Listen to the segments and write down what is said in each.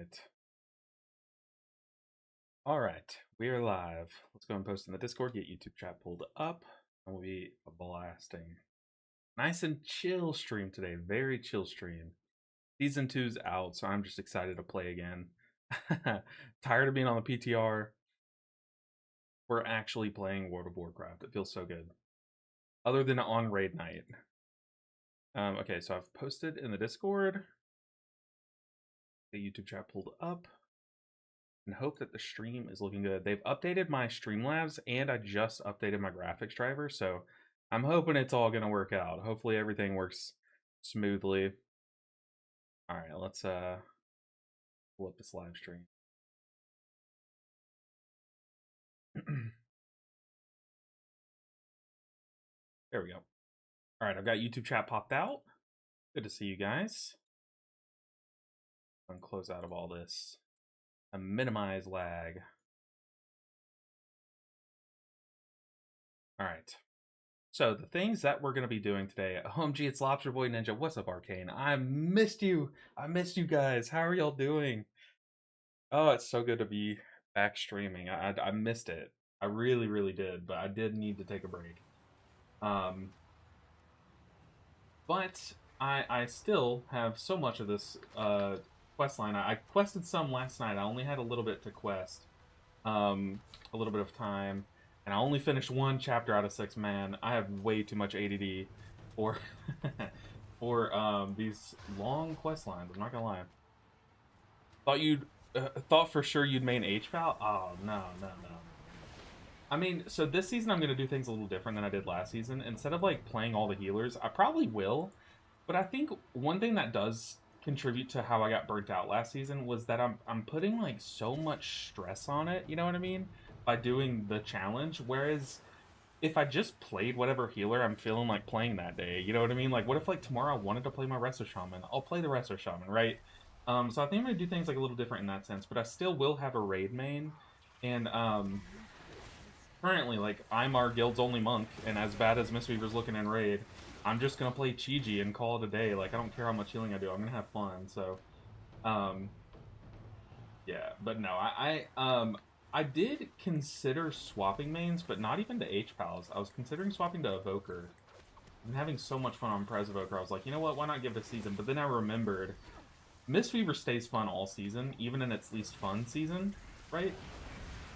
right. All right. We are live. Let's go and post in the Discord, get YouTube chat pulled up, and we'll be blasting. Nice and chill stream today. Very chill stream. Season 2's out, so I'm just excited to play again. Tired of being on the PTR. We're actually playing World of Warcraft. It feels so good. Other than on raid night. Okay, so I've posted in the Discord. The YouTube chat pulled up. And hope that the stream is looking good. They've updated my Streamlabs and I just updated my graphics driver, so I'm hoping it's all gonna work out. Hopefully everything works smoothly. Alright, let's pull up this live stream. There we go. Alright, I've got YouTube chat popped out. Good to see you guys. I'm gonna close out of all this and minimize lag. Alright. So the things that we're gonna be doing today. OMG, it's Lobster Boy Ninja. What's up, Arcane? I missed you. I missed you guys. How are y'all doing? Oh, it's so good to be back streaming. I missed it. I really, really did, but I did need to take a break. But I still have so much of this quest line. I quested some last night. I only had a little bit to quest, a little bit of time, and I only finished one chapter out of 6. Man, I have way too much ADD for for these long quest lines. I'm not gonna lie. Thought for sure you'd main HPAL? Oh, no. I mean, so this season I'm going to do things a little different than I did last season. Instead of, like, playing all the healers, I probably will. But I think one thing that does contribute to how I got burnt out last season was that I'm putting, like, so much stress on it, you know what I mean? By doing the challenge. Whereas, if I just played whatever healer I'm feeling like playing that day, you know what I mean? Like, what if, like, tomorrow I wanted to play my Resto Shaman? I'll play the Resto Shaman, right? So I think I'm going to do things like a little different in that sense, but I still will have a raid main, and currently, like, I'm our guild's only monk, and as bad as Mistweaver's looking in raid, I'm just going to play Chi-Ji and call it a day. Like, I don't care how much healing I do, I'm going to have fun, so, yeah, but no, I did consider swapping mains, but not even to H-Pals. I was considering swapping to Evoker. I'm having so much fun on Prez Evoker, I was like, you know what, why not give it a season? But then I remembered Mistweaver stays fun all season, even in its least fun season, right?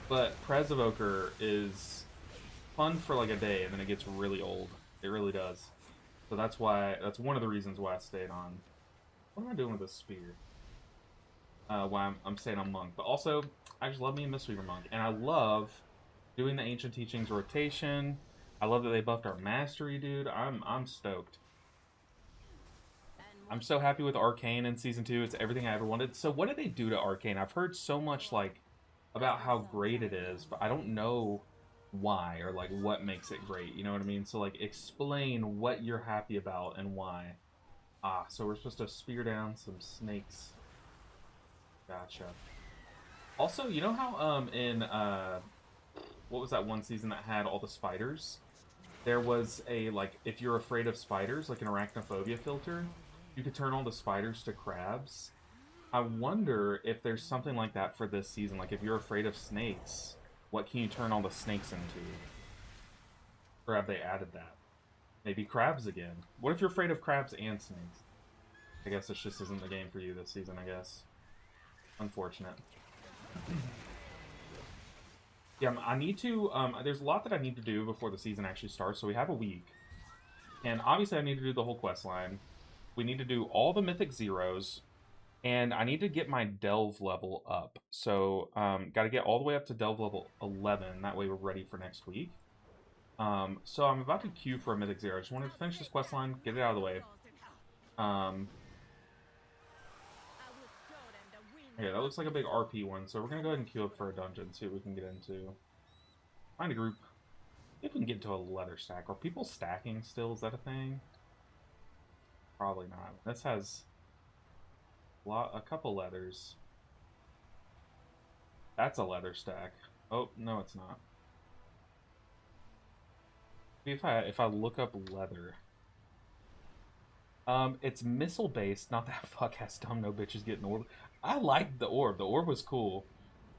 But Prez Evoker is fun for like a day, and then it gets really old. It really does. So that's one of the reasons why I stayed on. What am I doing with this spear? Why I'm staying on Monk. But also, I just love me a Mistweaver Monk. And I love doing the Ancient Teachings rotation. I love that they buffed our Mastery, dude. I'm stoked. I'm so happy with Arcane in Season 2. It's everything I ever wanted. So what did they do to Arcane? I've heard so much, like, about how great it is, but I don't know why or, like, what makes it great. You know what I mean? So, like, explain what you're happy about and why. Ah, so we're supposed to spear down some snakes. Gotcha. Also, you know how, in, what was that one season that had all the spiders? There was a, like, if you're afraid of spiders, like an arachnophobia filter, you could turn all the spiders to crabs. I wonder if there's something like that for this season. Like, if you're afraid of snakes, what can you turn all the snakes into? Or have they added that? Maybe crabs again. What if you're afraid of crabs and snakes? I guess this just isn't the game for you this season, I guess. Unfortunate. Yeah, I need to, there's a lot that I need to do before the season actually starts, so we have a week. And obviously I need to do the whole quest line. We need to do all the Mythic Zeros, and I need to get my Delve level up. So, got to get all the way up to Delve level 11, that way we're ready for next week. So I'm about to queue for a Mythic Zero. I just wanted to finish this quest line, get it out of the way. Yeah, that looks like a big RP one, so we're going to go ahead and queue up for a dungeon, see what we can get into. Find a group. See if we can get into a leather stack. Are people stacking still? Is that a thing? Probably not. This has a couple leathers. That's a leather stack. Oh, no, it's not. If I look up leather. It's missile based, not that fuck ass dumb no bitches getting old. I liked the orb. The orb was cool.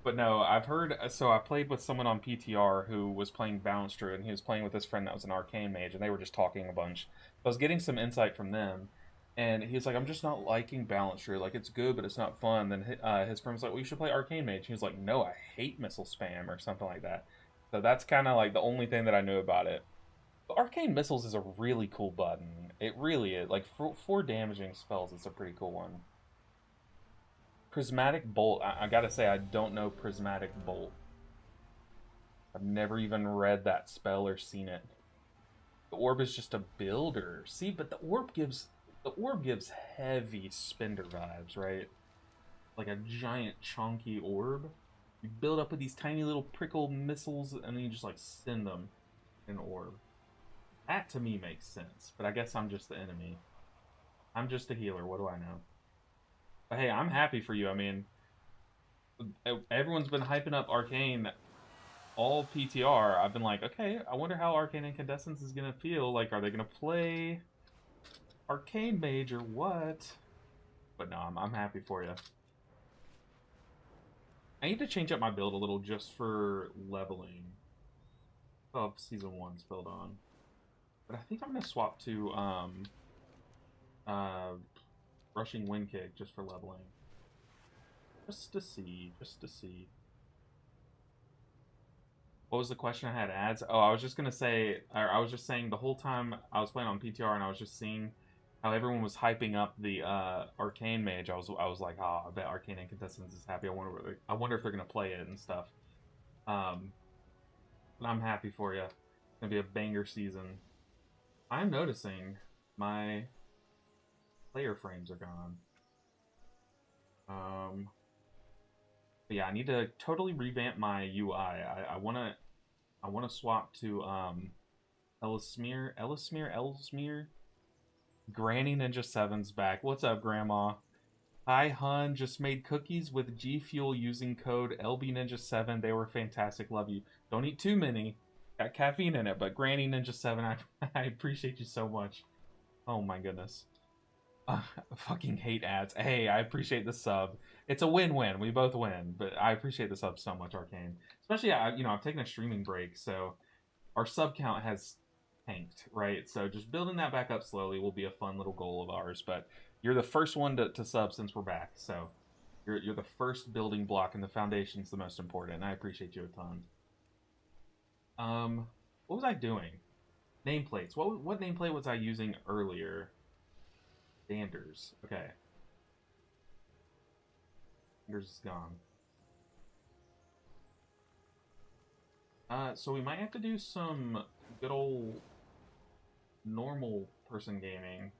But no, I've heard. So I played with someone on PTR who was playing Balanced Druid, and he was playing with his friend that was an arcane mage, and they were just talking a bunch. I was getting some insight from them, and he was like, "I'm just not liking Balanced Druid. Like it's good, but it's not fun." Then his friend was like, "Well, you should play arcane mage." He was like, "No, I hate missile spam or something like that." So that's kind of like the only thing that I knew about it. But arcane missiles is a really cool button. It really is. Like for damaging spells, it's a pretty cool one. Prismatic Bolt. I gotta say, I don't know Prismatic Bolt. I've never even read that spell or seen it. The orb is just a builder. See, but the orb gives heavy spender vibes, right? Like a giant chunky orb. You build up with these tiny little prickle missiles, and then you just like send them in an orb. That to me makes sense, but I guess I'm just the enemy. I'm just a healer. What do I know? But hey, I'm happy for you. I mean, everyone's been hyping up Arcane all PTR. I've been like, okay, I wonder how Arcane Incandescence is gonna feel. Like, are they gonna play Arcane Mage or what? But no, I'm happy for you. I need to change up my build a little just for leveling. Oh, season 1 spelled on. But I think I'm gonna swap to uh rushing wind kick just for leveling. Just to see, just to see. What was the question I had? Ads? Oh, I was just gonna say, or I was just saying the whole time I was playing on PTR and I was just seeing how everyone was hyping up the arcane mage. I was like, oh, I bet Arcane Incandescence is happy. I wonder if they're gonna play it and stuff. Um, but I'm happy for you. It's gonna be a banger season. I'm noticing my player frames are gone. But yeah, I need to totally revamp my UI. I wanna swap to Ellesmere. Granny Ninja Seven's back. What's up, Grandma? Hi, hun. Just made cookies with G Fuel using code LB Ninja 7. They were fantastic. Love you. Don't eat too many. Got caffeine in it, but Granny Ninja 7, I appreciate you so much. Oh my goodness. I fucking hate ads. Hey, I appreciate the sub. It's a win-win. We both win, but I appreciate the sub so much, Arcane. Especially, I've taken a streaming break, so our sub count has tanked, right? So just building that back up slowly will be a fun little goal of ours. But you're the first one to sub since we're back, so you're the first building block, and the foundation's the most important. And I appreciate you a ton. What was I doing? Nameplates. What nameplate was I using earlier? Danders. Okay. Danders is gone. So we might have to do some good old normal person gaming.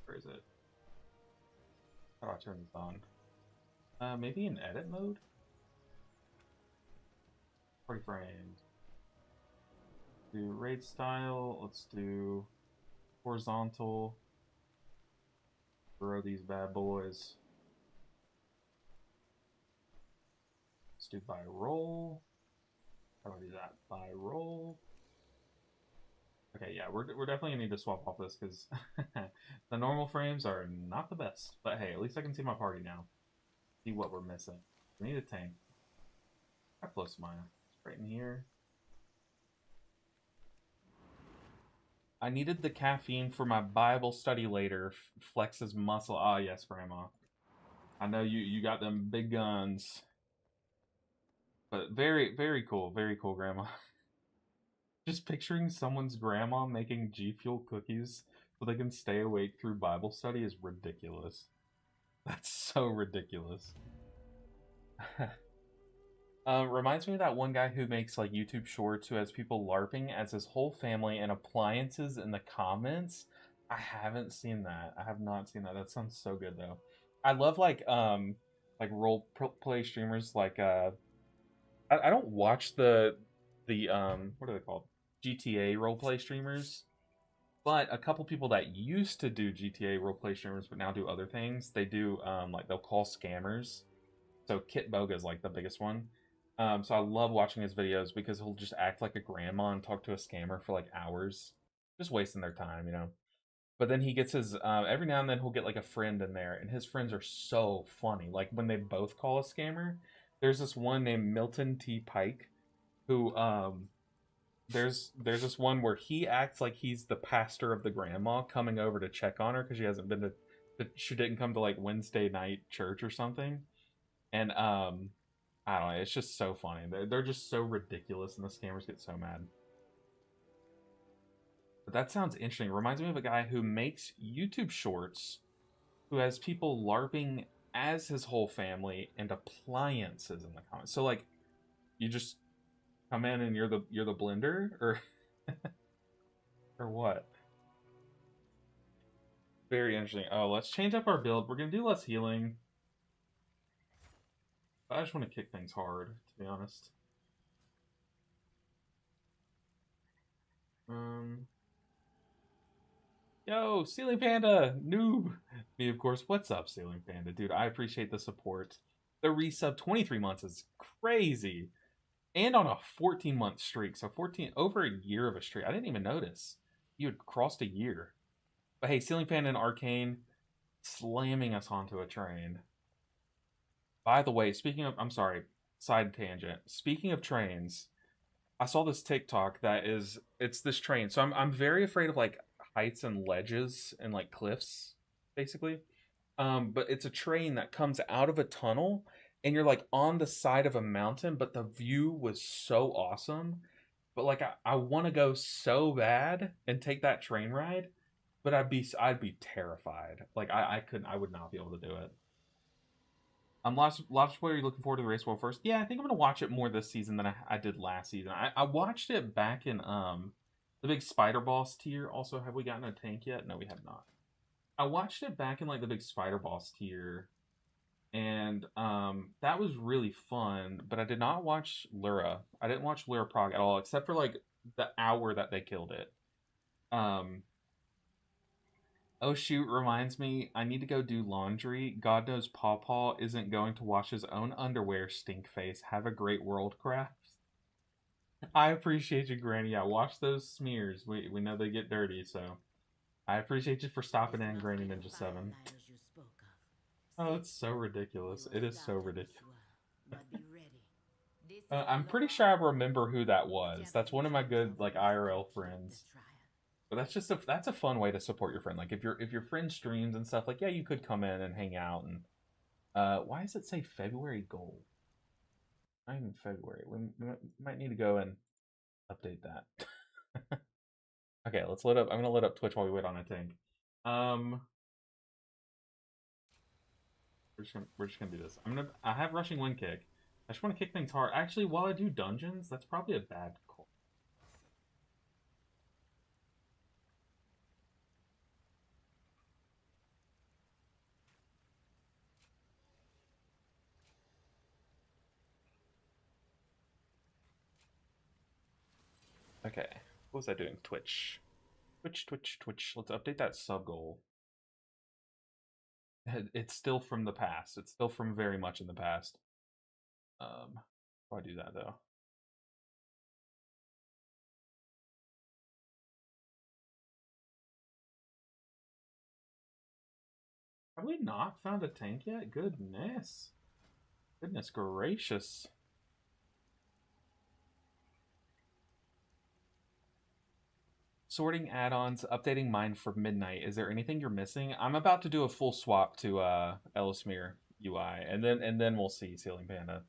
Where is it? How do I turn this on? Maybe in edit mode? Party frames. Do raid style. Let's do horizontal. Grow these bad boys. Let's do by roll. How do I do that? By roll. Okay, yeah, we're definitely gonna need to swap off this because the normal frames are not the best. But hey, at least I can see my party now. See what we're missing. We need a tank. How close am I? Right in here. I needed the caffeine for my Bible study later. Flexes muscle. Ah, yes, Grandma. I know you got them big guns. But very cool, Grandma. Just picturing someone's grandma making G Fuel cookies so they can stay awake through Bible study is ridiculous. That's so ridiculous. Reminds me of that one guy who makes like YouTube shorts who has people LARPing as his whole family and appliances in the comments. I haven't seen that. I have not seen that. That sounds so good though. I love like play streamers like I don't watch the what are they called? GTA roleplay streamers. But a couple people that used to do GTA roleplay streamers but now do other things, they do like they'll call scammers. So Kit Boga is like the biggest one. So I love watching his videos because he'll just act like a grandma and talk to a scammer for like hours, just wasting their time, you know. But then he gets his every now and then he'll get like a friend in there, and his friends are so funny. Like when they both call a scammer. There's this one named Milton T. Pike who there's this one where he acts like he's the pastor of the grandma coming over to check on her because she hasn't been she didn't come to like Wednesday night church or something. And I don't know, it's just so funny. They're just so ridiculous, and the scammers get so mad. But that sounds interesting. It reminds me of a guy who makes YouTube shorts who has people LARPing as his whole family and appliances in the comments. So like you just come in and you're the blender or or what? Very interesting. Oh, let's change up our build. We're gonna do less healing. I just want to kick things hard, to be honest. Um, Yo, Ceiling Panda, noob. Me, of course. What's up, Ceiling Panda, dude? I appreciate the support. The resub 23 months is crazy, and on a 14-month streak. So 14 over a year of a streak. I didn't even notice you had crossed a year. But hey, Ceiling Panda and Arcane slamming us onto a train. By the way, speaking of, I'm sorry, side tangent. Speaking of trains, I saw this TikTok that is, it's this train. So I'm very afraid of like heights and ledges and like cliffs, basically. But it's a train that comes out of a tunnel, and you're like on the side of a mountain, but the view was so awesome. But like I want to go so bad and take that train ride, but I'd be terrified. Like I would not be able to do it. Lots what are you looking forward to the race world first? Yeah, I think I'm gonna watch it more this season than I did last season. I watched it back in the big spider boss tier. Also, have we gotten a tank yet? No, we have not. I watched it back in like the big spider boss tier, and that was really fun. But I did not watch Lura. I didn't watch Lura Prog at all, except for like the hour that they killed it. Um, Oh shoot, reminds me, I need to go do laundry. God knows Paw Paw isn't going to wash his own underwear, stink face. Have a great world craft. I appreciate you, Granny. Yeah, wash those smears. We know they get dirty, so I appreciate you for stopping in, Granny Ninja 7. Oh, it's so ridiculous. It is so ridiculous. I'm pretty sure I remember who that was. That's one of my good like IRL friends. But that's a fun way to support your friend. Like if your friend streams and stuff, like yeah, you could come in and hang out. And why does it say February goal? Not even February. We might need to go and update that. Okay, let's load up. I'm gonna load up Twitch while we wait on a tank. Um, we're just gonna do this. I have rushing wind kick. I just want to kick things hard. Actually, while I do dungeons, that's probably a bad call. Okay, what was I doing? Twitch. Twitch. Let's update that sub goal. It's still from the past. It's still from very much in the past. How do I do that though? Have we not found a tank yet? Goodness. Goodness gracious. Sorting add-ons, updating mine for midnight. Is there anything you're missing? I'm about to do a full swap to Ellesmere UI, and then we'll see Ceiling Panda.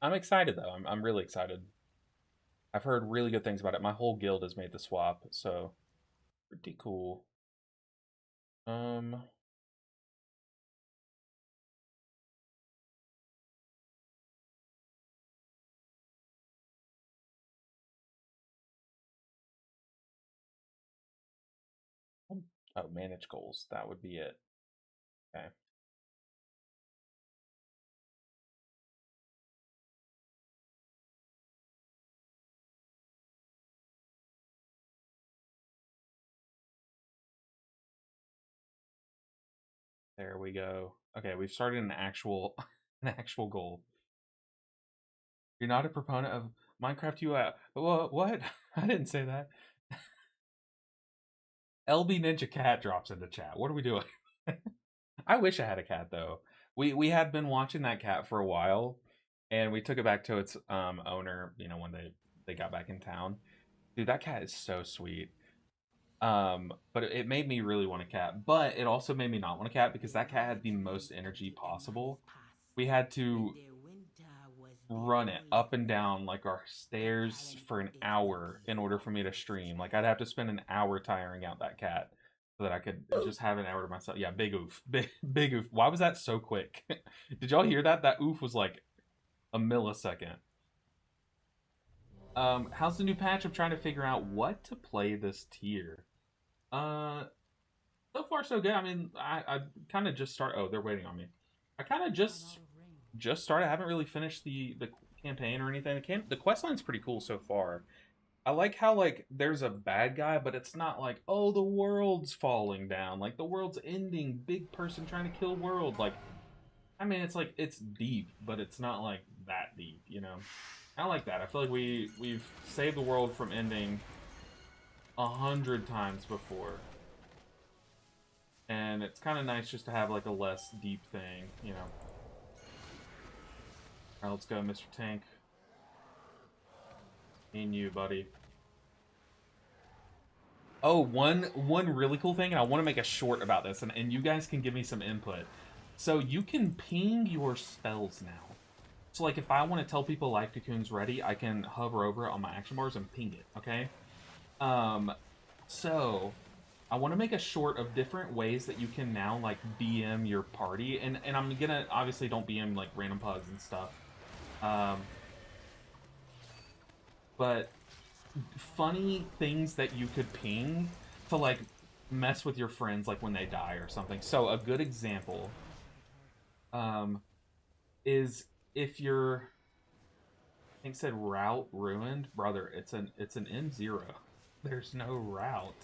I'm excited though. I'm really excited. I've heard really good things about it. My whole guild has made the swap, so pretty cool. Um, oh, manage goals. That would be it. Okay. There we go. Okay, we've started an actual an actual goal. You're not a proponent of Minecraft UI. What? I didn't say that. LB Ninja Cat drops into chat. What are we doing? I wish I had a cat though. We had been watching that cat for a while, and we took it back to its owner. You know, when they got back in town. Dude, that cat is so sweet. But it made me really want a cat. But it also made me not want a cat because that cat had the most energy possible. We had to run it up and down like our stairs for an hour in order for me to stream. Like I'd have to spend an hour tiring out that cat so that I could just have an hour to myself. Yeah, big oof. Big oof. Why was that so quick? Did y'all hear that? That oof was like a millisecond. How's the new patch? I'm trying to figure out what to play this tier. Uh so far so good. I mean, I kind of just start. Oh, they're waiting on me. I kind of just started. I haven't really finished the campaign or anything. The quest line's pretty cool so far. I like how like there's a bad guy, but it's not like, oh, the world's falling down, like the world's ending, big person trying to kill world. Like, I mean, it's like it's deep, but it's not like that deep, you know. I like that. I feel like we've saved the world from ending 100 times before, and it's kind of nice just to have like a less deep thing, you know. All right, let's go, Mr. Tank. And you, buddy. Oh, one really cool thing, and I want to make a short about this, and you guys can give me some input. So you can ping your spells now. So like if I want to tell people Life Cocoon's ready, I can hover over it on my action bars and ping it, okay? So I want to make a short of different ways that you can now like BM your party, and I'm gonna obviously don't BM like random pugs and stuff. But funny things that you could ping to like mess with your friends like when they die or something. So a good example is if your I think said route ruined, brother, it's an M0. There's no route.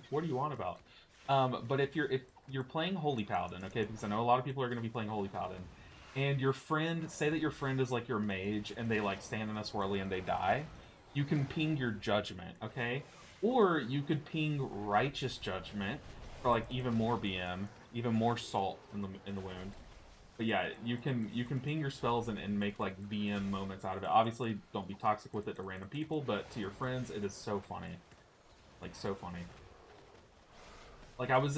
What are you on about? But if you're playing Holy Paladin, okay, because I know a lot of people are going to be playing Holy Paladin, and your friend, say that your friend is like your mage, and they like stand in a swirly and they die, you can ping your judgment, okay? Or you could ping righteous judgment for like even more BM, even more salt in the wound. But yeah, you can ping your spells and make like VM moments out of it. Obviously, don't be toxic with it to random people, but to your friends, it is so funny, like so funny. Like I was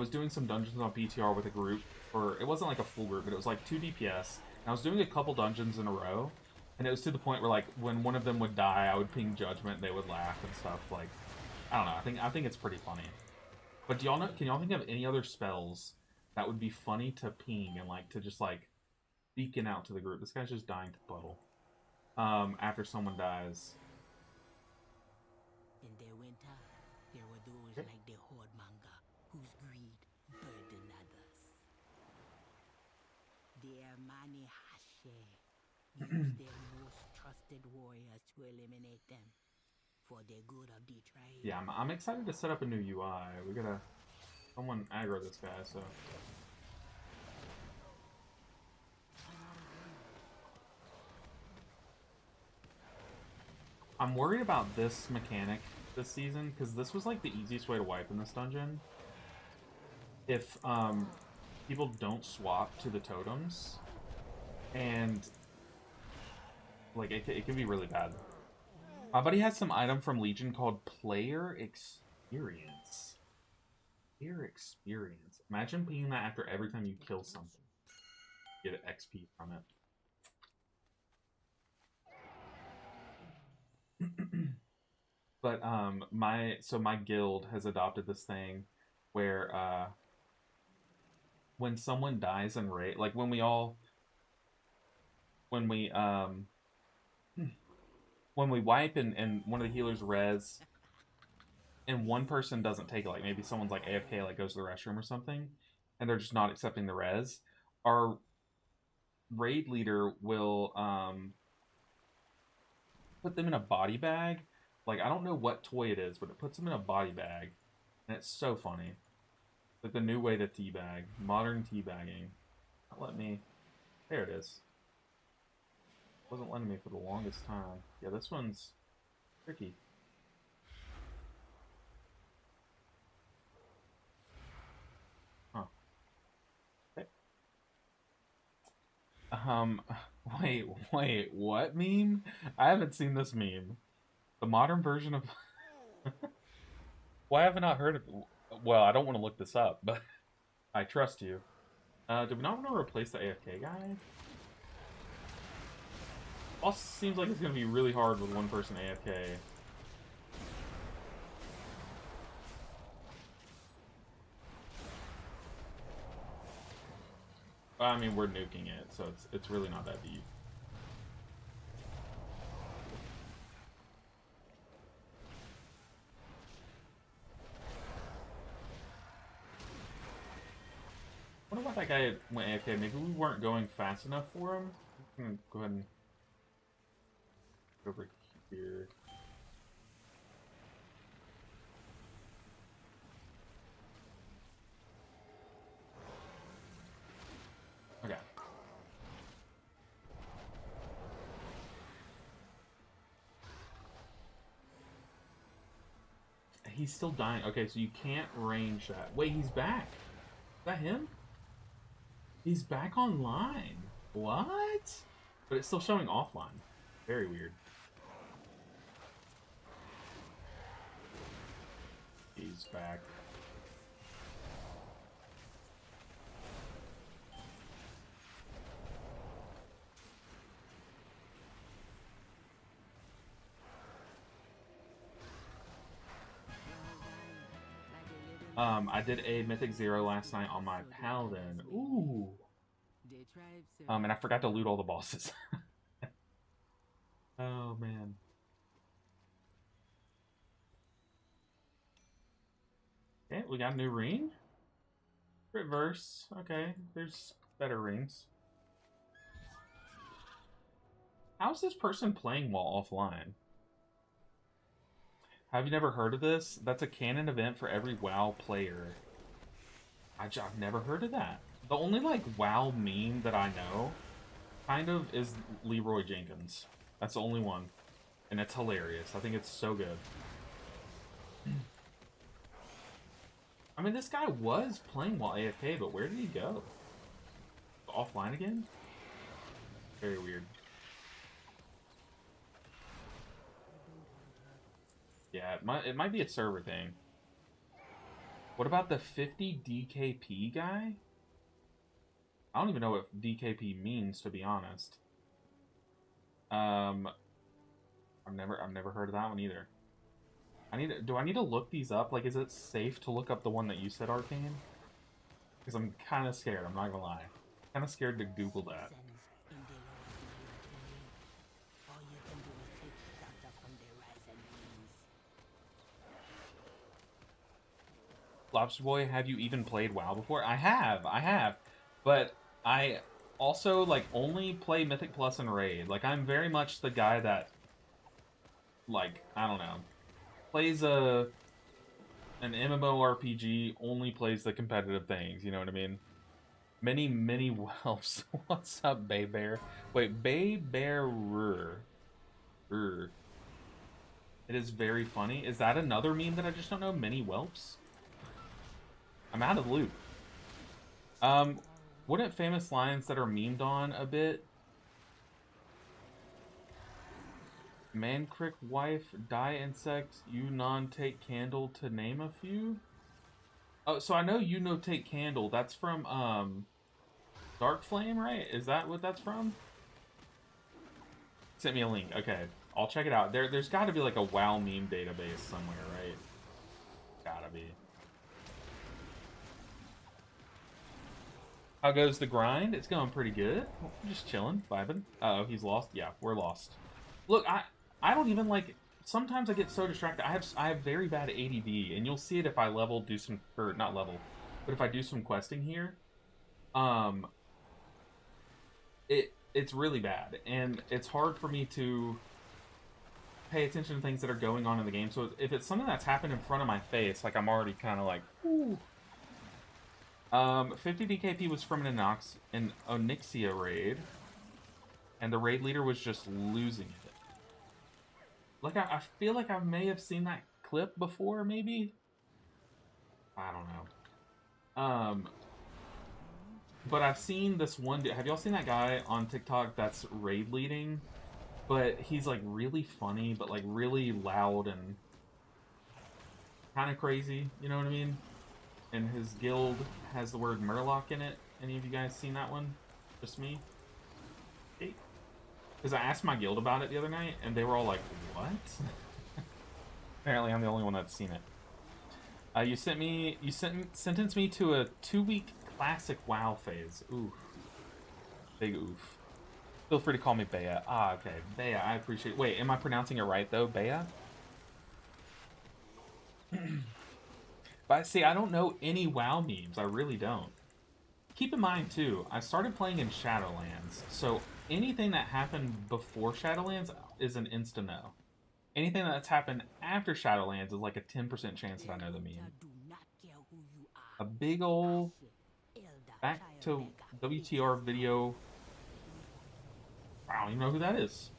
doing some dungeons on PTR with a group for it wasn't like a full group, but it was like 2 DPS. And I was doing a couple dungeons in a row, and it was to the point where like when one of them would die, I would ping Judgment, they would laugh and stuff. Like I don't know, I think it's pretty funny. But do y'all know? Can y'all think of any other spells that would be funny to ping and like to just like beacon out to the group? This guy's just dying to puddle. After someone dies. In their winter, there were those Okay. like the horde manga whose greed burdened others. Their Mani Hashe used their most trusted warriors to eliminate them for the good of the tribe. Yeah, I'm excited to set up a new UI. We gotta someone aggro this guy, so. I'm worried about this mechanic this season, because this was like the easiest way to wipe in this dungeon. If people don't swap to the totems, and like it can be really bad. My buddy has some item from Legion called Player Experience. Player Experience. Imagine being that after every time you kill something. Get an XP from it. But my guild has adopted this thing where when someone dies in raid, like when we when we wipe and one of the healers res and one person doesn't take it, like maybe someone's like AFK, like goes to the restroom or something, and they're just not accepting the res, our raid leader will put them in a body bag. Like I don't know what toy it is, but it puts them in a body bag, and it's so funny. Like the new way to teabag, modern teabagging. Not let me. There it is. Wasn't letting me for the longest time. Yeah, this one's tricky. Um, wait, what meme? I haven't seen this meme. The modern version of... Why have I not heard of... Well, I don't want to look this up, but I trust you. Do we not want to replace the AFK guy? Also seems like it's going to be really hard with one person AFK. I mean, we're nuking it, so it's really not that deep. I wonder why that guy went AFK. Maybe we weren't going fast enough for him. I'm gonna go ahead and go over here. Okay. He's still dying. Okay, so you can't range that. Wait, he's back. Is that him? He's back online. What? But it's still showing offline. Very weird. He's back. I did a Mythic 0 last night on my Paladin. Ooh. And I forgot to loot all the bosses. Oh, man. Okay, we got a new ring. Reverse. Okay, there's better rings. How's this person playing while offline? Have you never heard of this? That's a canon event for every WoW player. I've never heard of that. The only, like, WoW meme that I know, kind of, is Leroy Jenkins. That's the only one. And it's hilarious. I think it's so good. I mean, this guy was playing while AFK, but where did he go? Offline again? Very weird. Yeah, it might be a server thing. What about the 50 DKP guy? I don't even know what DKP means, to be honest. I've never heard of that one either. Do I need to look these up? Like, is it safe to look up the one that you said, Arcane? Because I'm kind of scared, I'm not gonna lie. Kind of scared to Google that. Lobster Boy, have you even played WoW before? I have. But I also, like, only play Mythic Plus and Raid. Like, I'm very much the guy that, like, I don't know, plays an MMORPG, only plays the competitive things, you know what I mean? Many whelps. What's up, Bay Bear? Wait, Bay Bear It is very funny. Is that another meme that I just don't know? Many whelps? I'm out of loot. Wouldn't famous lines that are memed on a bit? Mancrick wife, die insect, you non take candle, to name a few? Oh, so I know you know take candle. That's from Dark Flame, right? Is that what that's from? Sent me a link. Okay, I'll check it out. There's got to be like a WoW meme database somewhere, right? Gotta be. How goes the grind? It's going pretty good. Just chilling, vibing. Uh-oh, he's lost. Yeah, we're lost. Look, I don't even like. Sometimes I get so distracted. I have very bad ADD, and you'll see it if I do some, or not level, but if I do some questing here. It's really bad, and it's hard for me to pay attention to things that are going on in the game. So if it's something that's happened in front of my face, like, I'm already kind of like, ooh. 50 DKP was from an Onyxia raid, and the raid leader was just losing it. Like, I feel like I may have seen that clip before, maybe? I don't know. But I've seen this one dude. Have y'all seen that guy on TikTok that's raid leading? But he's like really funny, but like really loud and kind of crazy. You know what I mean? And his guild has the word Murloc in it. Any of you guys seen that one? Just me? Because I asked my guild about it the other night, and they were all like, what? Apparently I'm the only one that's seen it. You sentenced me to a 2-week classic WoW phase. Oof. Big oof. Feel free to call me Bea. Ah, okay. Bea, I appreciate it. Wait, am I pronouncing it right, though? Bea? But see, I don't know any WoW memes. I really don't. Keep in mind, too, I started playing in Shadowlands, so anything that happened before Shadowlands is an insta-no. Anything that's happened after Shadowlands is like a 10% chance that I know the meme. A big ol' back to WTR video. I don't even know who that is.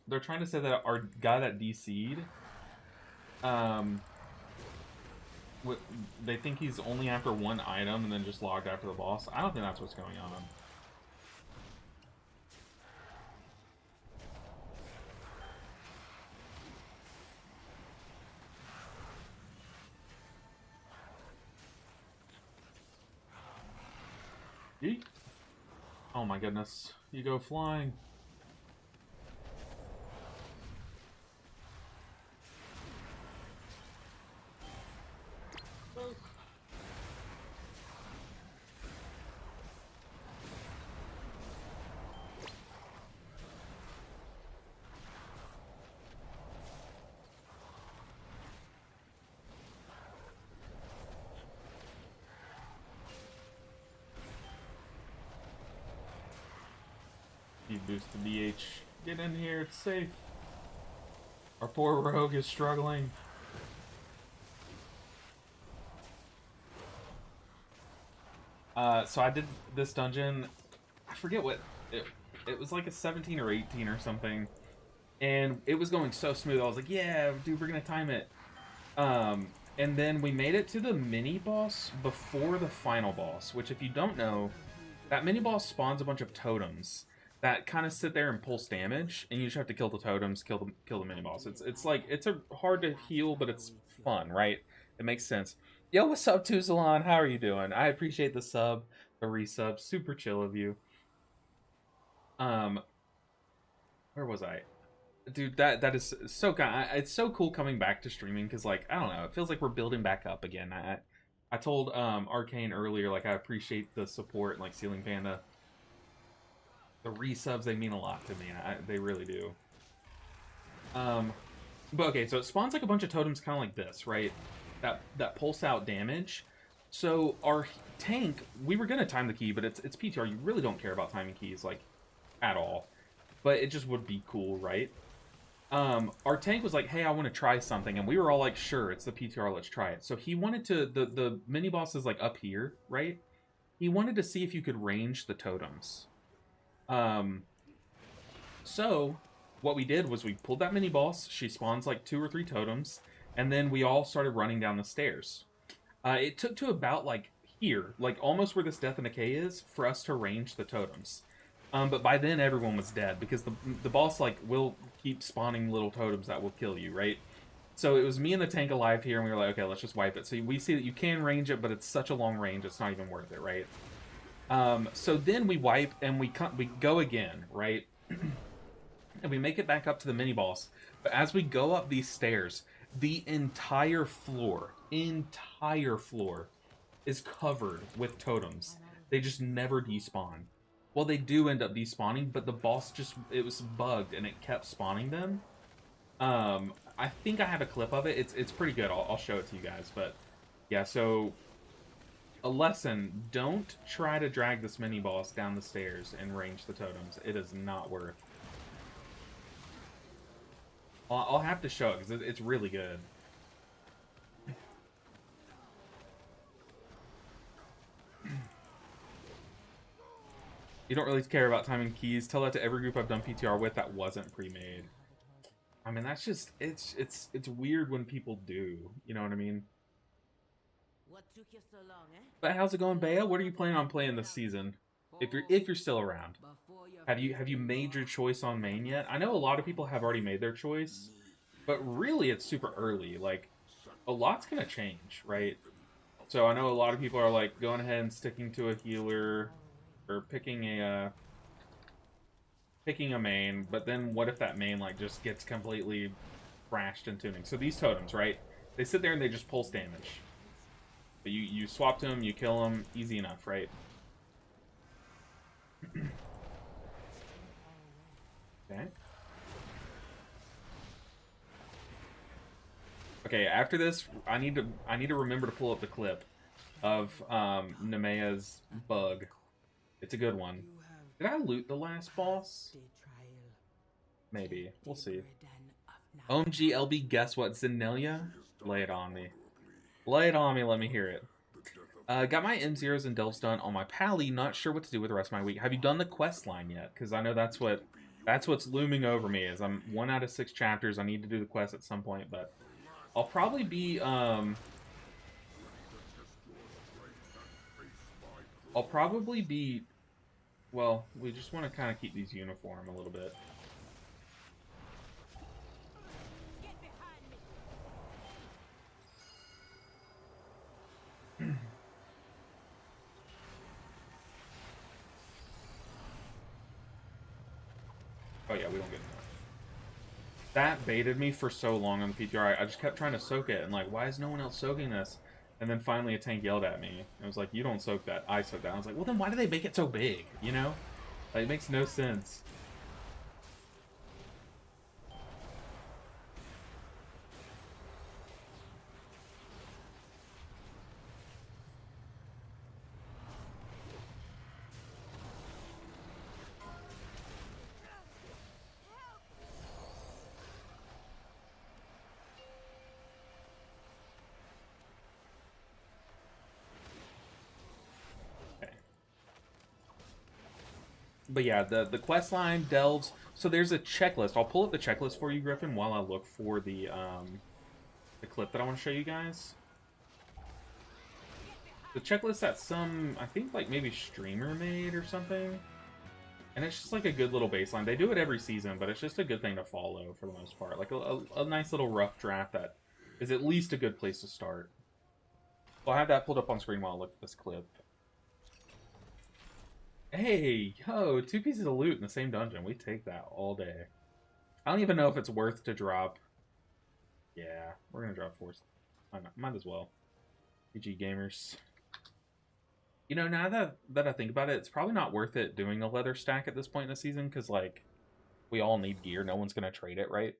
They're trying to say that our guy that DC'd, they think he's only after one item and then just logged after the boss. I don't think that's what's going on. Yeet. Oh my goodness. You go flying. You boost the DH. Get in here, it's safe. Our poor rogue is struggling. So I did this dungeon. I forget what it was, like a 17 or 18 or something, and it was going so smooth. I was like, yeah, dude, we're gonna time it. And then we made it to the mini boss before the final boss, which, if you don't know, that mini boss spawns a bunch of totems that kind of sit there and pulse damage, and you just have to kill the totems, kill the mini boss. It's like, it's a hard to heal, but it's fun, right? It makes sense. Yo, what's up, Tuzalon? How are you doing? I appreciate the sub, the resub, super chill of you. Where was I? Dude, that is so kind. It's so cool coming back to streaming, because, like, I don't know, it feels like we're building back up again. I told Arcane earlier, like, I appreciate the support, like Ceiling Panda. The resubs, they mean a lot to me. They really do. But okay, so it spawns like a bunch of totems, kind of like this, right? That pulse out damage. So our tank, we were gonna time the key, but it's PTR. You really don't care about timing keys, like, at all. But it just would be cool, right? Our tank was like, hey, I want to try something, and we were all like, sure, it's the PTR, let's try it. So he wanted to, the mini boss is like up here, right? He wanted to see if you could range the totems. So what we did was we pulled that mini boss. She spawns like 2 or 3 totems, and then we all started running down the stairs. It took to about like here, like almost where this Death and Decay is, for us to range the totems. But by then everyone was dead, because the boss, like, will keep spawning little totems that will kill you, right? So it was me and the tank alive here, and we were like, okay, let's just wipe it. So we see that you can range it, but it's such a long range, it's not even worth it, right? So then we wipe, and we go again, right? And we make it back up to the mini-boss. But as we go up these stairs, the entire floor is covered with totems. They just never despawn. Well, they do end up despawning, but the boss just, it was bugged, and it kept spawning them. I think I have a clip of it. It's pretty good. I'll show it to you guys. But yeah, so a lesson: don't try to drag this mini boss down the stairs and range the totems. It is not worth. I'll have to show it, because it's really good. You don't really care about timing keys. Tell that to every group I've done PTR with that wasn't pre-made. I mean, that's just it's weird when people do. You know what I mean? What took you so long, eh? But how's it going, Well, I Bea? What are wanna you go planning on back playing there this now. season? Ho, If you're still around, before you have face you them made your boss, choice on you main yet? must I know a lot of people recognize have already made their choice, me. but really it's super early. Like a lot's gonna change, right? So I know a lot of people are like going ahead and sticking to a healer or picking a main, but then what if that main like just gets completely thrashed in tuning? So these totems, right? They sit there and they just pulse damage. But you swap to them, you kill them, easy enough, right? Okay. Okay, after this, I need to remember to pull up the clip of Nemea's bug. It's a good one. You have Did I loot the last boss? the trial. Maybe. Take We'll the see. burden of OMG knowledge. LB, guess what? Zenelia? Lay it on me. Lay it on me, let me hear it. Got my M0s and Delves done on my Pally, not sure what to do with the rest of my week. Have you done the quest line yet? Because I know that's what's looming over me is I'm 1 out of 6 chapters. I need to do the quest at some point, but I'll probably be I'll probably be well, we just want to kind of keep these uniform a little bit. Get behind me. Oh yeah, we don't get that baited me for so long on the PTR. I just kept trying to soak it and like, why is no one else soaking this? And then finally a tank yelled at me. It was like, you don't soak that, I soak that. I was like, well then why do they make it so big? You know? Like, it makes no sense. Okay. But yeah, the quest line delves. So there's a checklist. I'll pull up the checklist for you, Griffin, while I look for the clip that I want to show you guys. The checklist that some, I think, like maybe streamer made or something. And it's just like a good little baseline. They do it every season, but it's just a good thing to follow for the most part. Like a nice little rough draft that is at least a good place to start. So I'll have that pulled up on screen while I look at this clip. Hey, yo, 2 pieces of loot in the same dungeon. We take that all day. I don't even know if it's worth to drop. Yeah, we're gonna drop 4. Might as well. GG gamers. You know, now that I think about it, it's probably not worth it doing a leather stack at this point in the season, because, like, we all need gear. No one's going to trade it, right?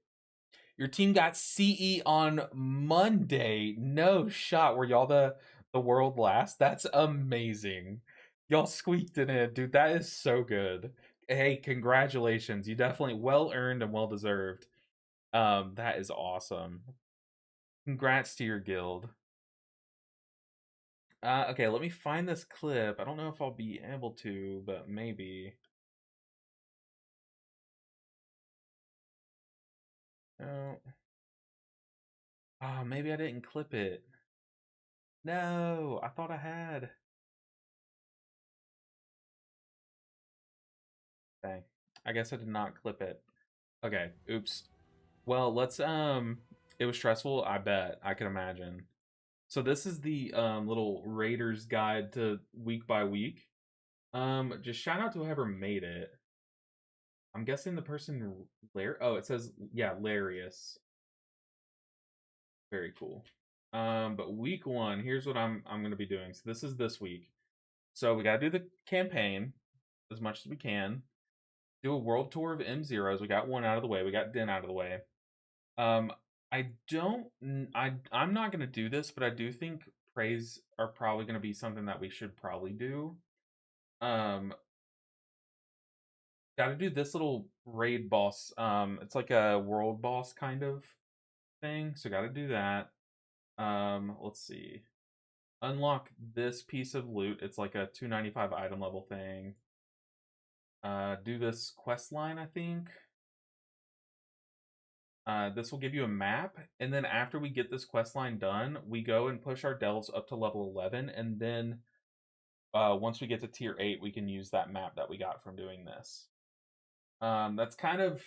Your team got CE on Monday. No shot. Were y'all the world last? That's amazing. Y'all squeaked it in. Dude, that is so good. Hey, congratulations. You definitely well earned and well deserved. That is awesome. Congrats to your guild. Okay, let me find this clip. I don't know if I'll be able to, but maybe. No. Ah, maybe I didn't clip it. No, I thought I had. Dang. I guess I did not clip it. Okay, oops. Well, let's it was stressful, I bet. I can imagine. So this is the little Raiders guide to week by week. Just shout out to whoever made it. I'm guessing the person oh, it says yeah, Larius. Very cool. But week 1, here's what I'm going to be doing. So this is this week. So we got to do the campaign as much as we can. Do a world tour of M0s. We got one out of the way. We got Den out of the way. Um, I don't. I'm not going to do this, but I do think praise are probably going to be something that we should probably do. Got to do this little raid boss. It's like a world boss kind of thing. So got to do that. Let's see. Unlock this piece of loot. It's like a 295 item level thing. Do this quest line, I think. This will give you a map, and then after we get this quest line done, we go and push our delves up to level 11, and then once we get to tier 8, we can use that map that we got from doing this. That's kind of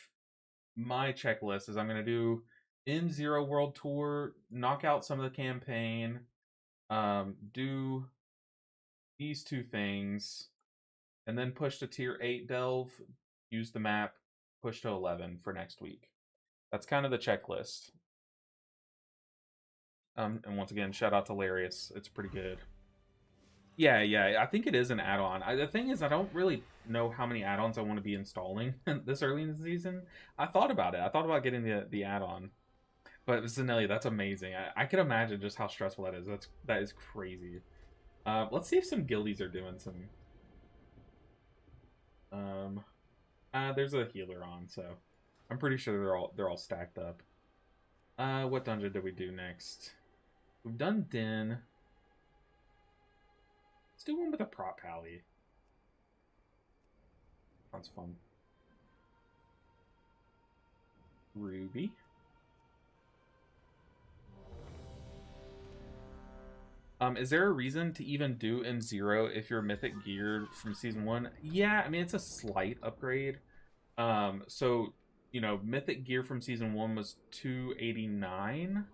my checklist, is I'm going to do M0 World Tour, knock out some of the campaign, do these two things, and then push to tier 8 delve, use the map, push to 11 for next week. That's kind of the checklist. And once again, shout out to Larius. It's pretty good. Yeah, I think it is an add-on. The thing is, I don't really know how many add-ons I want to be installing this early in the season. I thought about it. I thought about getting the add-on. But Zanelli, that's amazing. I can imagine just how stressful that is. That is crazy. Let's see if some guildies are doing some. There's a healer on, so I'm pretty sure they're all stacked up. What dungeon did we do next? We've done Den. Let's do one with a prop pally. Sounds fun. Ruby. Is there a reason to even do M0 if you're mythic geared from season 1? Yeah, I mean, it's a slight upgrade. So, you know, mythic gear from season 1 was 289,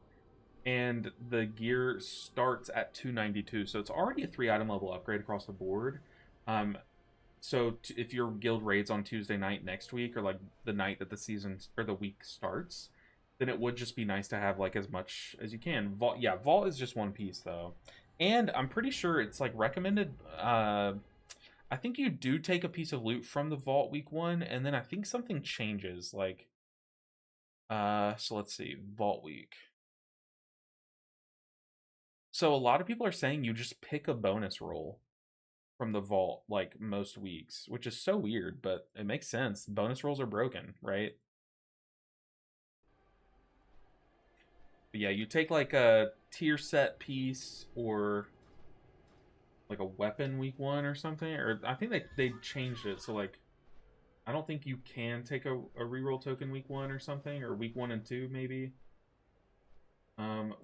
and the gear starts at 292, so it's already a 3-item level upgrade across the board. So if your guild raids on Tuesday night next week, or like the night that the season or the week starts, then it would just be nice to have like as much as you can. Vault is just one piece though, and I'm pretty sure it's like recommended. I think you do take a piece of loot from the vault week 1, and then I think something changes. Like, so let's see, vault week. So a lot of people are saying you just pick a bonus roll from the vault like most weeks, which is so weird, but it makes sense. Bonus rolls are broken, right? But yeah, you take like a tier set piece or like a weapon week 1 or something, or I think they changed it, so like I don't think you can take a reroll token week 1 or something, or week 1 and 2 maybe.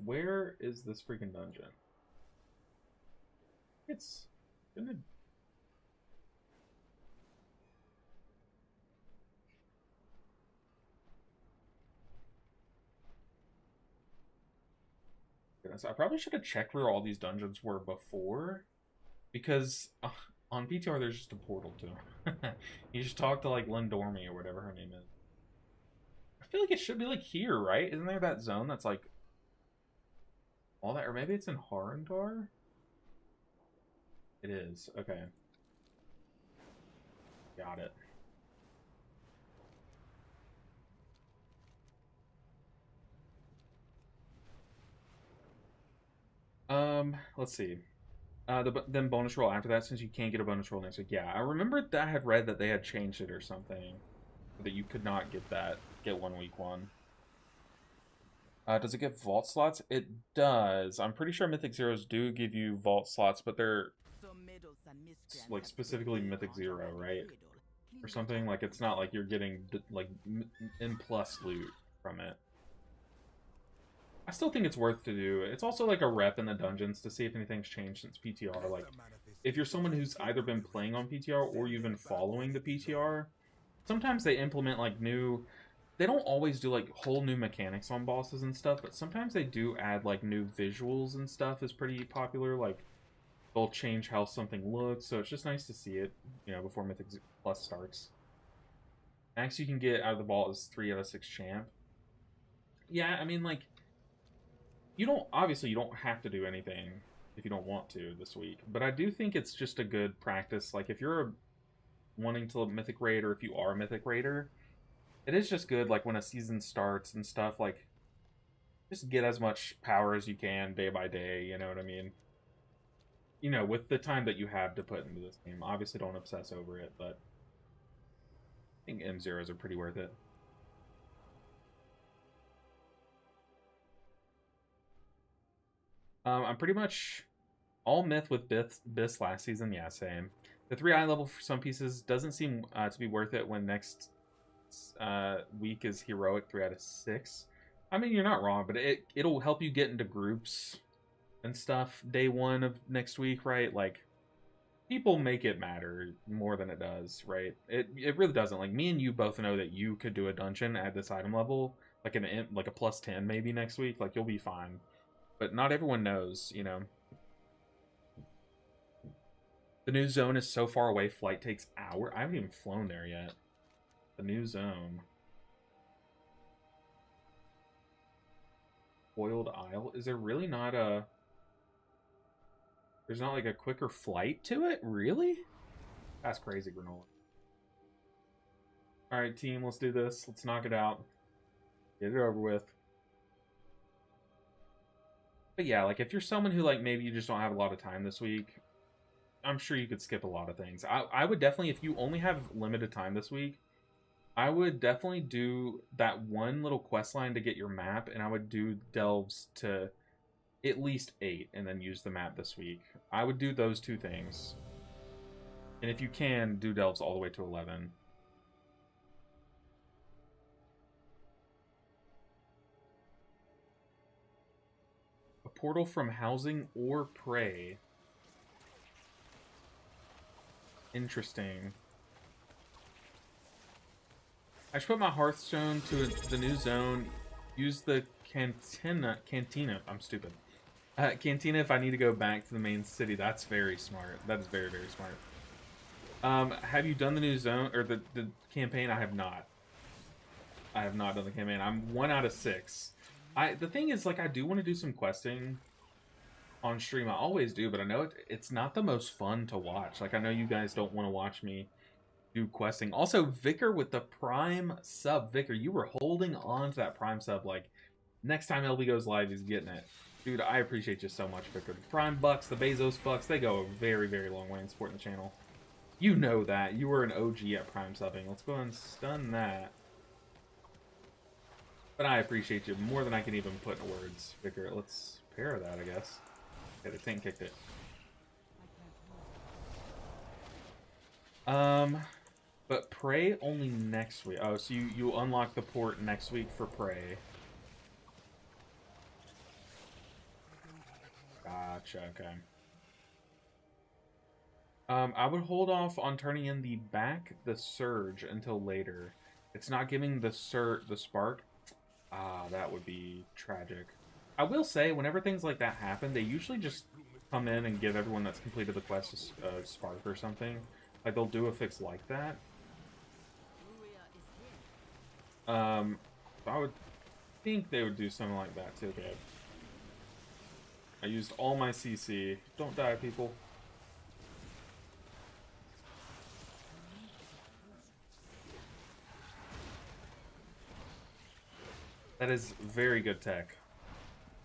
Where is this freaking dungeon? It's gonna. Goodness, I probably should have checked where all these dungeons were before, because on PTR there's just a portal to them. You just talk to like Lindormi or whatever her name is. I feel like it should be like here, right? Isn't there that zone that's like all that, or maybe it's in Harandar? It is. Okay. Got it. Let's see. Then bonus roll after that, since you can't get a bonus roll next week. Yeah, I remember that I had read that they had changed it or something, that you could not get one week 1. Does it give vault slots? It does. I'm pretty sure Mythic Zeros do give you vault slots, but they're like specifically Mythic Zero, right? Or something. Like it's not like you're getting like M+ loot from it. I still think it's worth to do. It's also like a rep in the dungeons to see if anything's changed since PTR. Like, if you're someone who's either been playing on PTR or you've been following the PTR, sometimes they implement like new. They don't always do like whole new mechanics on bosses and stuff, but sometimes they do add like new visuals and stuff is pretty popular. Like, they'll change how something looks, so it's just nice to see it, you know, before Mythic Plus starts. Max you can get out of the vault is 3 out of 6 champ. Yeah, I mean, like, you don't have to do anything if you don't want to this week, but I do think it's just a good practice. Like, if you're wanting to mythic raid, or if you are a mythic raider, it is just good, like when a season starts and stuff, like just get as much power as you can day by day, you know what I mean? You know, with the time that you have to put into this game. Obviously don't obsess over it, but I think M0s are pretty worth it. I'm pretty much all myth with Bis last season. Yeah, same. The 3 eye level for some pieces doesn't seem to be worth it when next week is heroic 3 out of 6. I mean, you're not wrong, but it'll help you get into groups and stuff day 1 of next week, right? Like, people make it matter more than it does, right? It really doesn't. Like, me and you both know that you could do a dungeon at this item level, like like a plus 10 maybe next week. Like, you'll be fine. But not everyone knows, you know. The new zone is so far away, flight takes hours. I haven't even flown there yet. The new zone. Boiled Isle? Is there really not a... There's not like a quicker flight to it? Really? That's crazy, Granola. Alright, team, let's do this. Let's knock it out. Get it over with. But yeah, like, if you're someone who, like, maybe you just don't have a lot of time this week, I'm sure you could skip a lot of things. I would definitely, if you only have limited time this week, I would definitely do that one little quest line to get your map, and I would do delves to at least 8, and then use the map this week. I would do those 2 things. And if you can, do delves all the way to 11. A portal from housing or prey. Interesting. I should put my Hearthstone to the new zone. Use the cantina. I'm stupid. Cantina if I need to go back to the main city. That's very smart. That is very, very smart. Have you done the new zone or the campaign? I have not. I have not done the campaign. I'm 1 out of 6. The thing is, like, I do want to do some questing on stream. I always do, but I know it's not the most fun to watch. Like, I know you guys don't want to watch me do questing. Also, Vicar with the Prime sub. Vicar, you were holding on to that Prime sub. Like, next time LB goes live, he's getting it. Dude, I appreciate you so much, Vicar. The Prime bucks, the Bezos bucks, they go a very, very long way in supporting the channel. You know that. You were an OG at Prime subbing. Let's go ahead and stun that. But I appreciate you more than I can even put into words, Vicar. Let's pair that, I guess. Okay, the tank kicked it. But Prey only next week. Oh, so you unlock the port next week for Prey. Gotcha, okay. I would hold off on turning in the Surge until later. It's not giving the spark. Ah, that would be tragic. I will say, whenever things like that happen, they usually just come in and give everyone that's completed the quest a spark or something. Like, they'll do a fix like that. I would think they would do something like that too. Okay. I used all my CC. Don't die, people. That is very good tech.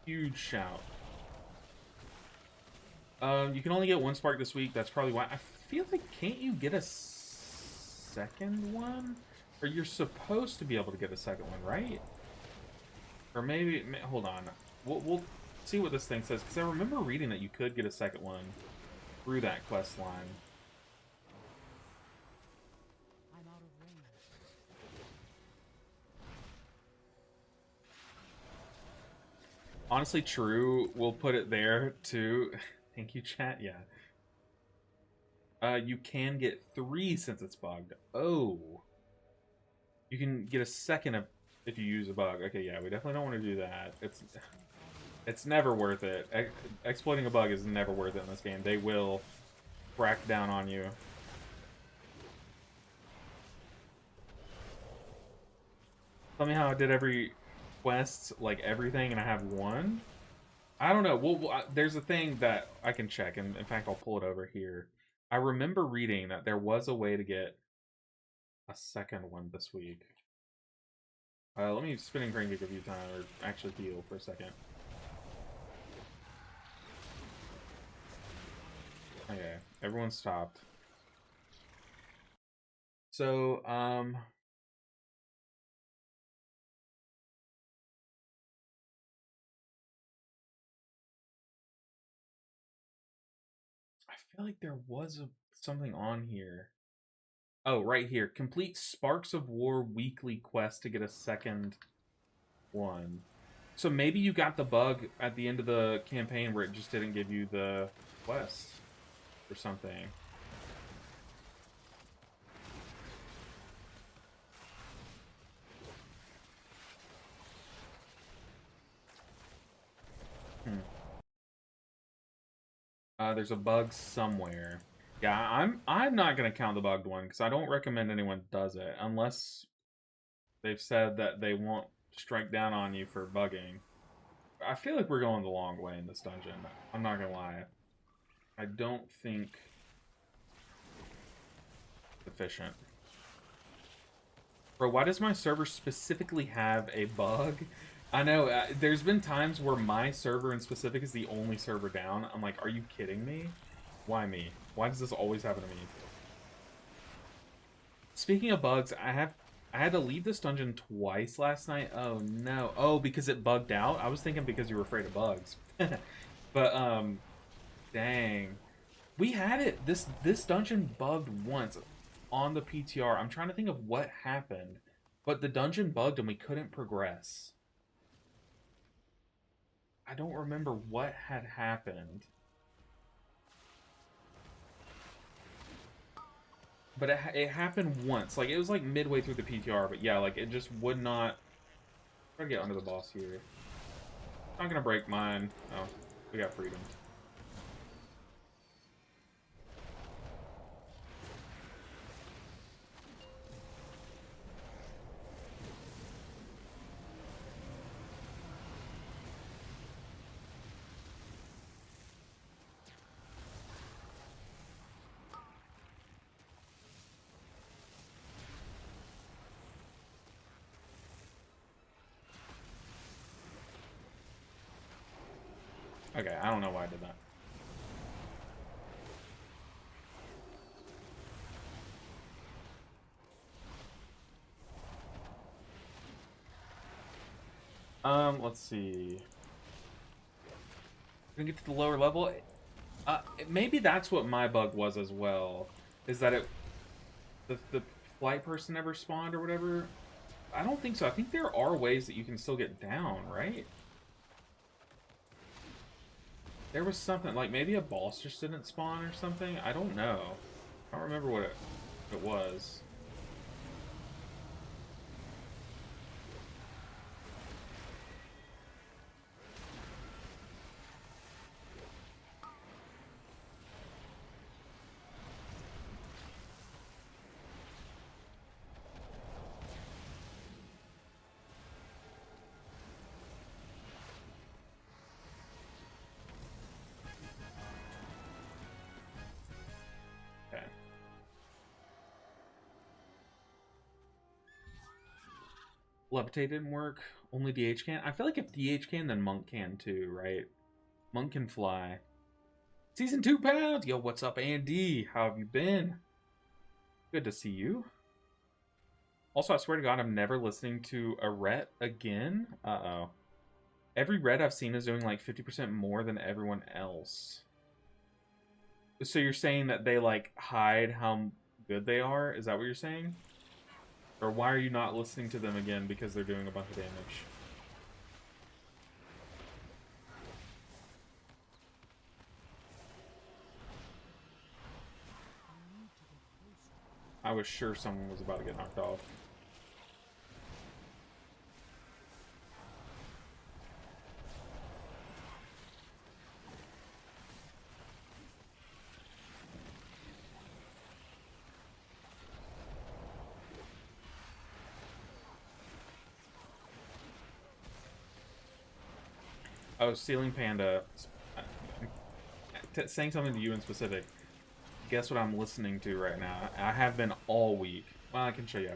Huge shout. You can only get 1 spark this week. That's probably why. I feel like, can't you get a second one? Or you're supposed to be able to get a second one, right? Or maybe, hold on. We'll see what this thing says, because I remember reading that you could get a second one through that quest line. I'm out of range. Honestly, true. We'll put it there too. Thank you, chat. Yeah. You can get 3 since it's bugged. Oh. You can get a second if you use a bug. Okay, yeah, we definitely don't want to do that. It's never worth it. Exploiting a bug is never worth it in this game. They will crack down on you. Tell me how I did every quest, like everything, and I have 1. I don't know. Well, there's a thing that I can check, and in fact, I'll pull it over here. I remember reading that there was a way to get a second one this week. Let me spin and crank a few times, or actually heal for a second. Okay, everyone stopped. So, I feel like there was something on here. Oh, right here. Complete Sparks of War weekly quest to get a second one. So maybe you got the bug at the end of the campaign where it just didn't give you the quest or something. There's a bug somewhere. Yeah, I'm not gonna count the bugged one because I don't recommend anyone does it unless they've said that they won't strike down on you for bugging. I feel like we're going the long way in this dungeon. I'm not gonna lie. I don't think efficient. Bro, why does my server specifically have a bug? I know, there's been times where my server in specific is the only server down. I'm like, are you kidding me? Why me? Why does this always happen to me? Speaking of bugs, I had to leave this dungeon twice last night. Oh no. Oh, because it bugged out? I was thinking because you were afraid of bugs. But dang. We had it. This dungeon bugged once on the PTR. I'm trying to think of what happened. But the dungeon bugged and we couldn't progress. I don't remember what had happened. But it happened once. Like, it was like midway through the PTR. But yeah, like, it just would not... Try to get under the boss here. Not gonna break mine. Oh, we got freedom. Okay, I don't know why I did that. Let's see. Gonna get to the lower level. Maybe that's what my bug was as well. Is that the flight person never spawned or whatever? I don't think so. I think there are ways that you can still get down, right? There was something, like maybe a boss just didn't spawn or something? I don't know. I don't remember what it was. Okay. Levitate didn't work. Only DH can. I feel like if DH can, then Monk can too, right? Monk can fly. Season 2 pound! Yo, what's up, Andy? How have you been? Good to see you. Also, I swear to God, I'm never listening to a Ret again. Uh-oh. Every Ret I've seen is doing like 50% more than everyone else. So you're saying that they, like, hide how good they are? Is that what you're saying? Or why are you not listening to them again because they're doing a bunch of damage? I was sure someone was about to get knocked off. Oh, Ceiling Panda. Saying something to you in specific. Guess what I'm listening to right now? I have been all week. Well, I can show you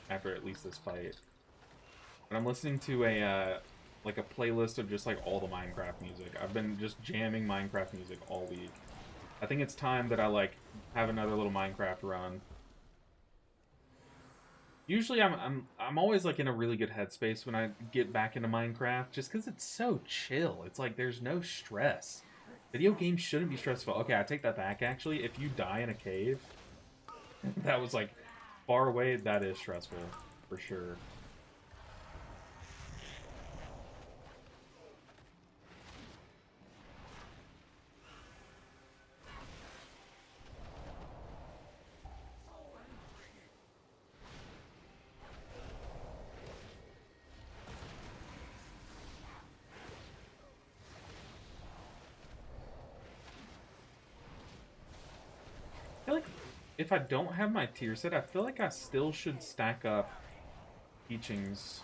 after at least this fight. But I'm listening to a like a playlist of just like all the Minecraft music. I've been just jamming Minecraft music all week. I think it's time that I like have another little Minecraft run. Usually I'm always like in a really good headspace when I get back into Minecraft just cuz it's so chill. It's like there's no stress. Video games shouldn't be stressful. Okay, I take that back actually. If you die in a cave, That was like far away. That is stressful for sure. I feel like if I don't have my tier set, I feel like I still should stack up teachings.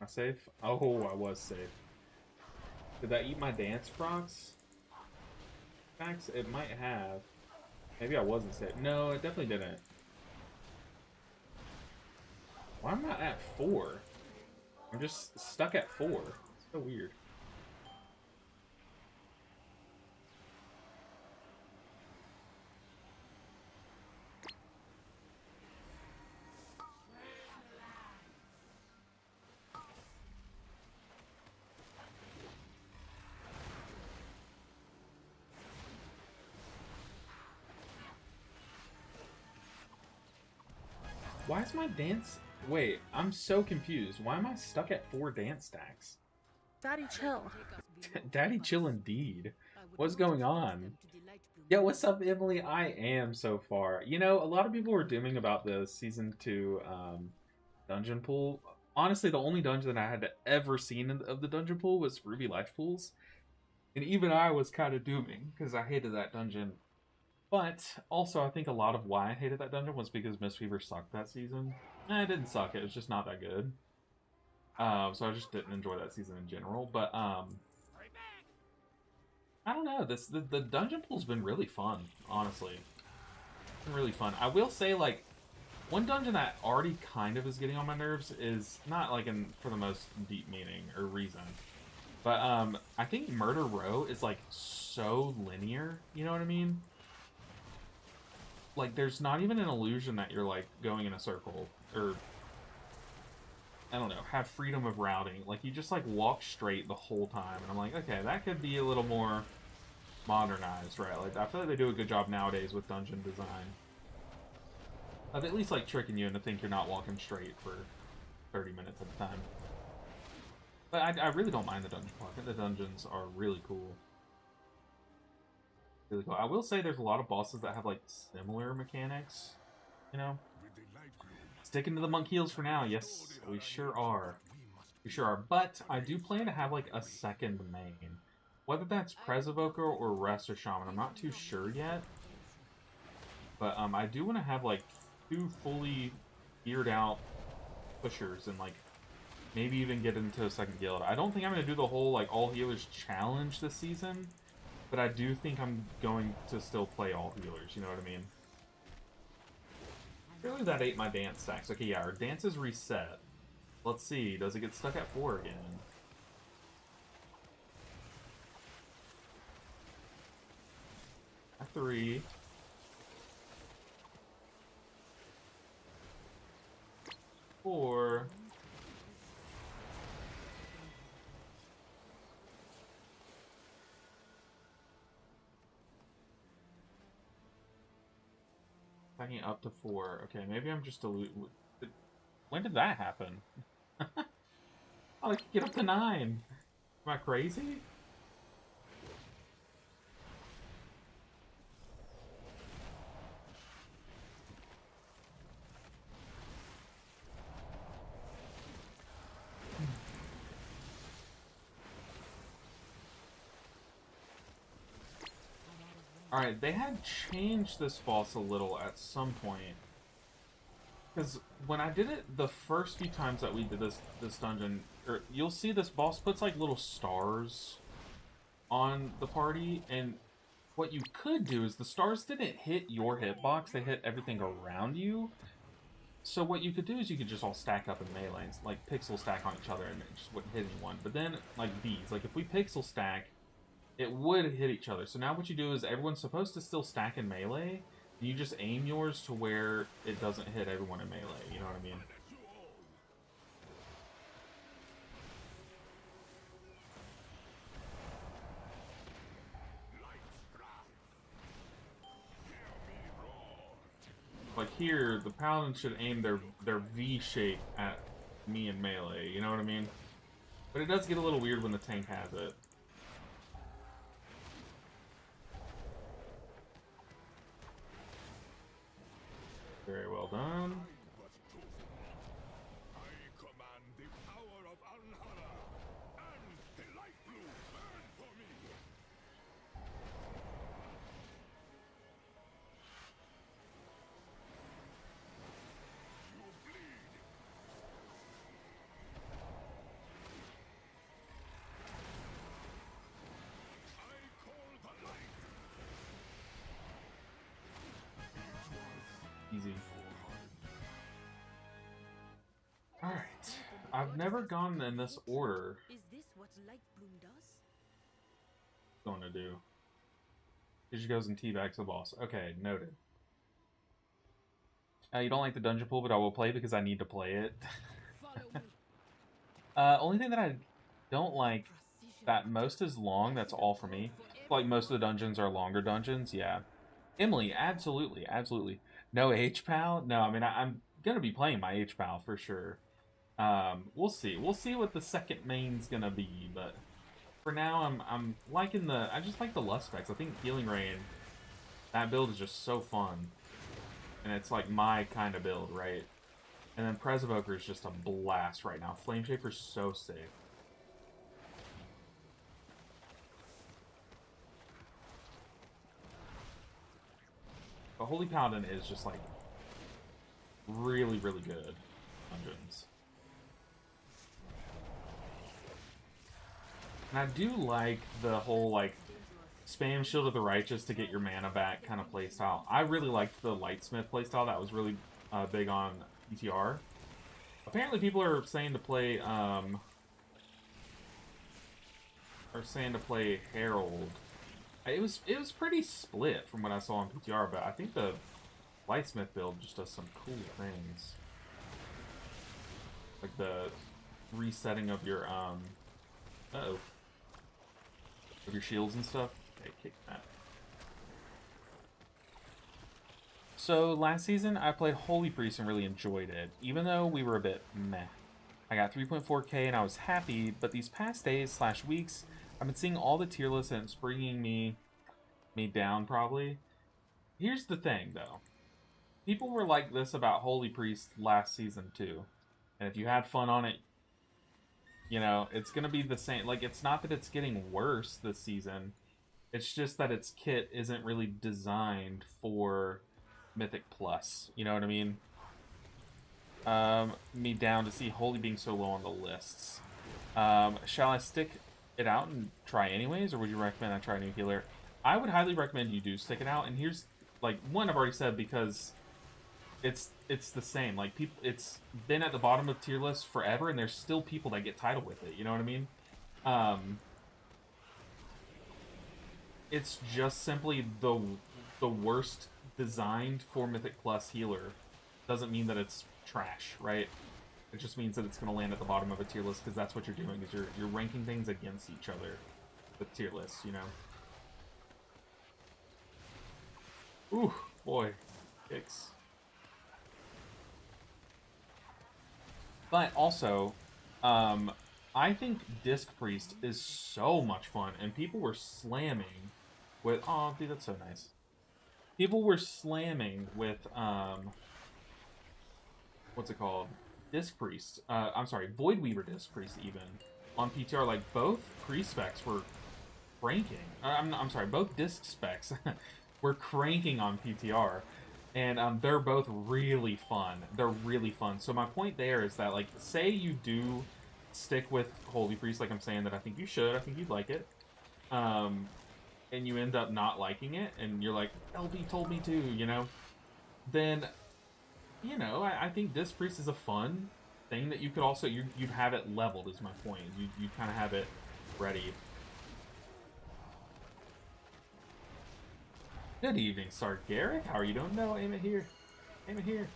Am I safe? Oh, I was safe. Did that eat my dance procs? Max, it might have. Maybe I wasn't safe. No, it definitely didn't. Why am I at 4? I'm just stuck at 4. It's so weird. Why is my dance... Wait, I'm so confused. Why am I stuck at 4 dance stacks? Daddy, chill. Daddy chill indeed. What's going on? Yo, what's up, Emily? I am so far. You know, a lot of people were dooming about the Season 2 dungeon pool. Honestly, the only dungeon that I had ever seen of the dungeon pool was Ruby Life Pools. And even I was kind of dooming, because I hated that dungeon. But also, I think a lot of why I hated that dungeon was because Mistweaver sucked that season. It didn't suck. It was just not that good. So I just didn't enjoy that season in general. But I don't know. The dungeon pool's been really fun, honestly. It's been really fun. I will say, like, one dungeon that already kind of is getting on my nerves is not like for the most deep meaning or reason. But I think Murder Row is like so linear. You know what I mean? Like, there's not even an illusion that you're, like, going in a circle, or, I don't know, have freedom of routing. Like, you just, like, walk straight the whole time, and I'm like, okay, that could be a little more modernized, right? Like, I feel like they do a good job nowadays with dungeon design. Of at least, like, tricking you into think you're not walking straight for 30 minutes at a time. But I really don't mind the dungeon part. I think the dungeons are really cool. Really cool. I will say there's a lot of bosses that have like similar mechanics, you know. Sticking to the monk heals for now, yes, we sure are. We sure are. But I do plan to have like a second main, whether that's Prez Evoker or Rest or Shaman. I'm not too sure yet, but I do want to have like 2 fully geared out pushers and like maybe even get into a second guild. I don't think I'm gonna do the whole like all healers challenge this season. But I do think I'm going to still play all healers, you know what I mean? Surely that ate my dance stacks. Okay, yeah, our dance is reset. Let's see, does it get stuck at 4 again? At 3. 4. Backing up to 4. Okay, maybe I'm just when did that happen? Oh, I can get up to 9. Am I crazy? Alright, they had changed this boss a little at some point. Because when I did it the first few times that we did this dungeon, you'll see this boss puts like little stars on the party, and what you could do is the stars didn't hit your hitbox, they hit everything around you. So what you could do is you could just all stack up in melee, like pixel stack on each other, and it just wouldn't hit anyone. But then, like these, like if we pixel stack, it would hit each other. So now what you do is everyone's supposed to still stack in melee, and you just aim yours to where it doesn't hit everyone in melee. You know what I mean? Like here, the paladin should aim their V shape at me in melee. You know what I mean? But it does get a little weird when the tank has it. Very well done. Easy. Alright. I've never gone in this order. Is this what light bloom does? Going to do. Here she goes and teabags the boss. Okay, noted. You don't like the dungeon pool, but I will play because I need to play it. Only thing that I don't like, that most is long, that's all for me. Like most of the dungeons are longer dungeons, yeah. Emily, absolutely, absolutely. No H-Pal? No, I mean, I'm going to be playing my H-Pal for sure. We'll see. We'll see what the second main's going to be, but for now, I'm liking the... I just like the Lust specs. I think Healing Rain, that build is just so fun. And it's like my kind of build, right? And then Prez Evoker is just a blast right now. Flame Shaper's so safe. The Holy Paladin is just like really, really good dungeons. And I do like the whole like spam Shield of the Righteous to get your mana back kind of playstyle. I really liked the Lightsmith playstyle. That was really big on PTR. Apparently people are saying to play Herald. It was pretty split from what I saw on PTR, but I think the Lightsmith build just does some cool things. Like the resetting of your of your shields and stuff. Okay, kick that. So last season I played Holy Priest and really enjoyed it, even though we were a bit meh. I got 3.4k and I was happy, but these past days / weeks I've been seeing all the tier lists and it's bringing me down probably. Here's the thing though. People were like this about Holy Priest last season too. And if you had fun on it, you know, it's going to be the same. Like, it's not that it's getting worse this season. It's just that its kit isn't really designed for Mythic Plus. You know what I mean? Me down to see Holy being so low on the lists. Shall I stick it out and try anyways, or would you recommend I try a new healer? I would highly recommend you do stick it out, and here's, like, one I've already said, because it's the same. Like, people, it's been at the bottom of tier lists forever, and there's still people that get title with it, you know what I mean? It's just simply the worst designed for Mythic Plus healer. Doesn't mean that it's trash, right? It just means that it's going to land at the bottom of a tier list, because that's what you're doing, is you're ranking things against each other with tier lists, you know? Ooh, boy. Kicks. But also, I think Disc Priest is so much fun, and people were slamming with... Oh, dude, that's so nice. People were slamming with, what's it called? Disc Priest. I'm sorry, Void Weaver Disc Priest, even. On PTR, like, both Priest specs were cranking. I'm sorry, both Disc specs were cranking on PTR. And they're both really fun. They're really fun. So my point there is that, like, say you do stick with Holy Priest, like I'm saying that I think you should. I think you'd like it. And you end up not liking it, and you're like, LB told me to, you know? Then you know, I think Disc Priest is a fun thing that you could also you'd have it leveled. Is my point. You kind of have it ready. Good evening, Sir Garrick. How are you doing? No, aim it here. Aim it here.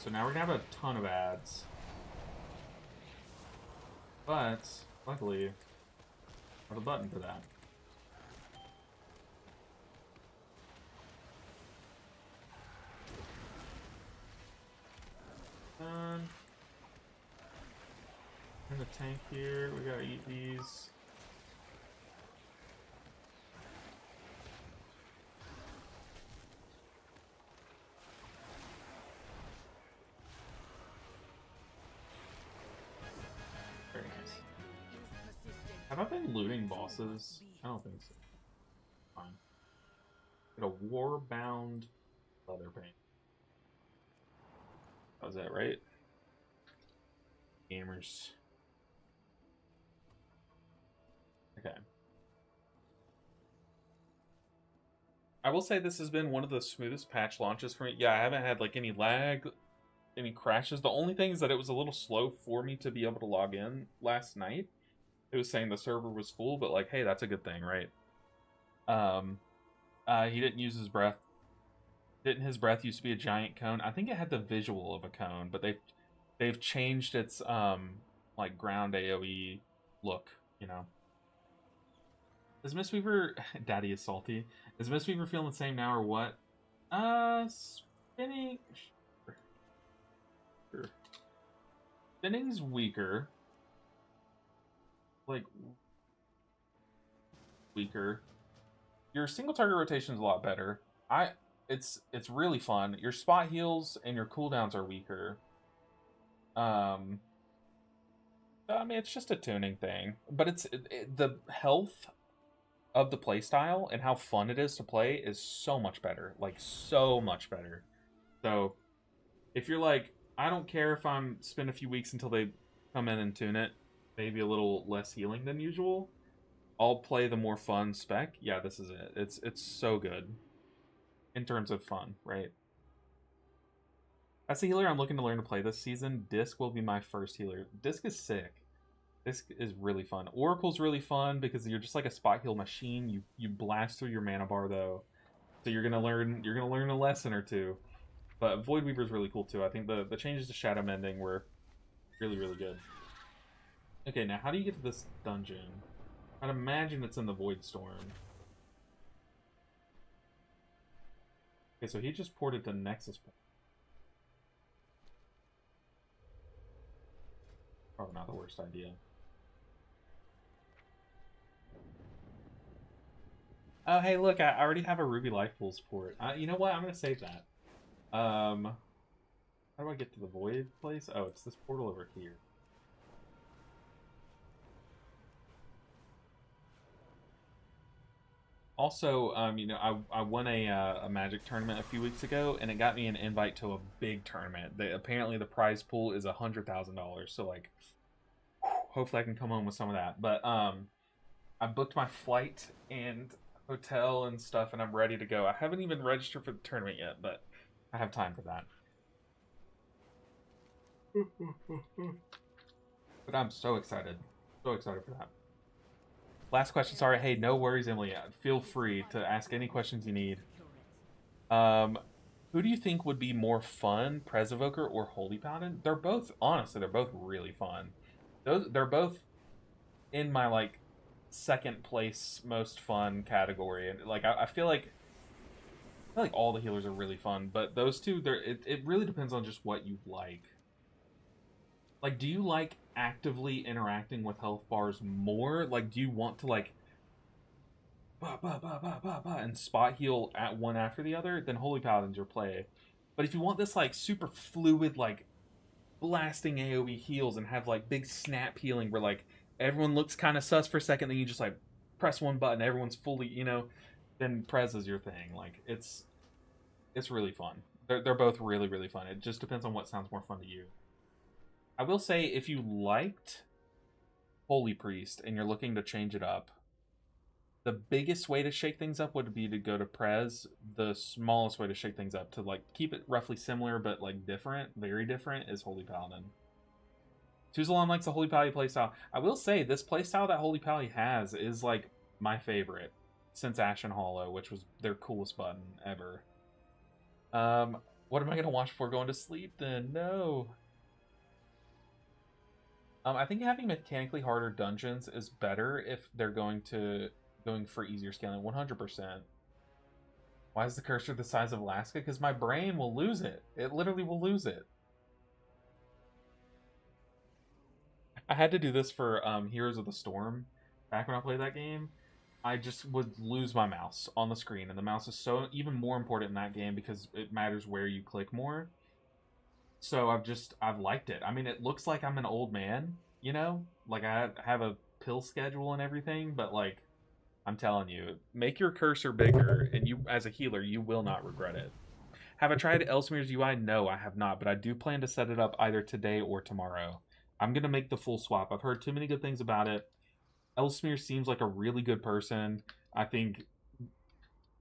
So now we're gonna have a ton of ads. But, luckily, I have a button for that. Done. In the tank here, we gotta eat these. Very nice. Have I been looting bosses? I don't think so. Fine. Get a war-bound leather paint. That was it, right? Gamers. Okay. I will say this has been one of the smoothest patch launches for me. Yeah, I haven't had like any lag, any crashes. The only thing is that it was a little slow for me to be able to log in last night. It was saying the server was full, but like, hey, that's a good thing, right? He didn't use his breath. Didn't his breath used to be a giant cone? I think it had the visual of a cone, but they've changed its like ground AoE look, you know. Is Mistweaver Daddy is salty? Is Mistweaver feeling the same now or what? Spinning sure. Spinning's weaker. Like weaker. Your single target rotation is a lot better. It's really fun. Your spot heals and your cooldowns are weaker. I mean, it's just a tuning thing, but the health of the playstyle and how fun it is to play is so much better. Like, so much better. So, if you're like, I don't care if I'm spend a few weeks until they come in and tune it, maybe a little less healing than usual, I'll play the more fun spec. Yeah, this is it. It's so good. In terms of fun, right? That's the healer I'm looking to learn to play this season. Disc will be my first healer. Disc is sick. Disc is really fun. Oracle's really fun because you're just like a spot heal machine. You blast through your mana bar though, so you're gonna learn a lesson or two. But Void Weaver is really cool too. I think the changes to Shadow Mending were really good. Okay, now how do you get to this dungeon? I'd imagine it's in the Void Storm. Okay, so he just ported to Nexus Point. Probably not the worst idea. Oh, hey, look, I already have a Ruby Life Pools port. You know what? I'm going to save that. How do I get to the Void place? Oh, it's this portal over here. Also, you know, I won a Magic tournament a few weeks ago, and it got me an invite to a big tournament. Apparently, the prize pool is $100,000. So, like, hopefully I can come home with some of that. But I booked my flight and hotel and stuff, and I'm ready to go. I haven't even registered for the tournament yet, but I have time for that. But I'm so excited. So excited for that. Last question, sorry. Hey, no worries, Emily. Feel free to ask any questions you need. Who do you think would be more fun, Presevoker or Holy Paladin? They're both, honestly, they're both really fun. They're both in my, like, second place most fun category. And, like, I feel like all the healers are really fun, but those two, it really depends on just what you like. Like, do you like actively interacting with health bars more? Like, do you want to, like, and spot heal at one after the other? Then Holy Paladin's your play. But if you want this, like, super fluid, like, blasting AoE heals and have, like, big snap healing where, like, everyone looks kind of sus for a second, then you just, like, press one button, everyone's fully, you know, then Prez is your thing. Like, it's really fun. They're both really fun. It just depends on what sounds more fun to you. I will say, if you liked Holy Priest and you're looking to change it up, the biggest way to shake things up would be to go to Prez. The smallest way to shake things up to like keep it roughly similar but like different, very different, is Holy Paladin. Tuzalon likes the Holy Pally playstyle. I will say this playstyle that Holy Pally has is like my favorite since Ashen Hollow, which was their coolest button ever. What am I gonna watch before going to sleep then? No. I think having mechanically harder dungeons is better if they're going for easier scaling. 100%. Why is the cursor the size of Alaska? Because my brain will lose it. It literally will lose it. I had to do this for Heroes of the Storm back when I played that game. I just would lose my mouse on the screen, and the mouse is so even more important in that game because it matters where you click more. So I've liked it. I mean, it looks like I'm an old man, you know? Like I have a pill schedule and everything, but like I'm telling you, make your cursor bigger, and you as a healer, you will not regret it. Have I tried Elsmere's UI? No, I have not, but I do plan to set it up either today or tomorrow. I'm going to make the full swap. I've heard too many good things about it. Elsmere seems like a really good person. I think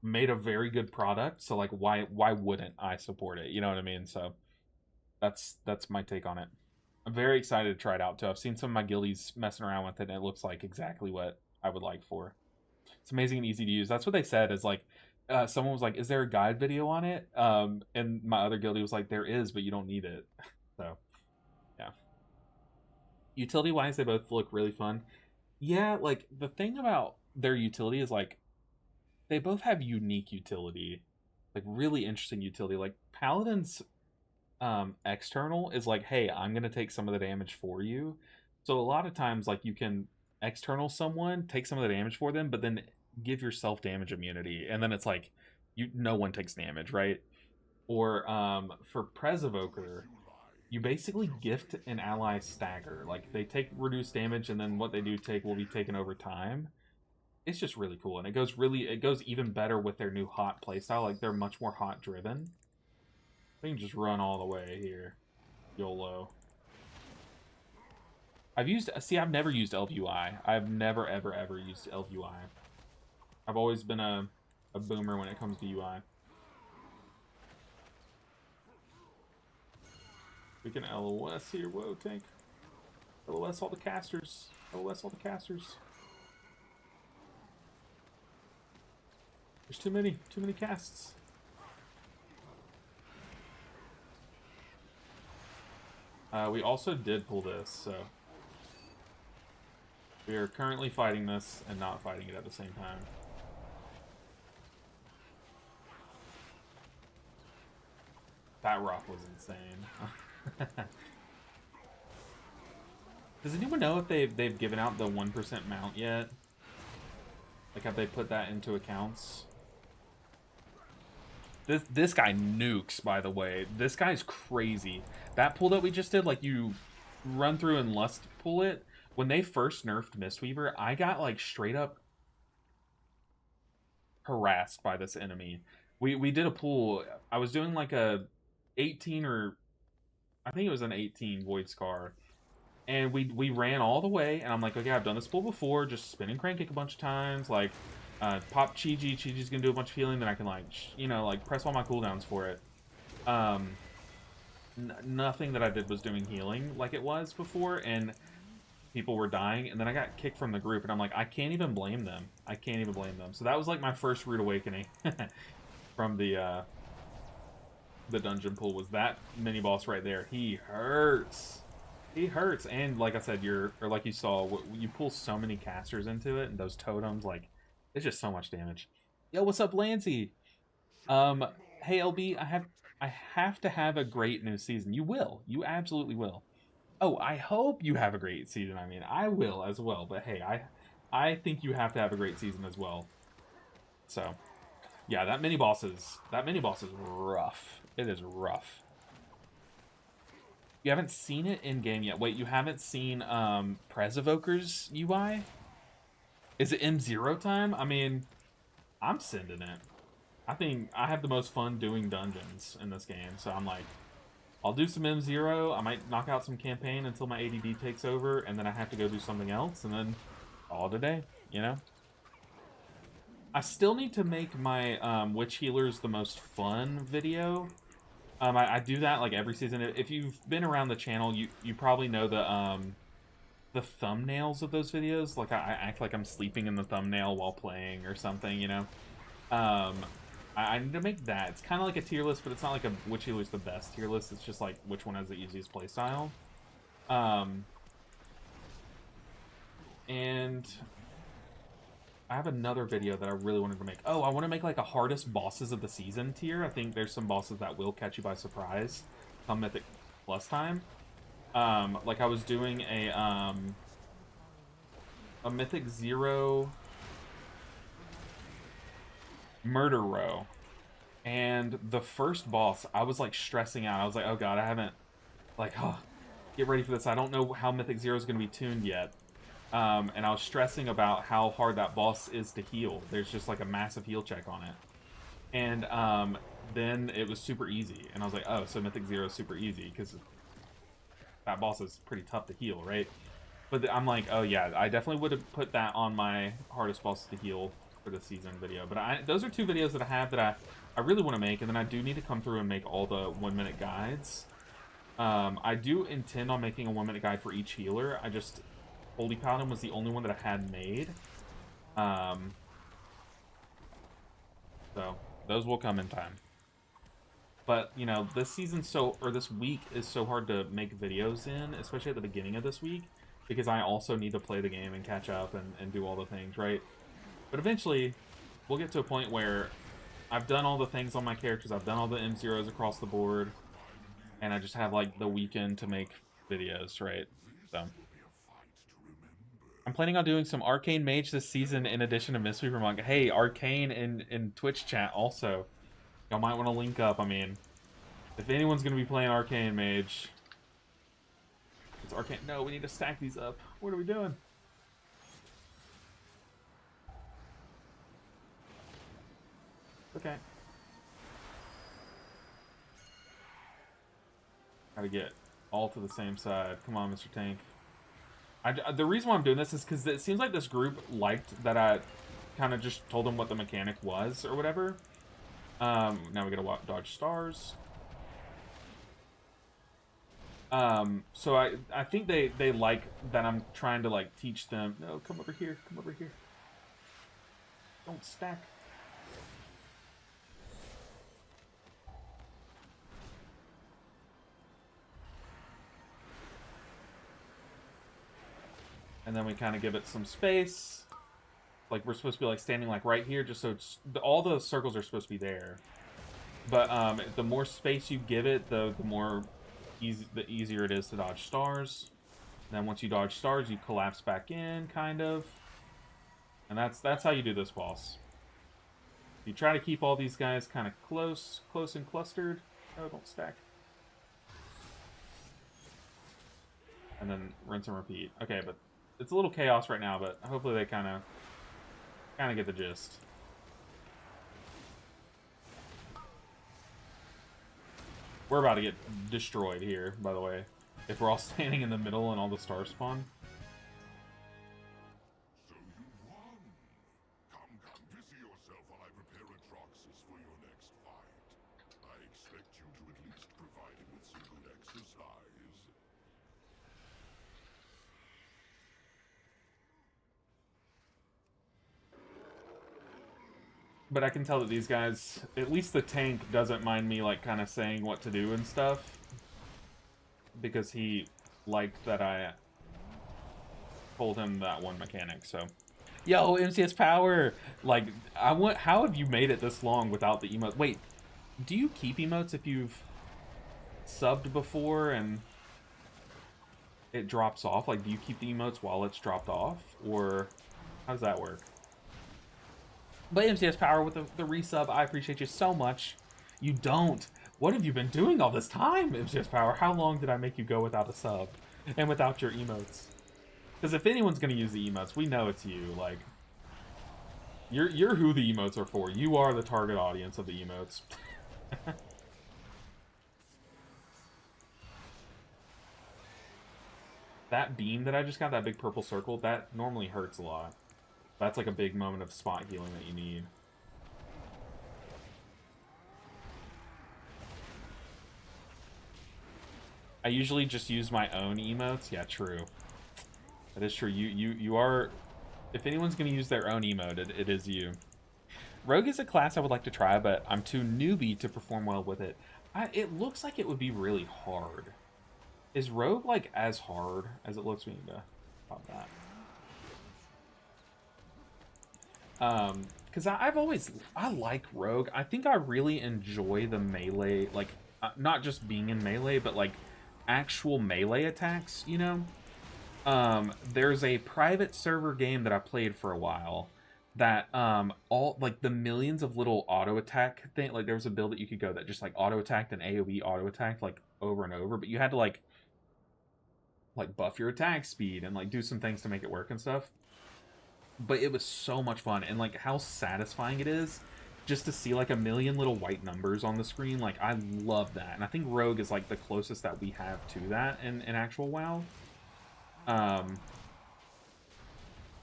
made a very good product, so like why wouldn't I support it? You know what I mean? So that's my take on it. I'm very excited to try it out too. I've seen some of my guildies messing around with it, and it looks like exactly what I would like for. It's amazing and easy to use. That's what they said. Is like someone was like, "Is there a guide video on it?" And my other guildie was like, "There is, but you don't need it." So yeah. Utility wise, they both look really fun. Yeah, like the thing about their utility is like they both have unique utility, like really interesting utility. Like Paladin's external is like, hey, I'm gonna take some of the damage for you. So a lot of times like you can external someone, take some of the damage for them, but then give yourself damage immunity, and then it's like no one takes damage, right? Or for Prez Evoker, you basically gift an ally stagger. Like they take reduced damage, and then what they do take will be taken over time. It's just really cool, and it goes even better with their new hot playstyle. Like they're much more hot driven. We can just run all the way here. YOLO. I've never used LVUI. I've never, ever used LVUI. I've always been a boomer when it comes to UI. We can LOS here. Whoa, tank. LOS all the casters. LOS all the casters. There's too many casts. We also did pull this, so we are currently fighting this and not fighting it at the same time. That rock was insane. Does anyone know if they've given out the 1% mount yet? Like, have they put that into accounts? This guy nukes, by the way. This guy's crazy. That pull that we just did, like, you run through and lust pull it. When they first nerfed Mistweaver, I got, like, straight up harassed by this enemy. We did a pull. I was doing, like, a 18 or... I think it was an 18 Void Scar. And we ran all the way, and I'm like, okay, I've done this pull before. Just spin and crank kick a bunch of times. Like, pop Chi-Ji. Chi-Ji's gonna do a bunch of healing, then I can, like, you know, like, press all my cooldowns for it. Nothing that I did was doing healing like it was before, and people were dying, and then I got kicked from the group, and I'm like, I can't even blame them. I can't even blame them. So that was, like, my first rude awakening from the dungeon pull, was that mini-boss right there. He hurts. He hurts, and like I said, like you saw, you pull so many casters into it, and those totems, like, it's just so much damage. Yo, what's up, Lancey? Hey, LB, I have to have a great new season. You will. You absolutely will. Oh, I hope you have a great season. I mean, I will as well, but hey, I think you have to have a great season as well. So, yeah, that mini boss is rough. It is rough. You haven't seen it in game yet. Wait, you haven't seen Prez Evoker's UI? Is it M0 time? I mean, I'm sending it. I think I have the most fun doing dungeons in this game, so I'm like, I'll do some M0. I might knock out some campaign until my ADD takes over, and then I have to go do something else, and then all today, you know? I still need to make my Witch Healers the most fun video. I do that like every season. If you've been around the channel, you probably know the thumbnails of those videos. Like I act like I'm sleeping in the thumbnail while playing or something, you know? I need to make that. It's kind of like a tier list, but it's not like a which healer is the best tier list. It's just like which one has the easiest playstyle. And I have another video that I really wanted to make. Oh, I want to make like a hardest bosses of the season tier. I think there's some bosses that will catch you by surprise come Mythic Plus time. Like I was doing a Mythic 0 Murder Row, and the first boss, I was like stressing out. I was like, oh god, I haven't, like, oh, get ready for this. I don't know how Mythic 0 is going to be tuned yet. And I was stressing about how hard that boss is to heal. There's just like a massive heal check on it. And then it was super easy. And I was like, oh, so Mythic 0 is super easy, because that boss is pretty tough to heal, right? But I'm like, oh yeah, I definitely would have put that on my hardest boss to heal for the season video. But those are two videos that I have that I really want to make, and then I do need to come through and make all the 1-minute guides. I do intend on making a 1-minute guide for each healer. I just, Holy Paladin was the only one that I had made. So those will come in time. But, you know, this week is so hard to make videos in, especially at the beginning of this week, because I also need to play the game and catch up and do all the things, right? But eventually, we'll get to a point where I've done all the things on my characters, I've done all the M0s across the board, and I just have, like, the weekend to make videos, right? So I'm planning on doing some Arcane Mage this season in addition to Mistweaver Monk. Hey, Arcane in Twitch chat also. Y'all might want to link up. I mean, if anyone's going to be playing Arcane Mage, it's Arcane. No, we need to stack these up. What are we doing? Okay. Gotta get all to the same side. Come on, Mr. Tank. The reason why I'm doing this is because it seems like this group liked that I kind of just told them what the mechanic was or whatever. Now we gotta dodge stars. So I think they like that I'm trying to like teach them. No, come over here. Come over here. Don't stack. And then we kind of give it some space. Like we're supposed to be like standing like right here, just so all the circles are supposed to be there. But the more space you give it, the easier it is to dodge stars. And then once you dodge stars, you collapse back in, kind of. And that's how you do this boss. You try to keep all these guys kind of close and clustered. Oh, don't stack. And then rinse and repeat. Okay, but it's a little chaos right now, but hopefully they kind of get the gist. We're about to get destroyed here, by the way. If we're all standing in the middle and all the stars spawn. So you won. Come busy yourself while I prepare Atroxus for your next fight. I expect you to at least provide him with some good exercise. But I can tell that these guys, at least the tank, doesn't mind me, like, kind of saying what to do and stuff. Because he liked that I told him that one mechanic, so. Yo, MCS Power! Like, how have you made it this long without the emote? Wait, do you keep emotes if you've subbed before and it drops off? Like, do you keep the emotes while it's dropped off? Or how does that work? But MCS Power with the resub, I appreciate you so much. You don't. What have you been doing all this time, MCS Power? How long did I make you go without a sub? And without your emotes? Because if anyone's going to use the emotes, we know it's you. Like, you're who the emotes are for. You are the target audience of the emotes. That beam that I just got, that big purple circle, that normally hurts a lot. That's like a big moment of spot healing that you need. I usually just use my own emotes. Yeah, true. That is true. You are... If anyone's going to use their own emote, it is you. Rogue is a class I would like to try, but I'm too newbie to perform well with it. It looks like it would be really hard. Is Rogue, like, as hard as it looks? We need to pop that. Because I like Rogue. I think I really enjoy the melee, like, not just being in melee, but, like, actual melee attacks, you know? There's a private server game that I played for a while that, all, like, the millions of little auto attack thing, like, there was a build that you could go that just, like, auto attacked and AoE auto attacked, like, over and over, but you had to, like, buff your attack speed and, like, do some things to make it work and stuff. But it was so much fun, and, like, how satisfying it is just to see, like, a million little white numbers on the screen. Like, I love that, and I think Rogue is, like, the closest that we have to that in actual WoW.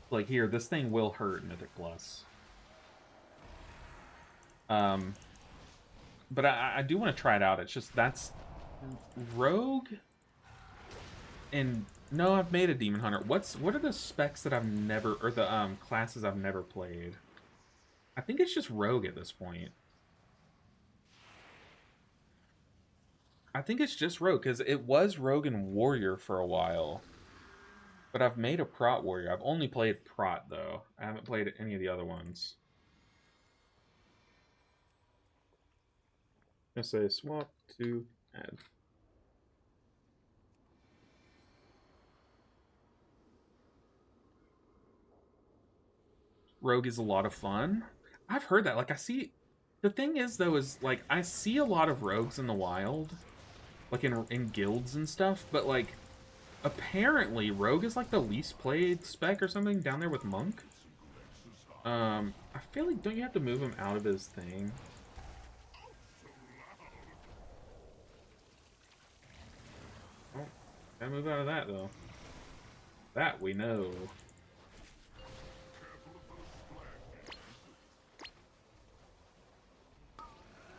Like, here, this thing will hurt in Mythic Plus. But I do want to try it out. It's just, that's... Rogue... And... No, I've made a Demon Hunter. What are the specs that I've never... Or the, classes I've never played? I think it's just Rogue at this point. I think it's just Rogue, because it was Rogue and Warrior for a while. But I've made a Prot Warrior. I've only played Prot, though. I haven't played any of the other ones. I'm gonna say swap to add. Rogue is a lot of fun. I've heard that. Like, I see... The thing is, though, is, like, I see a lot of rogues in the wild. Like, in guilds and stuff. But, like, apparently, Rogue is, like, the least played spec or something down there with Monk. I feel like, don't you have to move him out of his thing? Oh, gotta move out of that, though. That we know.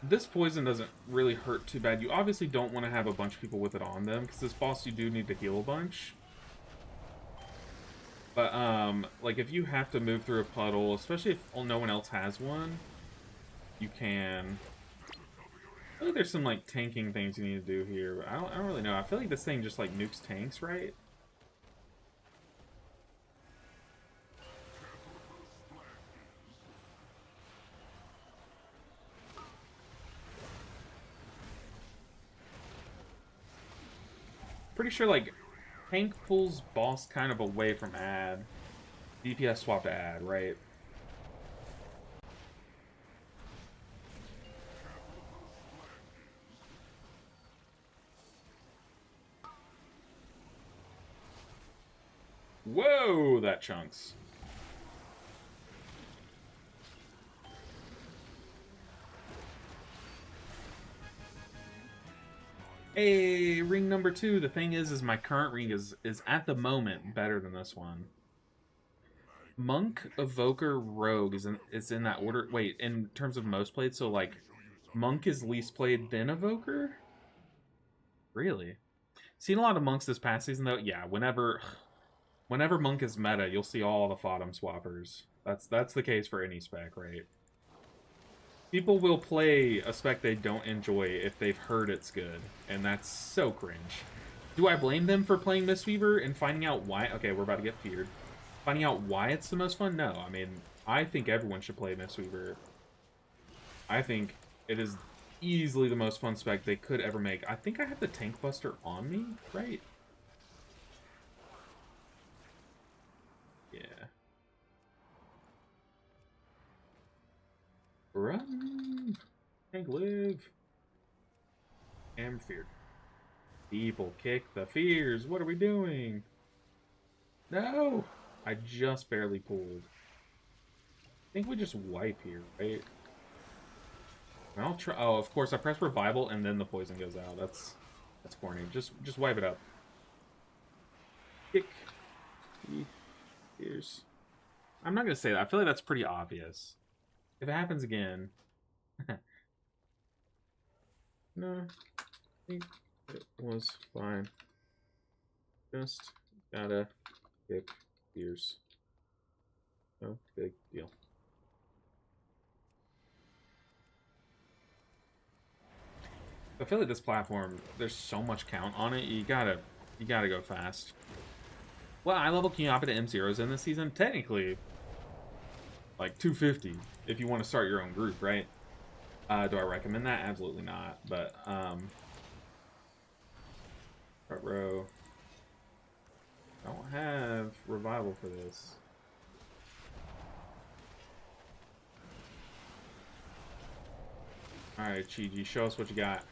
This poison doesn't really hurt too bad. You obviously don't want to have a bunch of people with it on them, because this boss you do need to heal a bunch. But, like, if you have to move through a puddle, especially if no one else has one, you can... I feel like there's some, like, tanking things you need to do here, but I don't really know. I feel like this thing just, like, nukes tanks, right? Pretty sure, like, tank pulls boss kind of away from add. DPS swap to add, right? Whoa, that chunks. Hey, ring number 2. The thing is my current ring is at the moment better than this one. Monk, Evoker, Rogue is in that order. Wait, in terms of most played, so like Monk is least played, then Evoker? Really? Seen a lot of Monks this past season though. Yeah, whenever Monk is meta, you'll see all the Fodom swappers. That's the case for any spec, right? People will play a spec they don't enjoy if they've heard it's good, and that's so cringe. Do I blame them for playing Mistweaver and finding out why? Okay, we're about to get feared. Finding out why it's the most fun? No, I mean, I think everyone should play Mistweaver. I think it is easily the most fun spec they could ever make. I think I have the Tank Buster on me, right? Yeah. Run! Tank live! Am feared. People kick the fears. What are we doing? No! I just barely pulled. I think we just wipe here, right? I'll try. Oh, of course, I press revival and then the poison goes out. That's corny. Just wipe it up. Kick. Here's. I'm not gonna say that. I feel like that's pretty obvious. If it happens again. No, I think it was fine. Just gotta kick ears. No big deal. I feel like this platform, there's so much count on it. You gotta go fast. Well, eye level can you hop into M0s in this season? Technically, like 250 if you want to start your own group, right? Do I recommend that? Absolutely not. But front row. I don't have revival for this. All right, Chi-Ji, show us what you got.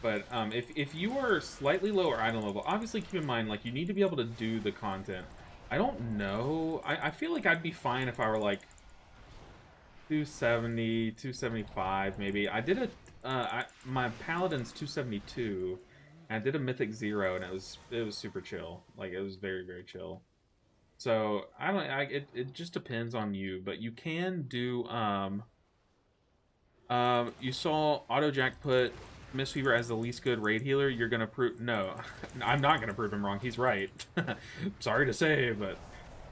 But if you are slightly lower item level, obviously keep in mind, like, you need to be able to do the content. I don't know. I feel like I'd be fine if I were, like, 270, 275, maybe. I did my Paladin's 272, and I did a Mythic 0, and it was super chill. Like, it was very, very chill. So, it just depends on you, but you can do, you saw AutoJack put Mistweaver as the least good raid healer. You're gonna prove... No, I'm not gonna prove him wrong. He's right. Sorry to say, but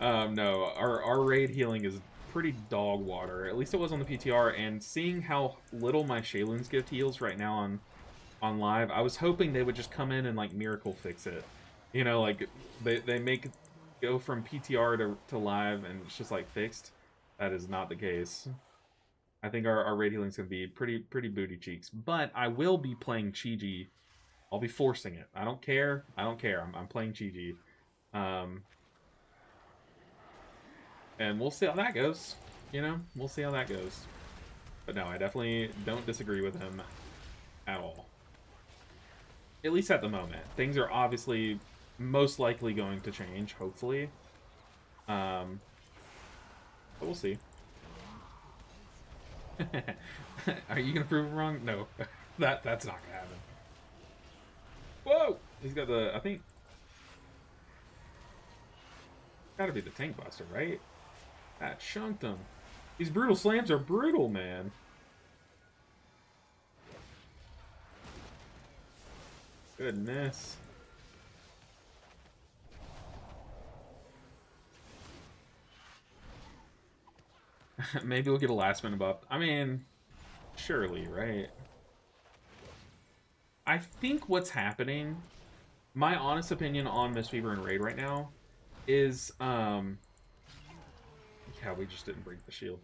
no, our raid healing is pretty dog water. At least it was on the PTR, and seeing how little my Shaylun's gift heals right now on live, I was hoping they would just come in and, like, miracle fix it. You know, like, they make go from PTR to live, and it's just, like, fixed. That is not the case. I think our raid healing is going to be pretty booty cheeks. But I will be playing Chi-Ji. I'll be forcing it. I don't care. I'm playing Chi-Ji. And we'll see how that goes. You know? We'll see how that goes. But no, I definitely don't disagree with him at all. At least at the moment. Things are obviously most likely going to change, hopefully. But we'll see. Are you gonna prove him wrong? No. That's not gonna happen. Whoa! He's got the... I think... Gotta be the tank buster, right? That chunked him. These brutal slams are brutal, man. Goodness. Maybe we'll get a last minute buff. I mean, surely, right? I think what's happening, my honest opinion on Mistweaver and Raid right now is, yeah, we just didn't break the shield.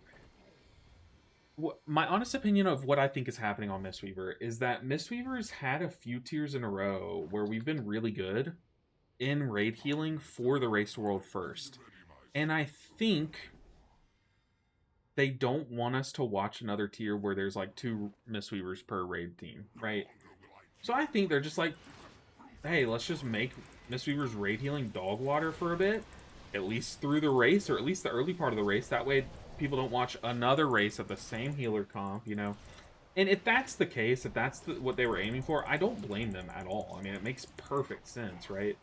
My honest opinion of what I think is happening on Mistweaver is that Mistweaver's had a few tiers in a row where we've been really good in raid healing for the race world first. And I think they don't want us to watch another tier where there's like 2 Mistweavers per raid team, right? So I think they're just like, hey, let's just make Mistweaver's raid healing dog water for a bit, at least through the race, or at least the early part of the race. That way people don't watch another race of the same healer comp, you know? And if that's the case, if that's what they were aiming for, I don't blame them at all. I mean, it makes perfect sense, right?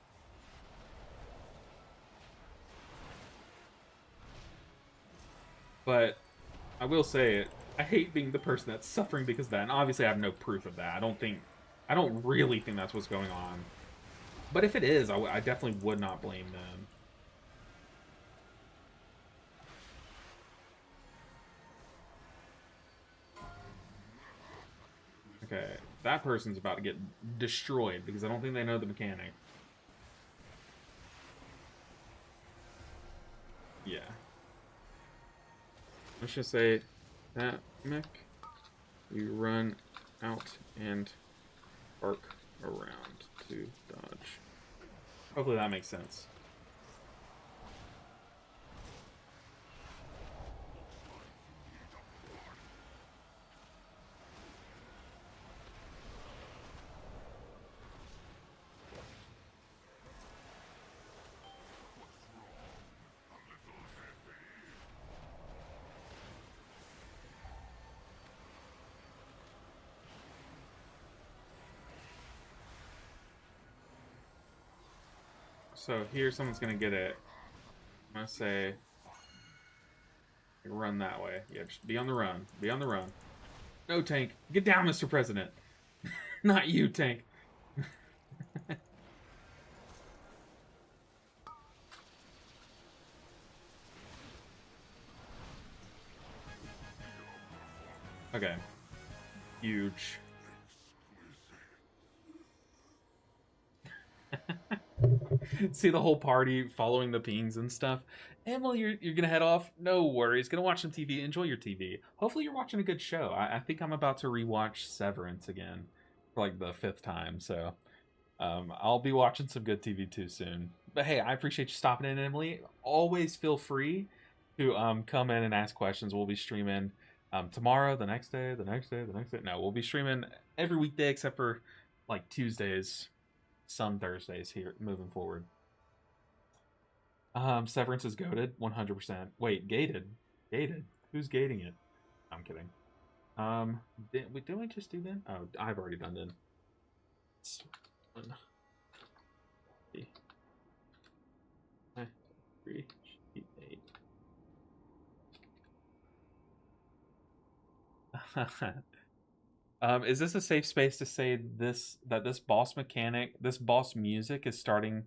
But I will say it. I hate being the person that's suffering because of that. And obviously I have no proof of that. I don't really think that's what's going on. But if it is, I definitely would not blame them. Okay, that person's about to get destroyed because I don't think they know the mechanic. Yeah. Let's just say that mech, we run out and arc around to dodge. Hopefully that makes sense. So here someone's gonna get it. I'm gonna say run that way. Yeah, just be on the run. Be on the run. No, Tank. Get down, Mr. President. Not you, Tank. Okay. Huge. See the whole party following the pings and stuff. Emily, you're gonna head off? No worries. Gonna watch some TV. Enjoy your TV. Hopefully you're watching a good show. I think I'm about to rewatch Severance again for like the 5th time. So I'll be watching some good TV too soon. But hey, I appreciate you stopping in, Emily. Always feel free to come in and ask questions. We'll be streaming tomorrow, the next day, the next day, the next day. No, we'll be streaming every weekday except for like Tuesdays, some Thursdays here moving forward. Severance is goated, 100%. Wait, gated? Gated? Who's gating it? I'm kidding. Did we just do then? Oh, I've already done then. Three, 8. Is this a safe space to say that this boss mechanic, this boss music is starting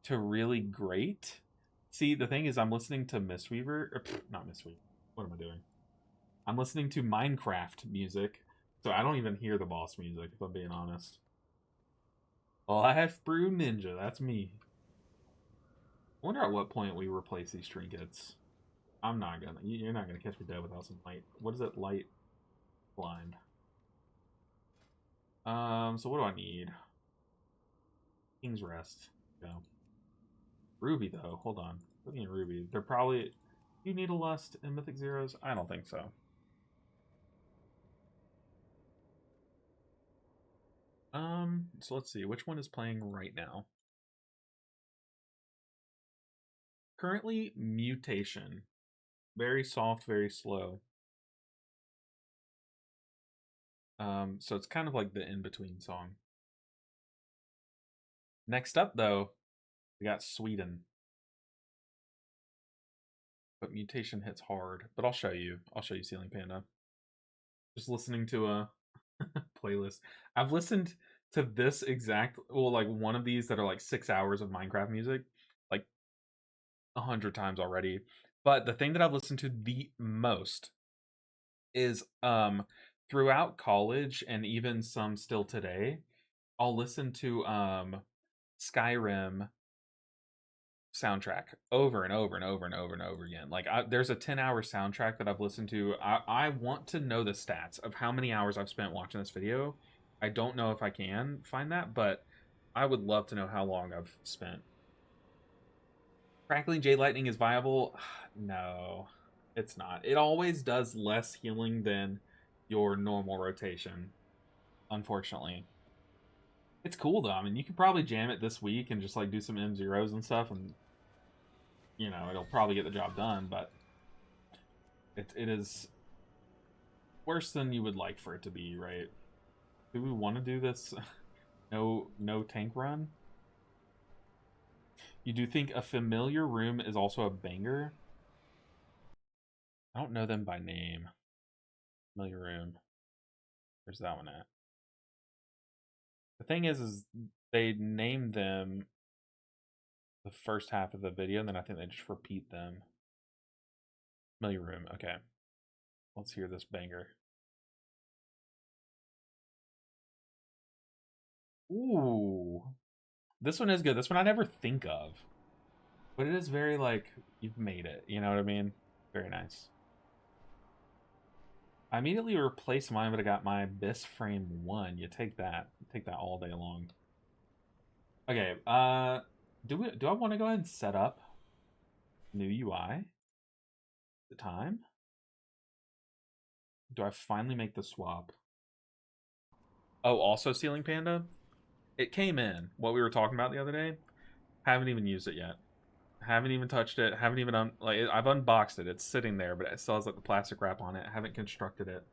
to really grate? See, the thing is, I'm listening to Mistweaver, or not Mistweaver. What am I doing? I'm listening to Minecraft music, so I don't even hear the boss music, if I'm being honest. Life Brew Ninja, that's me. I wonder at what point we replace these trinkets. I'm not gonna. You're not gonna catch me dead without some light. What is it? Light blind. So what do I need? King's Rest. Go. Ruby though. Hold on. Looking at Ruby. They're probably. You need a Lust in Mythic Zeros? I don't think so. So let's see. Which one is playing right now? Currently, Mutation. Very soft, very slow. So it's kind of like the in-between song. Next up, though, we got Sweden. But Mutation hits hard. But I'll show you. I'll show you Ceiling Panda. Just listening to a playlist. I've listened to this exact, well, like one of these that are like 6 hours of Minecraft music, like 100 times already. But the thing that I've listened to the most is throughout college and even some still today, I'll listen to Skyrim soundtrack over and over and over and over and over again. Like there's a 10-hour soundtrack that I've listened to. I want to know the stats of how many hours I've spent watching this video. I don't know if I can find that, but I would love to know how long I've spent. Crackling Jade Lightning is viable? No, it's not. It always does less healing than your normal rotation, unfortunately. It's cool though. I mean, you could probably jam it this week and just like do some M0s and stuff, and you know, it'll probably get the job done, but it is worse than you would like for it to be, right? Do we want to do this no tank run? You do think A Familiar Room is also a banger? I don't know them by name. Familiar Room. Where's that one at? The thing is they named them the first half of the video, and then I think they just repeat them. Familiar Room, okay. Let's hear this banger. Ooh. This one is good. This one I never think of. But it is very, like, you've made it. You know what I mean? Very nice. I immediately replaced mine, but I got my Best Frame 1. You take that. Take that all day long. Okay, do I want to go ahead and set up new UI? The time? Do I finally make the swap? Oh, also Ceiling Panda? It came in, what we were talking about the other day. Haven't even used it yet. Haven't even touched it. Haven't even I've unboxed it. It's sitting there, but it still has like the plastic wrap on it. I haven't constructed it.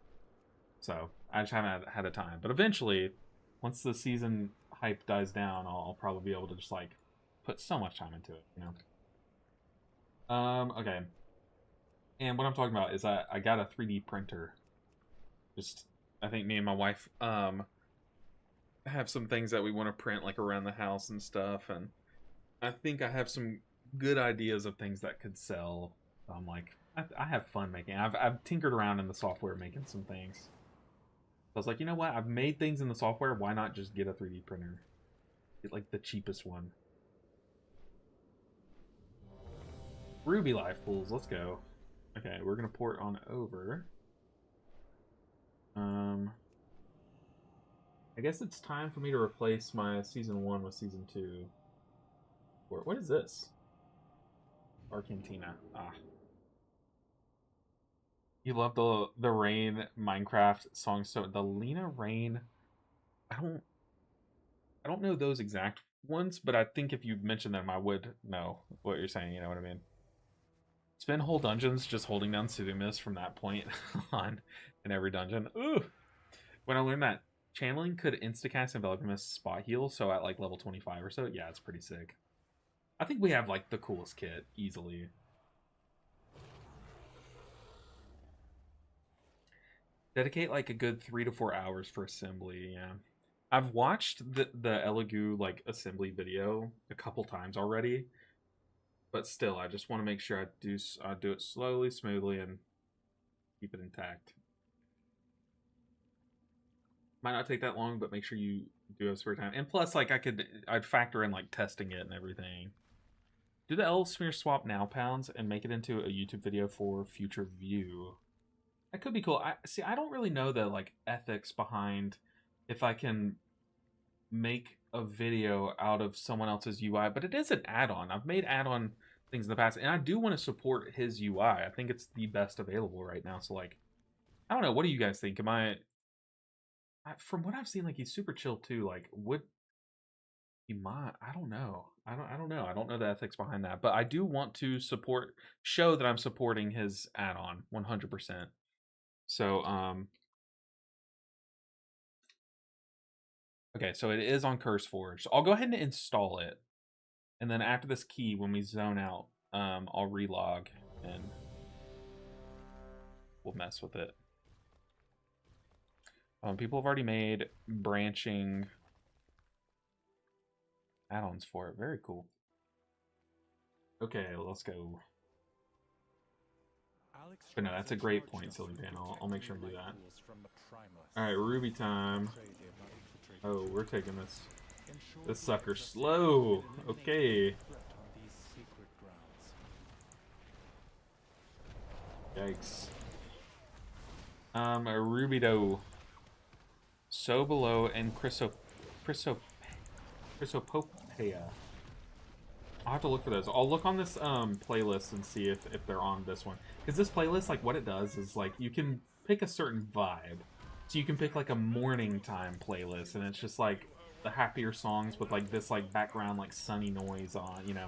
So I just haven't had a time. But eventually, once the season hype dies down, I'll probably be able to just like put so much time into it, you know. Okay. And what I'm talking about is I got a 3D printer. Just, I think me and my wife have some things that we want to print like around the house and stuff, and I think I have some good ideas of things that could sell. I'm like, I have fun making. I've tinkered around in the software making some things. So I was like, you know what? I've made things in the software. Why not just get a 3D printer? Get like the cheapest one. Ruby life pools. Let's go. Okay, we're gonna port on over. I guess it's time for me to replace my season 1 with season 2. What is this? Argentina. Ah. You love the Rain Minecraft song, so the Lena Rain. I don't know those exact ones, but I think if you mentioned them, I would know what you're saying. You know what I mean? Spend whole dungeons just holding down Sudumis from that point on in every dungeon. Ooh! When I learned that channeling could instacast and Velocrumist spot heal, so at like level 25 or so, yeah, it's pretty sick. I think we have like the coolest kit, easily. Dedicate like a good 3 to 4 hours for assembly, yeah. I've watched the Elegoo like assembly video a couple times already, but still, I just want to make sure I do it slowly, smoothly, and keep it intact. Might not take that long, but make sure you do have spare time. And plus, like I'd factor in like testing it and everything. Do the L smear swap now pounds and make it into a YouTube video for future view. That could be cool. I don't really know the like ethics behind if I can make a video out of someone else's UI, but it is an add-on. I've made add-on things in the past, and I do want to support his UI. I think it's the best available right now. So like, I don't know. What do you guys think? From what I've seen, like he's super chill too. Like, would he might? I don't know. I don't know. I don't know the ethics behind that, but I do want to show that I'm supporting his add-on 100%. So okay, so it is on CurseForge. So I'll go ahead and install it. And then after this key, when we zone out, I'll relog and we'll mess with it. People have already made branching add-ons for it. Very cool. Okay, let's go. But no, that's a great point, Silly Pan. I'll make sure and do that. Alright, Ruby time. Oh, we're taking this sucker slow. Okay. Yikes. Rubido. So Below and Chrysopopea. I'll have to look for those. I'll look on this playlist and see if they're on this one. Because this playlist, like what it does is like you can pick a certain vibe. So you can pick like a morning time playlist, and it's just like the happier songs with like this like background like sunny noise on, you know.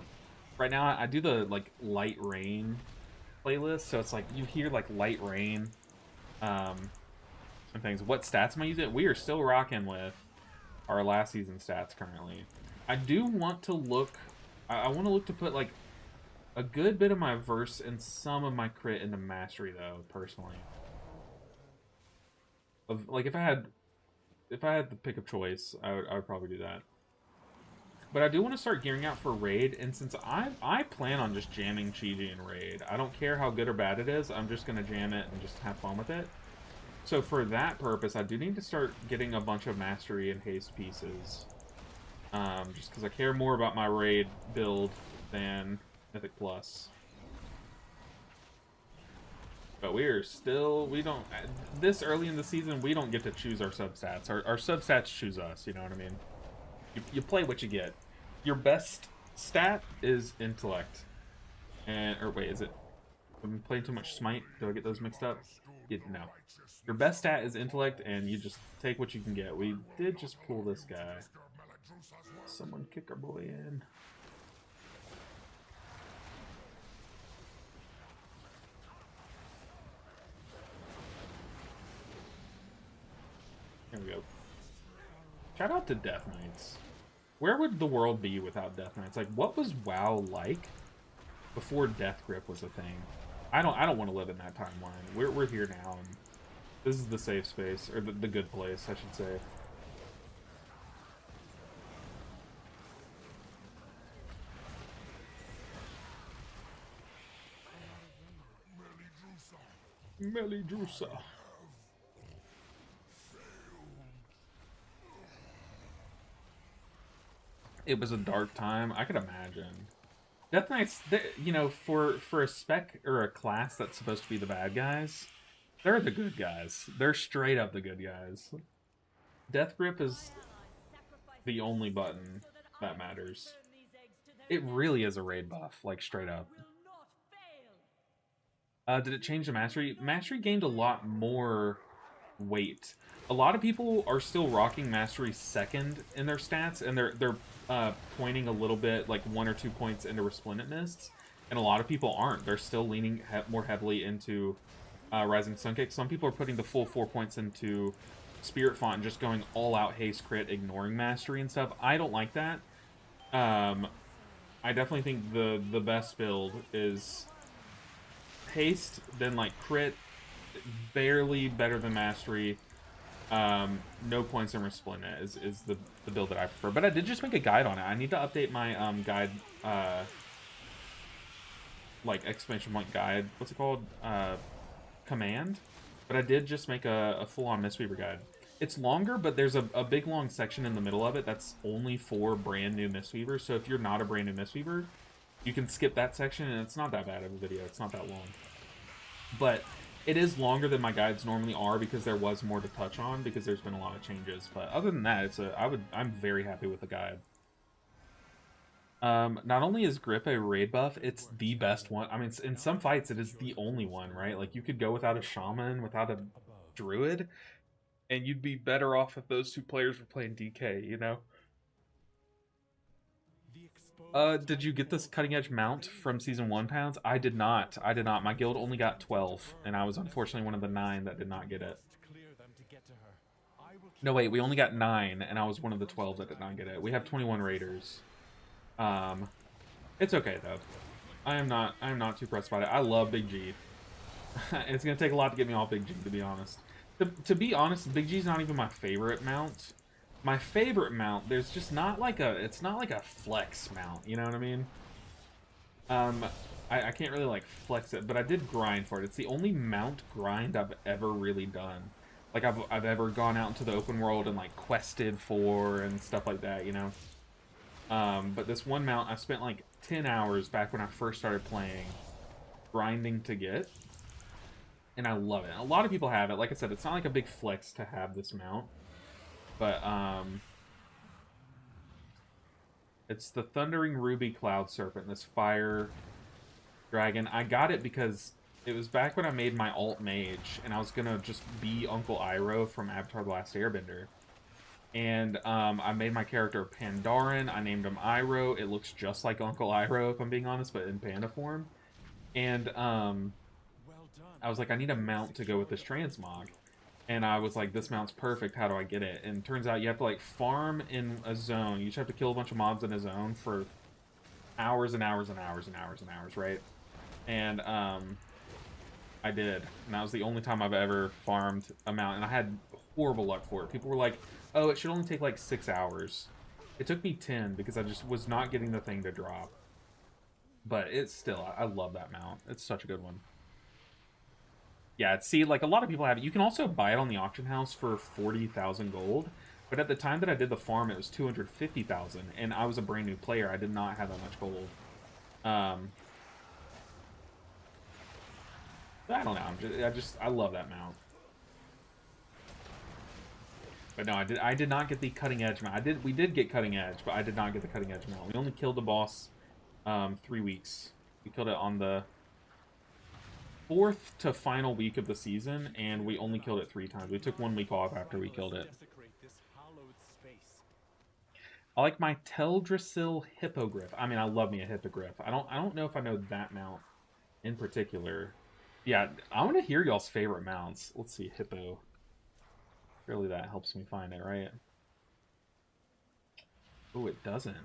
Right now I do the like light rain playlist, so it's like you hear like light rain and things. What stats am I using? We are still rocking with our last season stats currently. I do want to look I want to look to put like a good bit of my verse and some of my crit into mastery though, personally. Like if I had the pick of choice, I would probably do that. But I do want to start gearing out for raid, and since I plan on just jamming Chi-Ji in raid, I don't care how good or bad it is, I'm just gonna jam it and just have fun with it. So for that purpose, I do need to start getting a bunch of mastery and haste pieces. Just because I care more about my raid build than Mythic Plus. But we don't, this early in the season, we don't get to choose our substats. Our substats choose us, you know what I mean? You play what you get. Your best stat is intellect. Or wait, is it? I'm playing too much Smite. Do I get those mixed up? No. Your best stat is intellect, and you just take what you can get. We did just pull this guy. Someone kick our boy in. Here we go. Shout out to Death Knights. Where would the world be without Death Knights? Like, what was WoW like before Death Grip was a thing? I don't want to live in that timeline. We're here now, and this is the safe space, or the good place, I should say. Melidrusa. It was a dark time. I could imagine. Death Knights, you know, for a spec or a class that's supposed to be the bad guys, they're the good guys. They're straight up the good guys. Death Grip is the only button that matters. It really is a raid buff, like straight up. Did it change the mastery? Mastery gained a lot more weight. A lot of people are still rocking mastery second in their stats, and they're pointing a little bit, like 1 or 2 points into Resplendent Mists, and a lot of people aren't. They're still leaning more heavily into Rising Sunkick. Some people are putting the full 4 points into Spirit Font and just going all out haste crit, ignoring mastery and stuff. I don't like that. I definitely think the best build is haste, then like crit, barely better than mastery. No points in Resplendent is the build that I prefer. But I did just make a guide on it. I need to update my guide, like exclamation point guide. What's it called? Command. But I did just make a full-on Mistweaver guide. It's longer, but there's a big long section in the middle of it that's only for brand new Mistweavers. So if you're not a brand new Mistweaver, you can skip that section, and it's not that bad of a video. It's not that long. But it is longer than my guides normally are because there was more to touch on because there's been a lot of changes. But other than that, I'm very happy with the guide. Not only is Grip a raid buff, it's the best one. I mean, in some fights, it is the only one, right? Like, you could go without a Shaman, without a Druid, and you'd be better off if those two players were playing DK, you know? Did you get this cutting edge mount from Season 1 pounds? I did not. I did not. My guild only got 12, and I was unfortunately one of the 9 that did not get it. No, wait, we only got 9, and I was one of the 12 that did not get it. We have 21 raiders. It's okay, though. I am not too pressed about it. I love Big G. It's going to take a lot to get me off Big G, to be honest. To be honest, Big G's not even my favorite mount. My favorite mount, there's just not like it's not like a flex mount, you know what I mean? I can't really like flex it, but I did grind for it. It's the only mount grind I've ever really done. Like I've ever gone out into the open world and like quested for and stuff like that, you know? But this one mount I spent like 10 hours back when I first started playing grinding to get. And I love it. A lot of people have it. Like I said, it's not like a big flex to have this mount. But, it's the Thundering Ruby Cloud Serpent, this fire dragon. I got it because it was back when I made my alt mage, and I was gonna just be Uncle Iroh from Avatar: The Last Airbender. And, I made my character Pandaren. I named him Iroh. It looks just like Uncle Iroh, if I'm being honest, but in panda form. And, I was like, I need a mount to go with this transmog. And I was like, this mount's perfect, how do I get it? And it turns out you have to like farm in a zone. You just have to kill a bunch of mobs in a zone for hours and hours and hours and hours and hours, right? And I did. And that was the only time I've ever farmed a mount. And I had horrible luck for it. People were like, oh, it should only take like 6 hours. It took me 10 because I just was not getting the thing to drop. But it's still, I love that mount. It's such a good one. Yeah, see, like, a lot of people have it. You can also buy it on the auction house for 40,000 gold. But at the time that I did the farm, it was 250,000. And I was a brand new player. I did not have that much gold. I don't know. I love that mount. But no, I did not get the cutting edge mount. We did get cutting edge, but I did not get the cutting edge mount. We only killed the boss 3 weeks. We killed it on the 4th to final week of the season, and we only killed it 3 times. We took 1 week off after we killed it. I like my Teldrassil Hippogriff. I mean, I love me a Hippogriff. I don't know if I know that mount in particular. Yeah, I want to hear y'all's favorite mounts. Let's see, Hippo. Really, that helps me find it, right? Oh, it doesn't.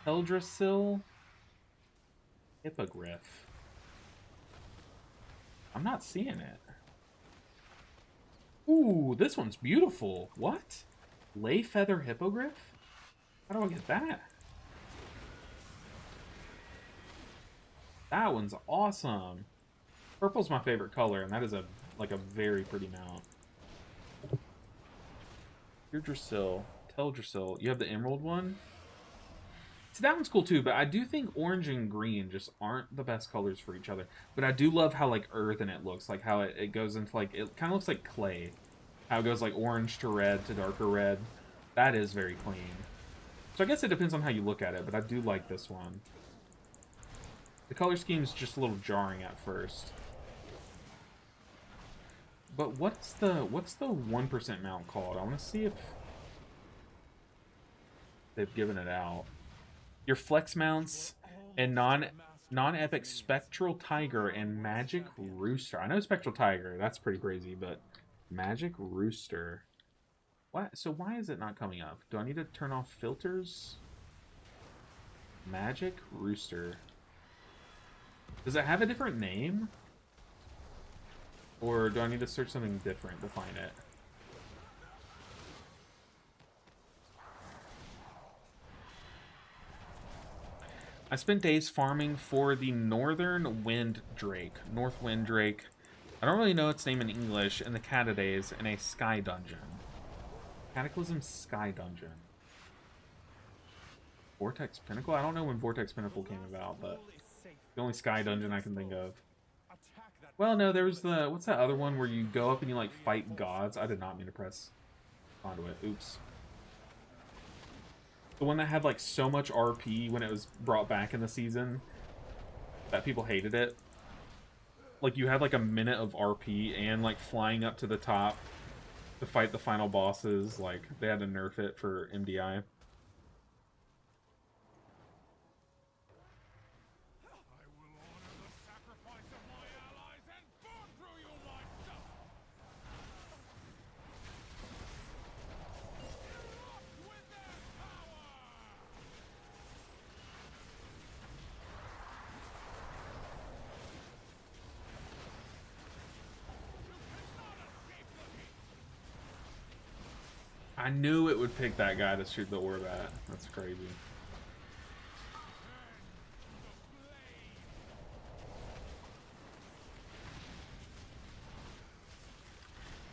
Teldrassil Hippogriff. I'm not seeing it. Ooh, this one's beautiful. What? Lay Feather Hippogriff? How do I get that? That one's awesome. Purple's my favorite color, and that is a very pretty mount. Teldrassil. You have the emerald one? See, that one's cool too, but I do think orange and green just aren't the best colors for each other. But I do love how, like, earthen it looks. Like, how it goes into, like, it kind of looks like clay. How it goes, like, orange to red to darker red. That is very clean. So I guess it depends on how you look at it, but I do like this one. The color scheme's just a little jarring at first. But what's the 1% mount called? I want to see if they've given it out. Your flex mounts and non-epic Spectral Tiger and Magic Rooster. I know Spectral Tiger, that's pretty crazy, but Magic Rooster. What? So why is it not coming up? Do I need to turn off filters? Magic Rooster. Does it have a different name? Or do I need to search something different to find it? I spent days farming for the Northern Wind Drake. North Wind Drake. I don't really know its name in English. In the Catadays in a Sky Dungeon. Cataclysm Sky Dungeon. Vortex Pinnacle? I don't know when Vortex Pinnacle came about, but the only Sky Dungeon I can think of. Well, no, there was the... What's that other one where you go up and you, like, fight gods? I did not mean to press onto it. Oops. The one that had, like, so much RP when it was brought back in the season that people hated it. Like, you had, like, a minute of RP and, like, flying up to the top to fight the final bosses. Like, they had to nerf it for MDI. I knew it would pick that guy to shoot the orb at. That's crazy.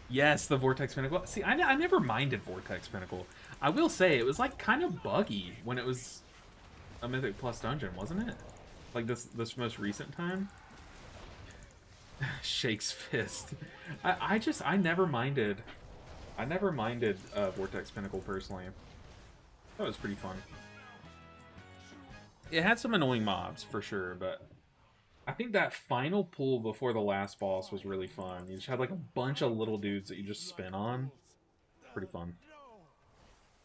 Yes, the Vortex Pinnacle. See, I never minded Vortex Pinnacle. I will say, it was, like, kind of buggy when it was a Mythic Plus dungeon, wasn't it? Like, this most recent time? Shakes fist. I never minded... I never minded Vortex Pinnacle, personally. That was pretty fun. It had some annoying mobs, for sure, but I think that final pull before the last boss was really fun. You just had, like, a bunch of little dudes that you just spin on. Pretty fun.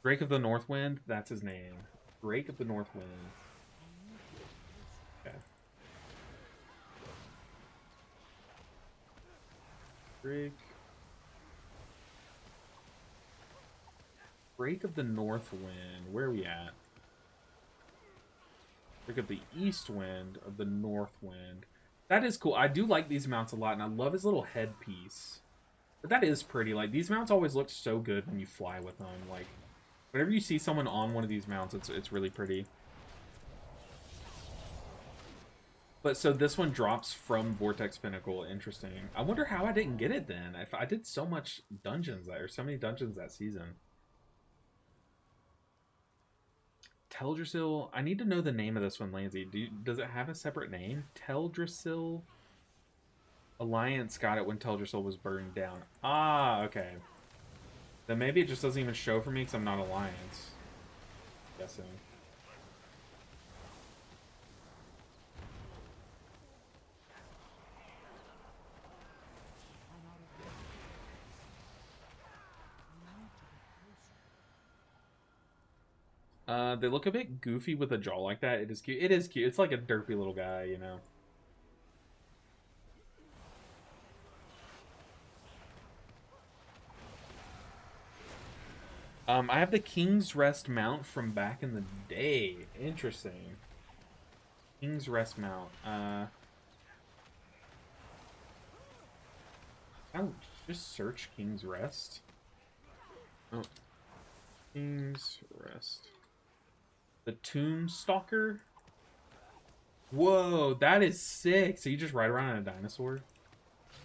Drake of the Northwind, that's his name. Drake of the Northwind. Okay. Drake. Drake of the Northwind. Where are we at? Drake of the Eastwind of the Northwind. That is cool. I do like these mounts a lot, and I love his little headpiece. But that is pretty. Like, these mounts always look so good when you fly with them. Like, whenever you see someone on one of these mounts, it's really pretty. But so this one drops from Vortex Pinnacle. Interesting. I wonder how I didn't get it then. If I did so much dungeons, or so many dungeons that season. Teldrassil. I need to know the name of this one, Lansy. Does it have a separate name? Teldrassil Alliance got it when Teldrassil was burned down. Ah, okay. Then maybe it just doesn't even show for me because I'm not Alliance. Guessing. They look a bit goofy with a jaw like that. It is cute. It is cute. It's like a derpy little guy, you know. I have the King's Rest mount from back in the day. Interesting. King's Rest mount. I'll just search King's Rest. Oh. King's Rest. The Tomb Stalker? Whoa, that is sick. So you just ride around on a dinosaur?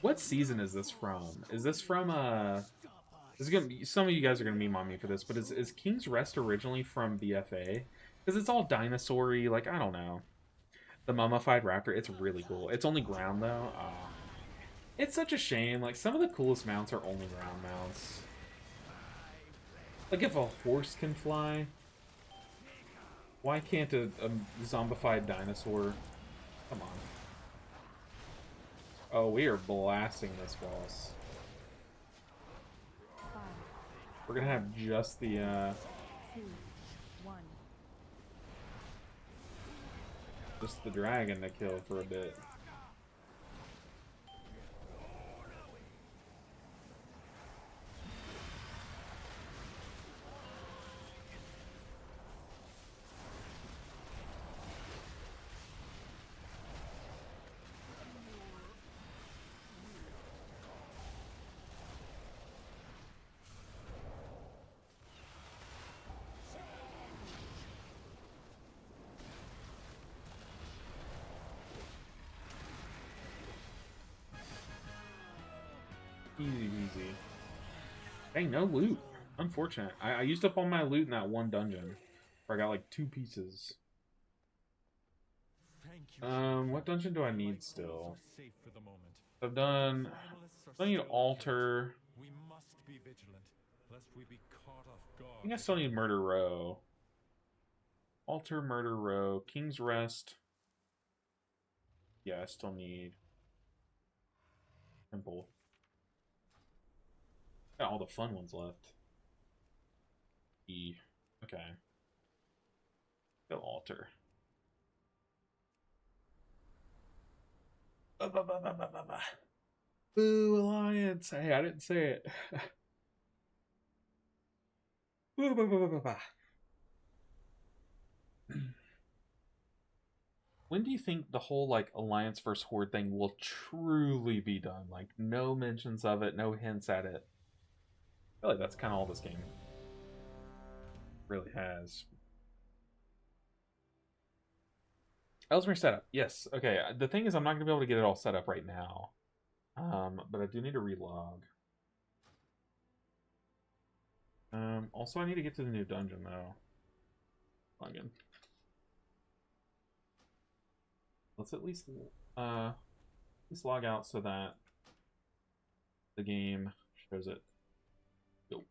What season is this from? Is this from this is gonna be, some of you guys are gonna meme on me for this, but is King's Rest originally from BFA? Because it's all dinosaur-y, like I don't know. The mummified raptor, it's really cool. It's only ground though. It's such a shame. Like some of the coolest mounts are only ground mounts. Like if a horse can fly, why can't a zombified dinosaur? Come on. Oh, we are blasting this boss. We're gonna have just the 2, 1. just the dragon to kill for a bit. Easy peasy. Dang, no loot. Unfortunate. I used up all my loot in that one dungeon. Where I got like 2 pieces. What dungeon do I need still? I've done... I need altar. We must be vigilant, lest we be caught off guard. I think I still need Murder Row. Altar, Murder Row, King's Rest. Yeah, I still need Temple. Got all the fun ones left. E. Okay. Go Altar. Boo Alliance! Hey, I didn't say it. When do you think the whole like Alliance versus Horde thing will truly be done? Like no mentions of it, no hints at it. I feel like that's kind of all this game really has. Ellesmere setup, yes. Okay, the thing is I'm not going to be able to get it all set up right now. But I do need to relog. Also, I need to get to the new dungeon, though. Login. Let's at least log out so that the game shows it. Nope.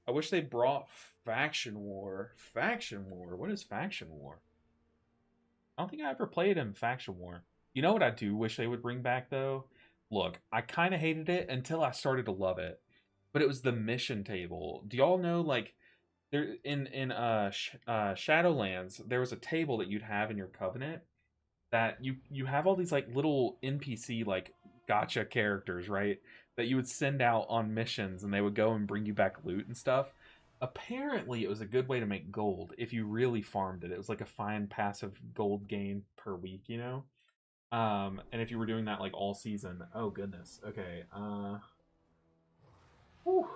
I wish they brought Faction War. Faction War? What is Faction War? I don't think I ever played in Faction War. You know what I do wish they would bring back, though? Look, I kind of hated it until I started to love it. But it was the mission table. Do y'all know, like, there in Shadowlands, there was a table that you'd have in your Covenant that you have all these, like, little NPC, like, gotcha characters, right? That you would send out on missions, and they would go and bring you back loot and stuff. Apparently, it was a good way to make gold if you really farmed it. It was like a fine passive gold gain per week, you know? And if you were doing that like all season, oh goodness. Okay. Whew.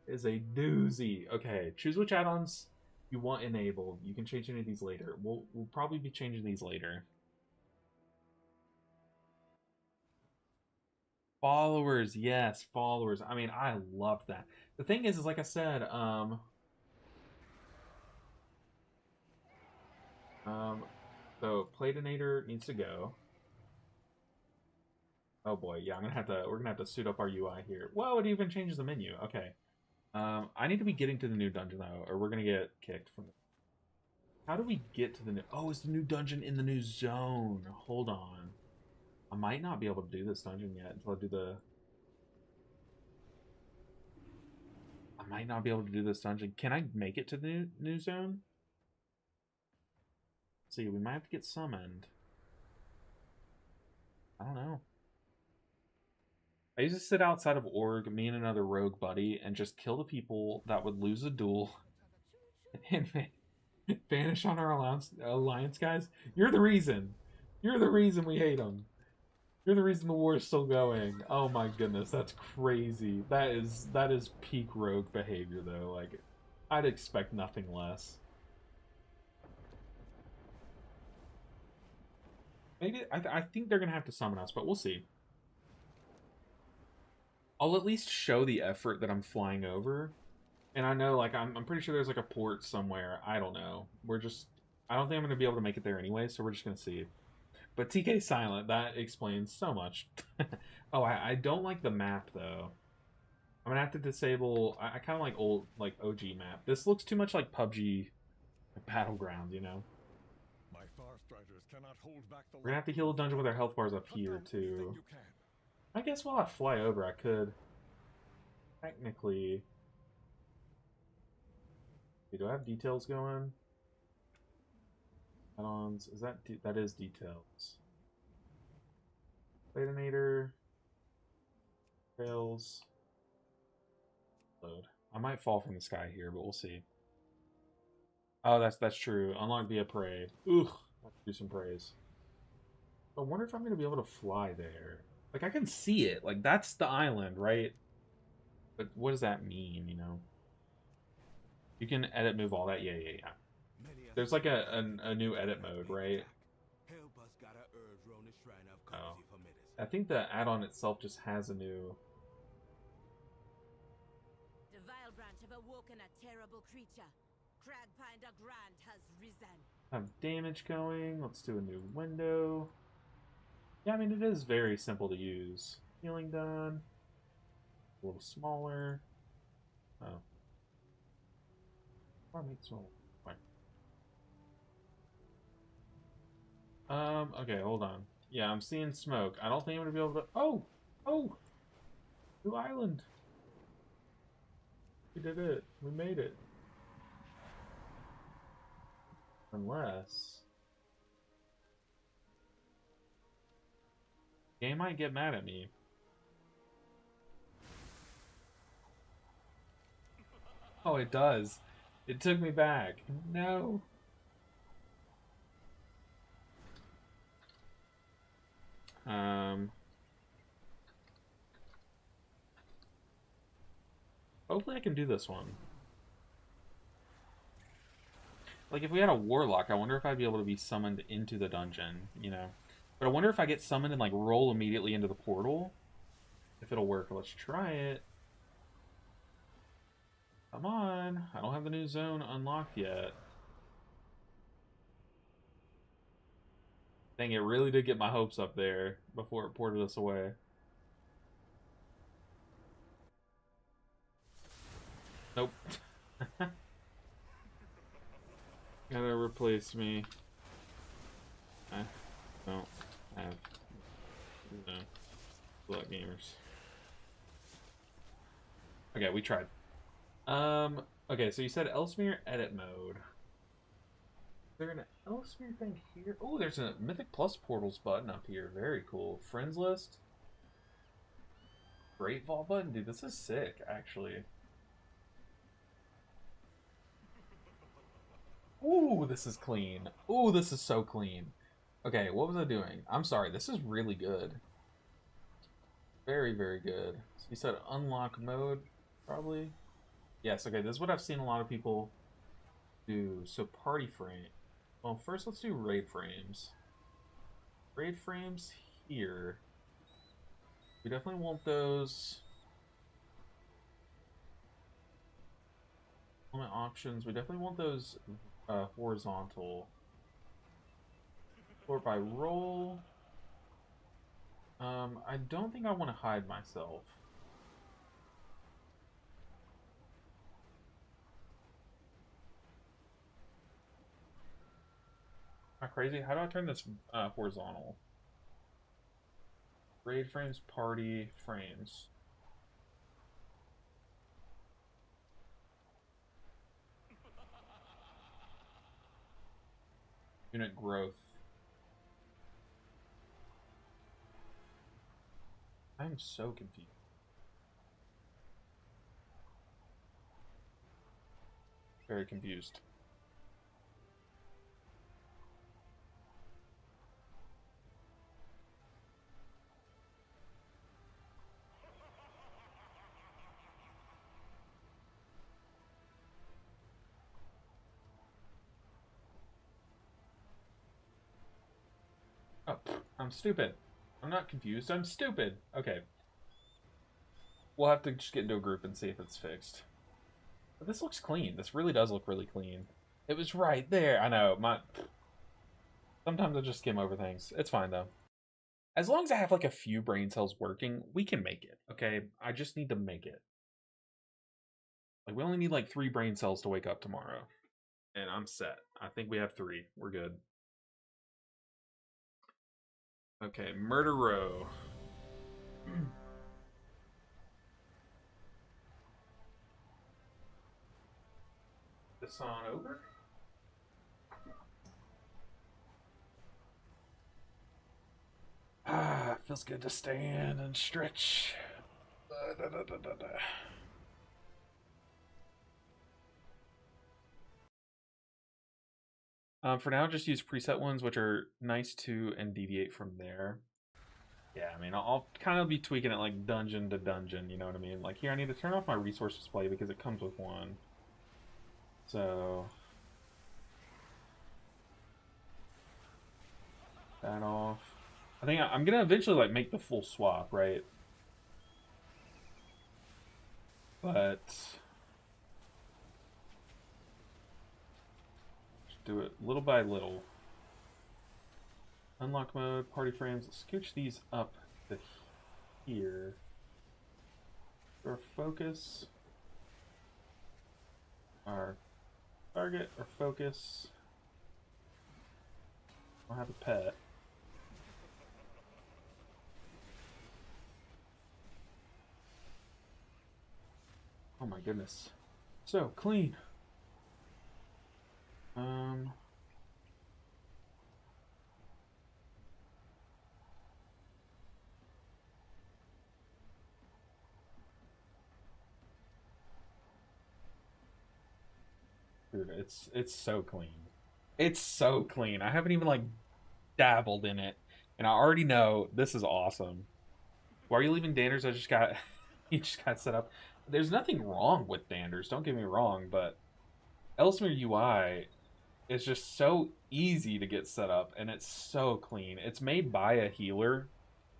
Is a doozy. Okay, choose which add-ons you want enabled. You can change any of these later. We'll probably be changing these later. Followers, yes, followers. I mean, I loved that. The thing is like I said, so Platinator needs to go. Oh boy, yeah, we're gonna have to suit up our UI here. Whoa, it even changes the menu. Okay. I need to be getting to the new dungeon though, or we're gonna get kicked from it. How do we get to the new... Oh, it's the new dungeon in the new zone. Hold on. I might not be able to do this dungeon yet until I do the... I might not be able to do this dungeon. Can I make it to the new zone? Let's see, we might have to get summoned. I don't know. I used to sit outside of org, me and another rogue buddy, and just kill the people that would lose a duel and vanish on our alliance guys. You're the reason. You're the reason we hate them. You're the reason the war is still going. Oh my goodness, that's crazy. That is peak rogue behavior though. Like, I'd expect nothing less. Maybe I think they're gonna have to summon us, but we'll see. I'll at least show the effort that I'm flying over. And I know, like, I'm pretty sure there's, like, a port somewhere. I don't know. I don't think I'm going to be able to make it there anyway, so we're just going to see. But TK silent, that explains so much. Oh, I don't like the map, though. I'm going to have to disable... I kind of like old, like, OG map. This looks too much like PUBG Battlegrounds, you know? My Farstriders cannot hold back the We're going to have to heal a dungeon with our health bars up here, too. I guess while I fly over, I could... Technically... Do I have details going? Add-ons. Is that that is details? Detonator. Trails. Load. I might fall from the sky here, but we'll see. Oh, that's true. Unlock via prey. Ugh. I'll do some praise. I wonder if I'm gonna be able to fly there. Like, I can see it. Like, that's the island, right? But what does that mean, you know? You can edit, move all that. Yeah. There's like a new edit mode, right? Oh. I think the add-on itself just has a new... The vile branch have awoken a terrible creature. Cragpinder Grand has risen. Have damage going. Let's do a new window. Yeah, I mean, it is very simple to use. Healing done. A little smaller. Oh. Okay, hold on. Yeah, I'm seeing smoke. I don't think I'm gonna be able to... Oh! New island! We did it. We made it. Unless... Game might get mad at me. Oh, it does. It took me back. No. Hopefully I can do this one. Like, if we had a warlock, I wonder if I'd be able to be summoned into the dungeon, you know? But I wonder if I get summoned and, like, roll immediately into the portal. If it'll work. Let's try it. Come on. I don't have the new zone unlocked yet. Dang, it really did get my hopes up there before it ported us away. Nope. Gotta replace me. I don't have no blood gamers. Okay, we tried. Okay, so you said Ellesmere edit mode. Is there an Ellesmere thing here? Oh, there's a Mythic Plus Portals button up here. Very cool. Friends list. Great Vault button. Dude, this is sick, actually. Ooh, this is clean. Ooh, this is so clean. Okay, what was I doing? I'm sorry, this is really good. Very, very good. So you said unlock mode, probably? Yes, okay, this is what I've seen a lot of people do. So party frame. Well, first let's do raid frames. Raid frames here. We definitely want those. Element options, we definitely want those horizontal. Sort by role. I don't think I want to hide myself. Am I crazy? How do I turn this horizontal? Raid frames, party frames. Unit growth. I'm so confused. Very confused. Oh, I'm stupid. I'm not confused. I'm stupid. Okay. We'll have to just get into a group and see if it's fixed. But this looks clean. This really does look really clean. It was right there. I know. Sometimes I just skim over things. It's fine, though. As long as I have, like, a few brain cells working, we can make it, okay? I just need to make it. Like, we only need, like, 3 brain cells to wake up tomorrow. And I'm set. I think we have 3. We're good. Okay, Murder Row. This on over? Ah, feels good to stand and stretch. For now, just use preset ones, which are nice to and deviate from there. Yeah, I mean, I'll kind of be tweaking it like dungeon to dungeon, you know what I mean? Like here, I need to turn off my resource display because it comes with one. So that off. I think I'm gonna eventually like make the full swap, right? But just do it little by little. Unlock mode, party frames. Let's scooch these up to here. Our focus. Our target, our focus. I'll have a pet. Oh my goodness. So clean. Dude, it's so clean. It's so clean. I haven't even like dabbled in it, and I already know this is awesome. Why are you leaving Danders? I just got he just got set up. There's nothing wrong with Danders, don't get me wrong, but Ellesmere UI is just so easy to get set up, and it's so clean. It's made by a healer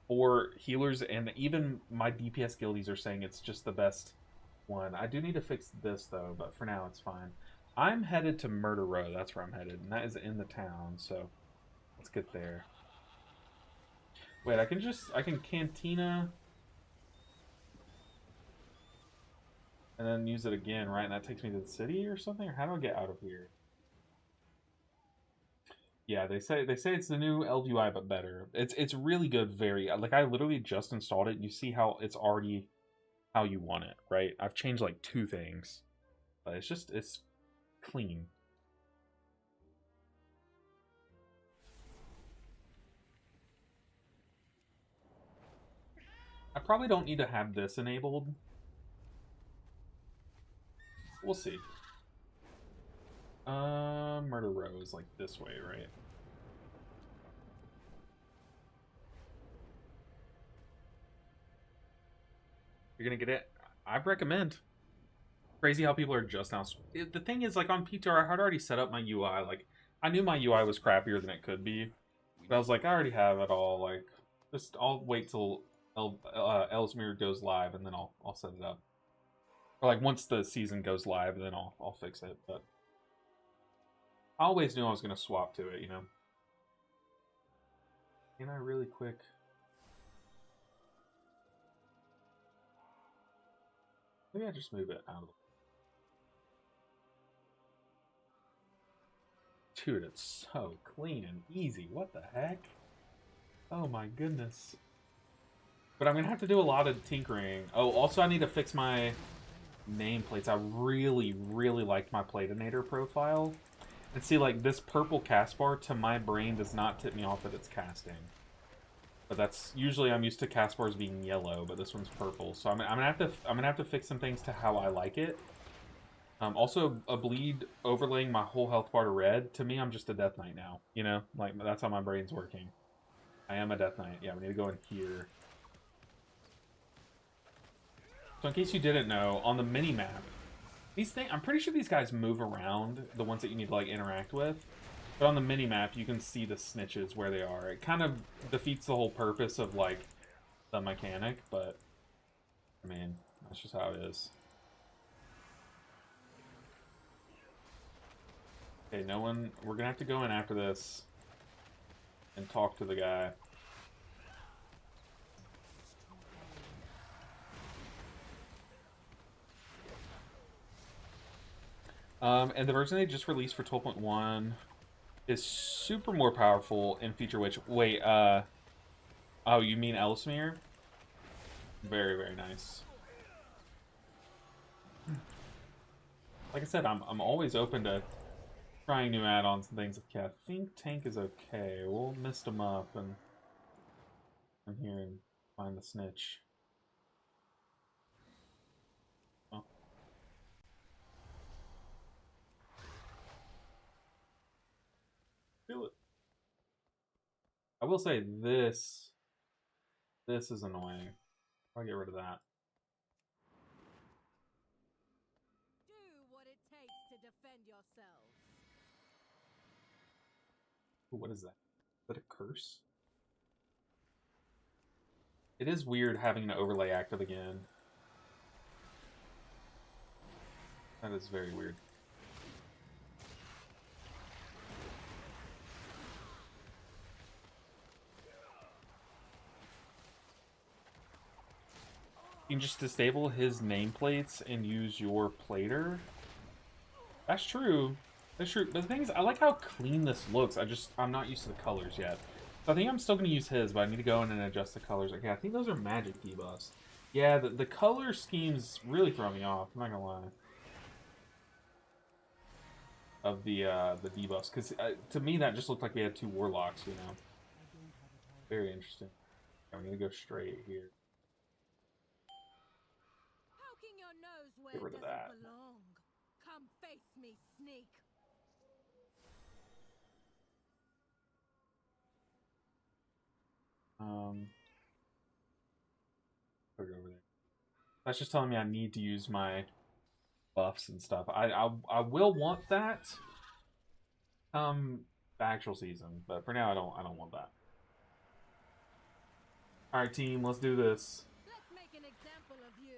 for healers, and even my DPS guildies are saying it's just the best one. I do need to fix this though, but for now it's fine. I'm headed to Murder Row. That's where I'm headed, and that is in the town. So let's get there. Wait, I can Cantina and then use it again, right? And that takes me to the city or something. Or how do I get out of here? Yeah, they say it's the new LGUI but better. It's really good. Very like I literally just installed it. And you see how it's already how you want it, right? I've changed like 2 things, but it's clean. I probably don't need to have this enabled. We'll see. Murder Row is like this way, right? You're gonna get it? I recommend. Crazy how people are just now. The thing is, like on PTR, I had already set up my UI. Like I knew my UI was crappier than it could be, but I was like, I already have it all. Like, just I'll wait till Ellesmere goes live and then I'll set it up. Or like once the season goes live, then I'll fix it. But I always knew I was gonna swap to it, you know. Can I really quick? Maybe I just move it out of the... Dude, it's so clean and easy. What the heck? Oh my goodness. But I'm gonna have to do a lot of tinkering. Oh, also I need to fix my nameplates. I really, really liked my Platinator profile. And see, like, this purple cast bar to my brain does not tip me off that it's casting. But that's usually I'm used to Caspar's being yellow, but this one's purple. So I'm gonna have to fix some things to how I like it. Also, a bleed overlaying my whole health bar to red. To me, I'm just a Death Knight now. You know, like that's how my brain's working. I am a Death Knight. Yeah, we need to go in here. So in case you didn't know, on the mini map, these things I'm pretty sure these guys move around, the ones that you need to like interact with. But on the mini map, you can see the snitches where they are. It kind of defeats the whole purpose of like the mechanic, but I mean, that's just how it is. Okay, no one... We're gonna have to go in after this and talk to the guy. And the version they just released for 12.1 is super more powerful in feature which... Wait, oh, you mean Ellesmere? Very, very nice. Like I said, I'm always open to trying new add-ons and things. Okay, I think tank is okay. We'll mist him up and come here and find the snitch. Oh. Feel it. I will say this is annoying. I'll get rid of that. Do what it takes to defend yourselves. Ooh, what is that? Is that a curse? It is weird having an overlay active again. That is very weird. You can just disable his nameplates and use your plater. That's true. That's true. But the thing is, I like how clean this looks. I'm not used to the colors yet. So I think I'm still going to use his, but I need to go in and adjust the colors. Okay, I think those are magic debuffs. Yeah, the color schemes really throw me off. I'm not going to lie. Of the debuffs. Because to me, that just looked like we had two warlocks, you know. Very interesting. Okay, we need to go straight here. Poking your nose where Get it rid of doesn't that. belong. Come face me, sneak. Put it over there. That's just telling me I need to use my buffs and stuff. I will want that the actual season, but for now I don't want that. All right, team, let's do this. Let's make an example of you.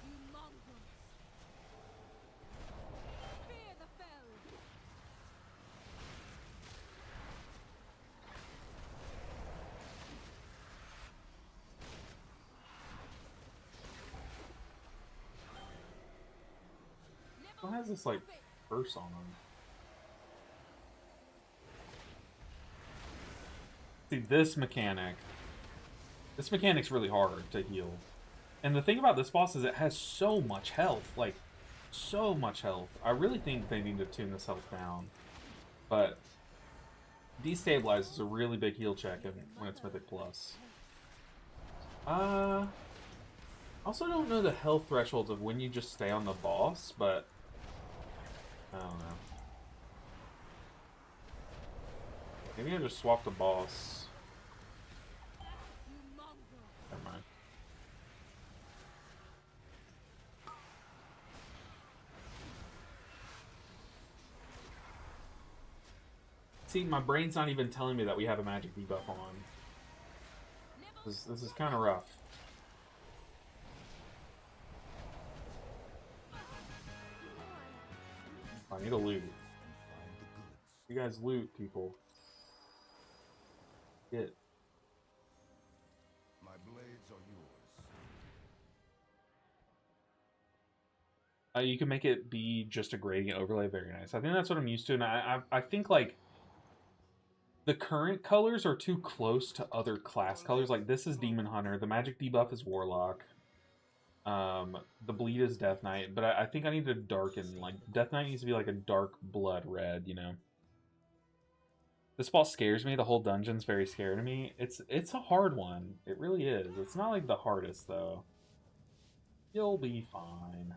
You mongrels. Fear the fell. Who has this like curse on him? See, this mechanic's really hard to heal. And the thing about this boss is it has so much health, like, so much health. I really think they need to tune this health down. But destabilize is a really big heal check when it's Mythic Plus. I also don't know the health thresholds of when you just stay on the boss, but I don't know. Maybe I just swap the boss. Never mind. See, my brain's not even telling me that we have a magic debuff on. This is kind of rough. I need to loot. You guys loot, people. Get. My blades are yours. You can make it be just a gradient overlay. Very nice. I think that's what I'm used to, and I think like The current colors are too close to other class colors. Like, this is Demon Hunter. The magic debuff is Warlock. The bleed is Death Knight. But I think I need to darken. Like, Death Knight needs to be like a dark blood red, you know? This boss scares me. The whole dungeon's very scary to me. It's a hard one. It really is. It's not like the hardest, though. You'll be fine.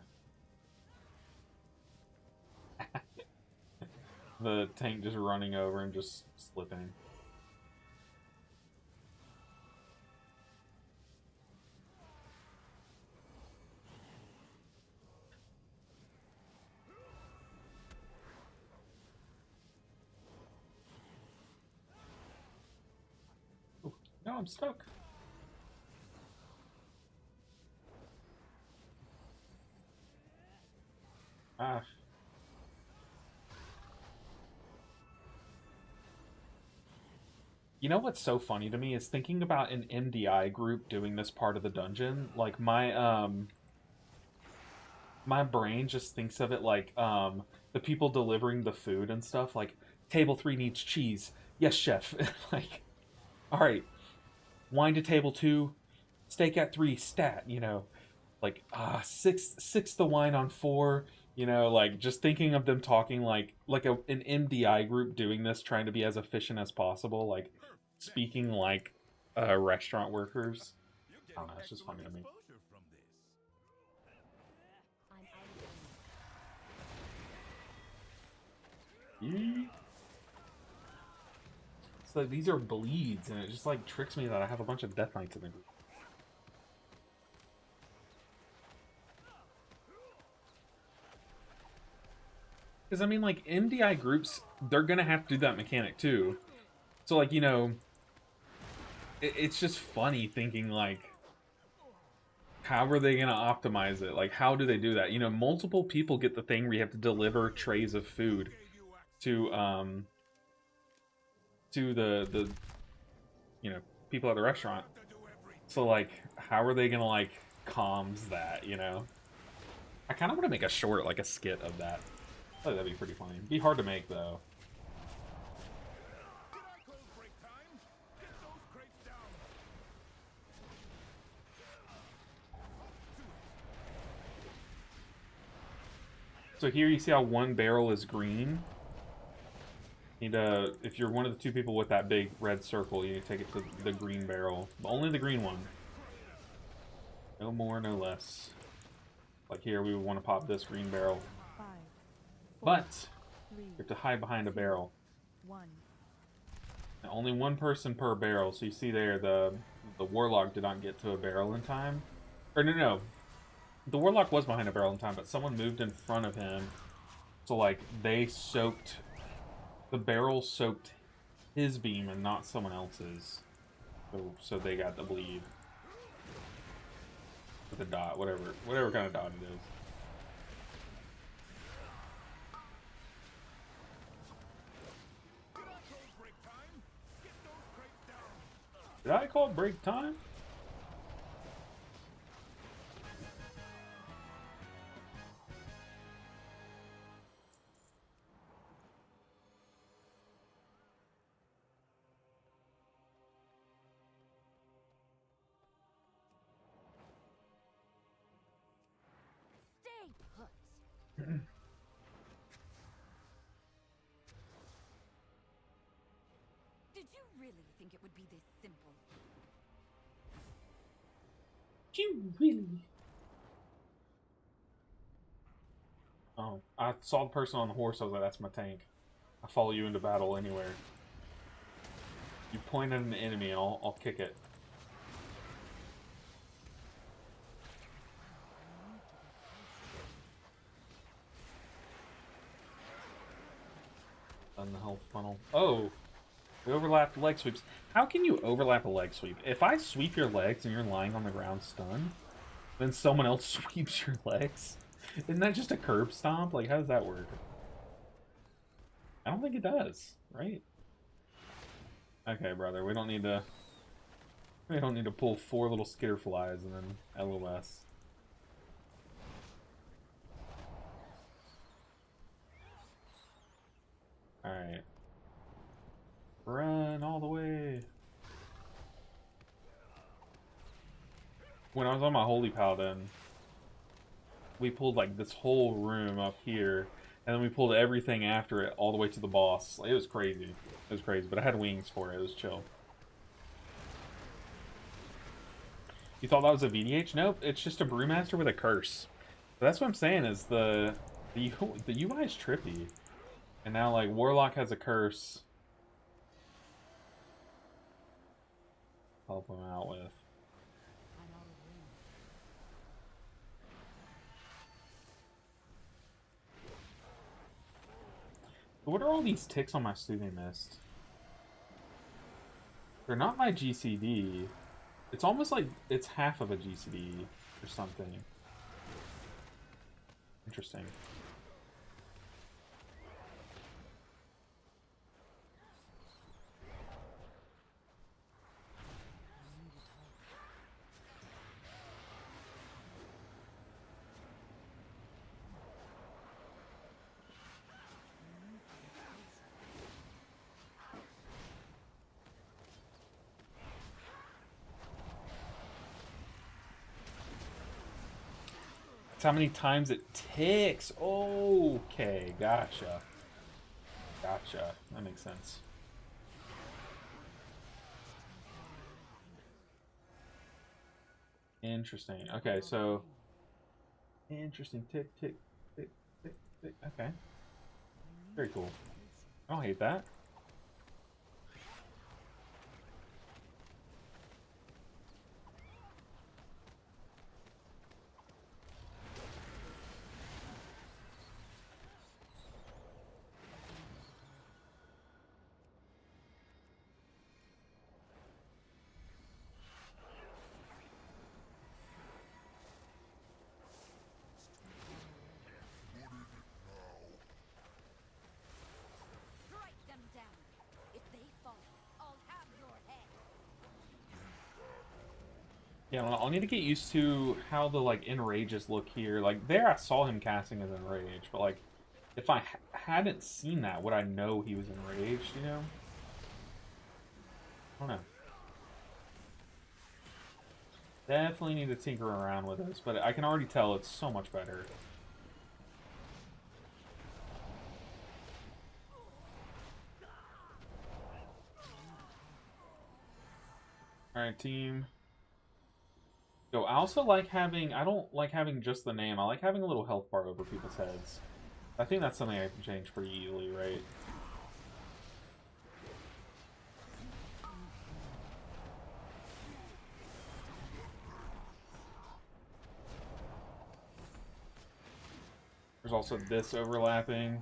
The tank just running over and just slipping. Ooh, no, I'm stuck. Ah. You know what's so funny to me is thinking about an MDI group doing this part of the dungeon. Like my brain just thinks of it like the people delivering the food and stuff. Like, table 3 needs cheese. Yes, chef. Like, all right, wine to table 2, steak at 3, stat. You know, like six the wine on 4. You know, like just thinking of them talking like an MDI group doing this, trying to be as efficient as possible. Like, speaking like restaurant workers. I don't know, it's just funny to me. So these are bleeds, and it just like tricks me that I have a bunch of Death Knights in the group. Because I mean, like, MDI groups, they're gonna have to do that mechanic too. So like, you know, it's just funny thinking like, how are they gonna optimize it? Like, how do they do that? You know, multiple people get the thing where you have to deliver trays of food to the you know, people at the restaurant. So like, how are they gonna like comms that? You know, I kind of want to make a short, like a skit of that. I think that'd be pretty funny. It'd be hard to make though. So here you see how one barrel is green. You need to, if you're one of the 2 people with that big red circle, you need to take it to the green barrel. But only the green one. No more, no less. Like here, we would want to pop this green barrel. 5, 4, But 3, you have to hide behind a barrel. 1. Now, only 1 person per barrel. So you see there, the Warlock did not get to a barrel in time. Or no. The Warlock was behind a barrel in time, but someone moved in front of him. So, like, they soaked... The barrel soaked his beam and not someone else's. So they got the bleed. With a dot, whatever kind of dot it is. Did I call break time? Stay put. Did you really think it would be this simple? You really? Oh, I saw the person on the horse. I was like, that's my tank. I follow you into battle anywhere. You point at an enemy, and I'll kick it. On the health funnel. Oh, we overlapped leg sweeps. How can you overlap a leg sweep? If I sweep your legs and you're lying on the ground stunned, then someone else sweeps your legs? Isn't that just a curb stomp? Like, how does that work? I don't think it does, right? Okay, brother, we don't need to pull 4 little skitter flies and then LOS. Alright. Run all the way. When I was on my Holy Paladin, we pulled like this whole room up here, and then we pulled everything after it all the way to the boss. It was crazy. It was crazy, but I had wings for it. It was chill. You thought that was a VDH? Nope, it's just a Brewmaster with a curse. But that's what I'm saying is the UI is trippy. And now like Warlock has a curse. Help him out with. What are all these ticks on my Soothing Mist? They're not my GCD. It's almost like it's half of a GCD or something. Interesting. How many times it ticks. Okay, gotcha. Gotcha. That makes sense. Interesting. Okay, so interesting. Tick, tick, tick, tick, tick. Okay. Very cool. I don't hate that. Strike them down. If they fall, I'll have your head. Yeah, well, I'll need to get used to how the like enrages look here. Like there, I saw him casting as enraged, but like if I hadn't seen that, would I know he was enraged? You know? I don't know. Definitely need to tinker around with this, but I can already tell it's so much better. Alright, team. Yo, I also like having, I don't like having just the name, I like having a little health bar over people's heads. I think that's something I can change pretty easily, right? There's also this overlapping.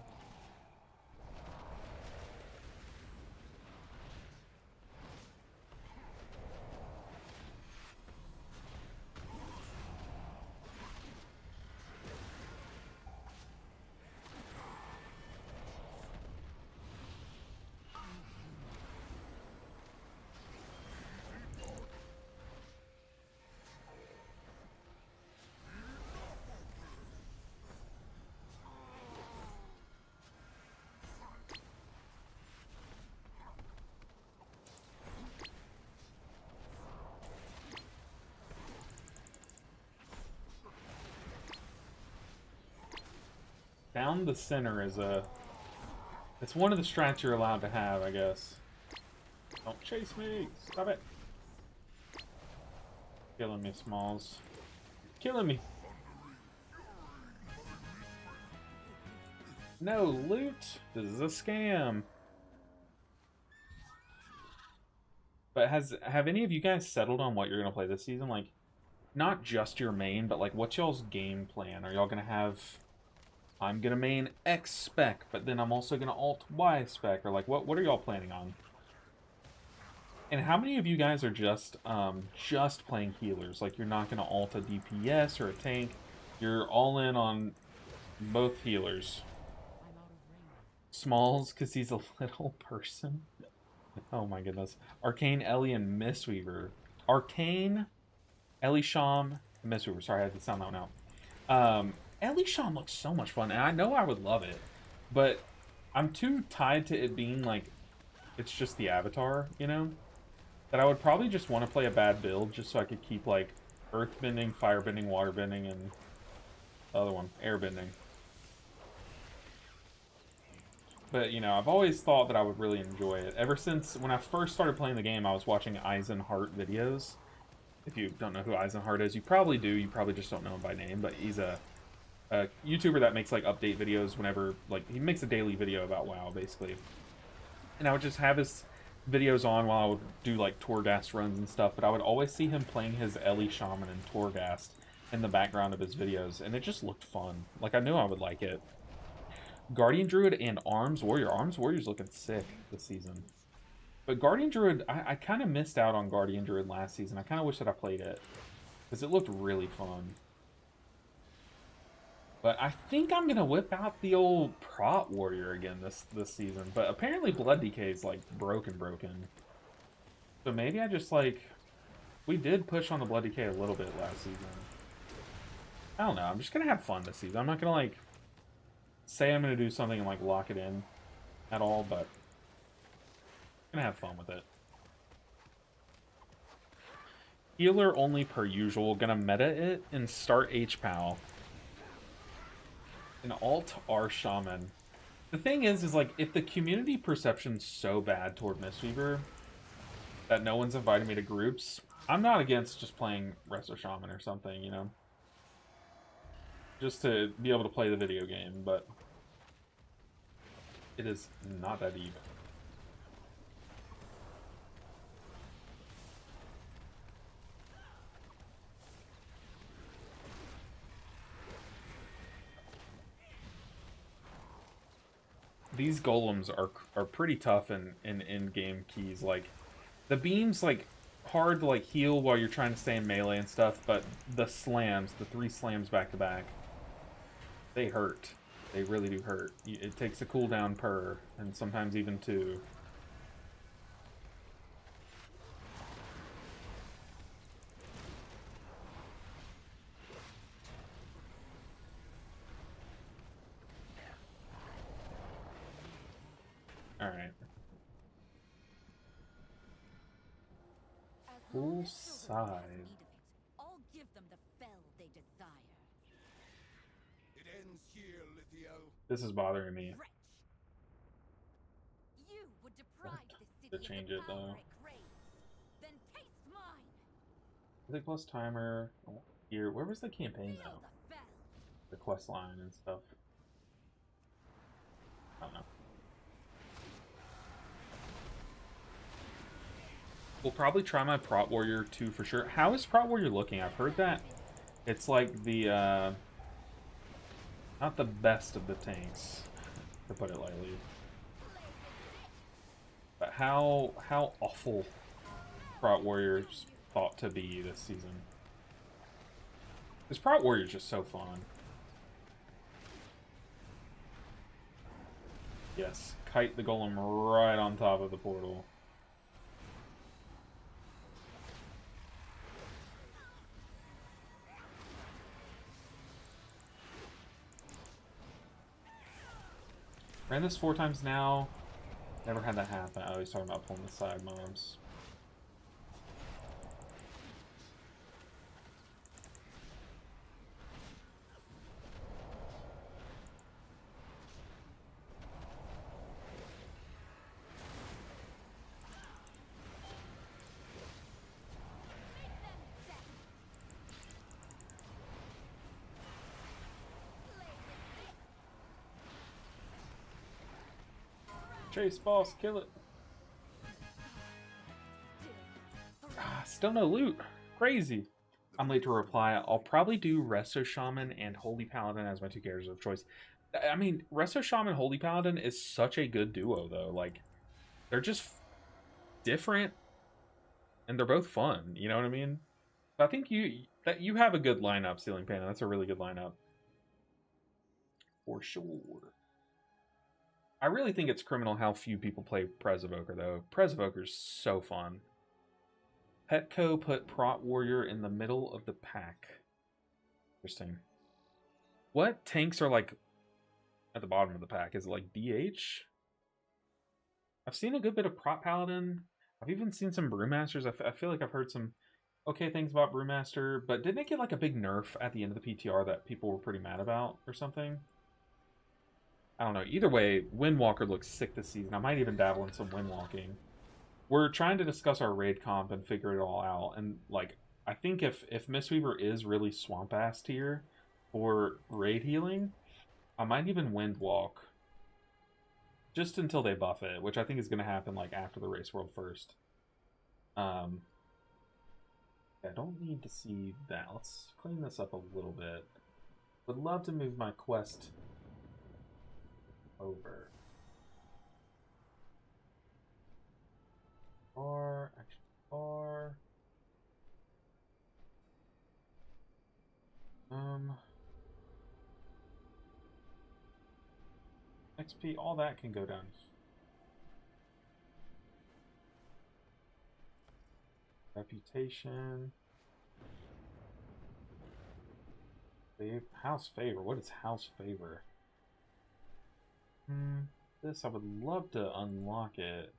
Down the center is a... It's one of the strats you're allowed to have, I guess. Don't chase me! Stop it! Killing me, Smalls. Killing me! No, loot! This is a scam! But have any of you guys settled on what you're gonna play this season? Like, not just your main, but like, what's y'all's game plan? Are y'all gonna have... I'm gonna main X spec, but then I'm also gonna alt Y spec, or like what are y'all planning on? And how many of you guys are just playing healers? Like you're not gonna alt a DPS or a tank. You're all in on both healers. Smalls, because he's a little person. Oh my goodness. Arcane, Ellie, and Mistweaver. Arcane, Ellie, Sham, Mistweaver. Sorry, I had to sound that one out. Ellie Sham looks so much fun, and I know I would love it, but I'm too tied to it being, like, it's just the avatar, you know? That I would probably just want to play a bad build just so I could keep, like, earth bending, fire bending, water bending, and the other one, air bending. But, you know, I've always thought that I would really enjoy it. Ever since when I first started playing the game, I was watching Eisenhart videos. If you don't know who Eisenhart is, you probably do. You probably just don't know him by name, but he's a YouTuber that makes, like, update videos whenever, like, he makes a daily video about WoW, basically. And I would just have his videos on while I would do, like, Torghast runs and stuff, but I would always see him playing his Ellie Shaman and Torghast in the background of his videos, and it just looked fun. Like, I knew I would like it. Guardian Druid and Arms Warrior. Arms Warrior's looking sick this season. But Guardian Druid, I kind of missed out on Guardian Druid last season. I kind of wish that I played it, because it looked really fun. But I think I'm going to whip out the old Prot Warrior again this season. But apparently Blood Decay is, like, broken. So maybe I just, like... We did push on the Blood Decay a little bit last season. I don't know. I'm just going to have fun this season. I'm not going to, like, say I'm going to do something and, like, lock it in at all, but I'm going to have fun with it. Healer only per usual. Going to meta it and start H-Pow. An alt R Shaman. The thing is like, if the community perception's so bad toward Mistweaver that no one's inviting me to groups, I'm not against just playing Resto Shaman or something, you know? Just to be able to play the video game, but it is not that deep. These golems are pretty tough in in-game keys. Like, the beam's, like, hard to, like, heal while you're trying to stay in melee and stuff, but the slams, the 3 slams back-to-back, they hurt. They really do hurt. It takes a cooldown per, and sometimes even 2. Alright. Full size. I'll give them the fell they desire. It ends here, Lithiel. This is bothering me. Wretch! You would deprive the To city change of it, the power though. I crave. Then taste mine. I think plus timer. Oh, here, where was the campaign Feel though? the fell. The quest line and stuff. I don't know. We'll probably try my Prot Warrior 2 for sure. How is Prot Warrior looking? I've heard that it's like the, not the best of the tanks, to put it lightly. But how awful Prot Warrior's thought to be this season. This Prot Warrior's just so fun. Yes, kite the golem right on top of the portal. Ran this 4 times now. Never had that happen. I always talking about pulling the side mobs. Chase, boss, kill it. Still no loot. Crazy. I'm late to reply. I'll probably do Resto Shaman and Holy Paladin as my 2 characters of choice. I mean, Resto Shaman Holy Paladin is such a good duo, though. Like, they're just different, and they're both fun. You know what I mean? I think you have a good lineup, Ceiling Panda. That's a really good lineup. For sure. I really think it's criminal how few people play Prez Evoker, though. Prez Evoker's so fun. Petco put Prot Warrior in the middle of the pack. Interesting. What tanks are, like, at the bottom of the pack? Is it, like, DH? I've seen a good bit of Prop Paladin. I've even seen some Brewmasters. I feel like I've heard some okay things about Brewmaster, but didn't it get like a big nerf at the end of the PTR that people were pretty mad about or something? I don't know. Either way, Windwalker looks sick this season. I might even dabble in some Windwalking. We're trying to discuss our raid comp and figure it all out. And like, I think if Mistweaver is really swamp ass tier for raid healing, I might even Windwalk just until they buff it, which I think is going to happen like after the race world first. I don't need to see that. Let's clean this up a little bit. Would love to move my quest over. Bar, action bar. XP, all that can go down. Reputation. House favor. What is house favor? This, I would love to unlock it.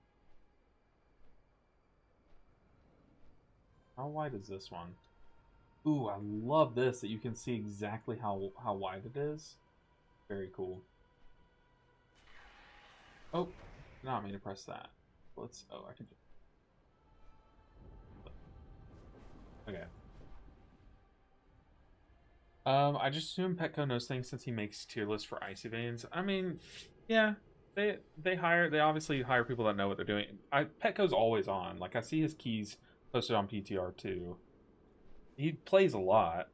How wide is this one? Ooh, I love this, that you can see exactly how wide it is. Very cool. Oh, not mean to press that. Let's, oh, I can just... Okay. I just assume Petco knows things since he makes tier lists for Icy Veins. I mean, yeah, they obviously hire people that know what they're doing. Petco's always on. Like, I see his keys posted on PTR too. He plays a lot.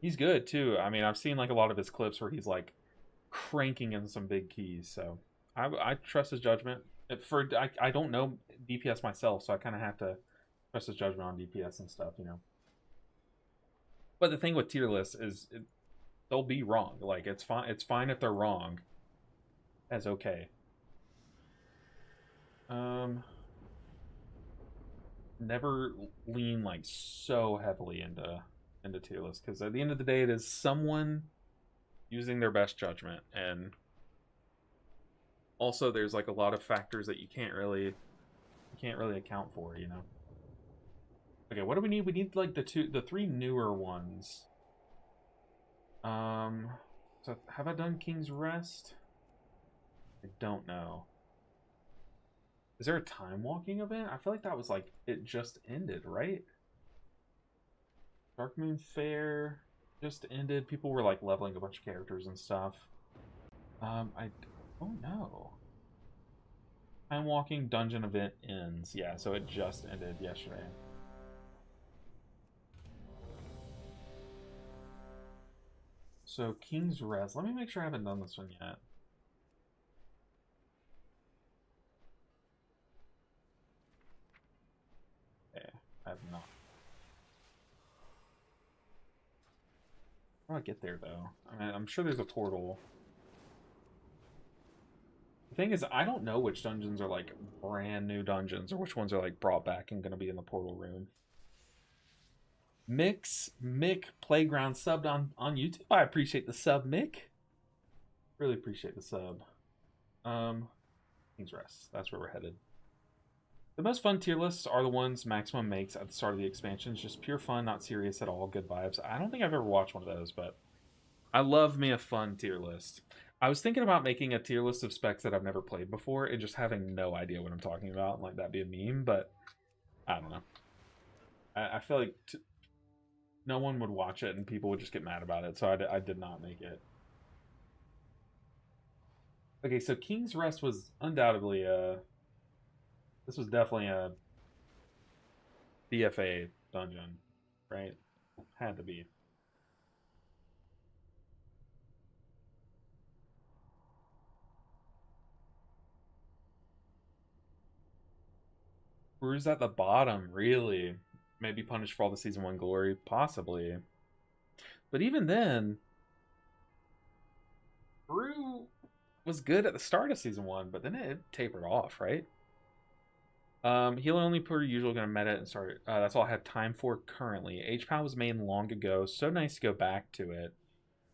He's good too. I mean, I've seen like a lot of his clips where he's like cranking in some big keys. So I trust his judgment. I don't know DPS myself, so I kind of have to trust his judgment on DPS and stuff, you know. But the thing with tier lists is they'll be wrong. Like, it's fine. It's fine if they're wrong. That's okay. Never lean like so heavily into tier lists, because at the end of the day, it is someone using their best judgment, and also there's like a lot of factors that you can't really account for, you know. Okay, what do we need? We need like the three newer ones. So have I done King's Rest? I don't know. Is there a time walking event? I feel like that was like, it just ended, right? Dark Moon Fair just ended. People were like leveling a bunch of characters and stuff. I don't know. Time walking dungeon event ends. Yeah, so it just ended yesterday. So King's Rest. Let me make sure I haven't done this one yet. Okay, I have not. How do I get there though? I mean, I'm sure there's a portal. The thing is, I don't know which dungeons are like brand new dungeons or which ones are like brought back and gonna be in the portal room. Mick Playground subbed on YouTube. I appreciate the sub, Mick. Really appreciate the sub. King's Rest. That's where we're headed. The most fun tier lists are the ones Maximum makes at the start of the expansions. Just pure fun, not serious at all. Good vibes. I don't think I've ever watched one of those, but I love me a fun tier list. I was thinking about making a tier list of specs that I've never played before and just having no idea what I'm talking about. Like, that'd be a meme, but I don't know. I feel like no one would watch it and people would just get mad about it, so I did not make it. Okay, so King's Rest was undoubtedly this was definitely a DFA dungeon, right? Had to be. Bruise at the bottom, really? Maybe punished for all the Season 1 glory? Possibly. But even then, Brew was good at the start of Season 1, but then it tapered off, right? Heal only per usual, gonna meta and start. That's all I have time for currently. HPAL was made long ago. So nice to go back to it.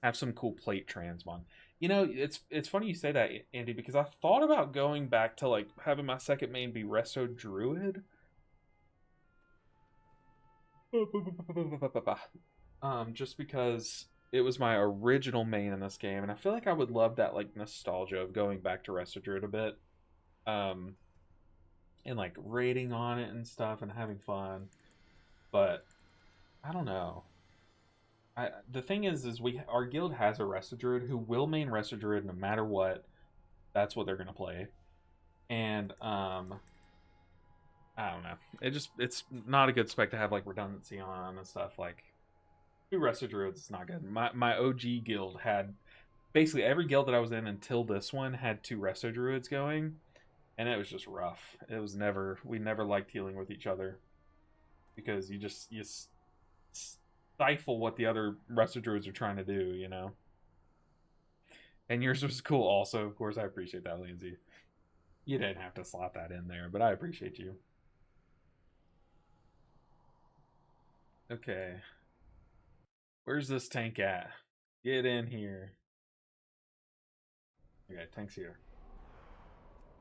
Have some cool plate transmon. You know, it's funny you say that, Andy, because I thought about going back to like having my second main be Resto Druid. Just because it was my original main in this game, and I feel like I would love that like nostalgia of going back to Resto Druid a bit. Um, and like raiding on it and stuff and having fun. But I don't know. The thing is our guild has a Resto Druid who will main Resto Druid no matter what. That's what they're gonna play. And I don't know. It's not a good spec to have like redundancy on and stuff. Like two Resto Druids is not good. My OG guild had basically every guild that I was in until this one had two Resto Druids going, and it was just rough. It was we never liked healing with each other because you stifle what the other Resto Druids are trying to do, you know. And yours was cool also, of course. I appreciate that, Lindsay. You didn't have to slot that in there, but I appreciate you. Okay. Where's this tank at? Get in here. Okay, tank's here.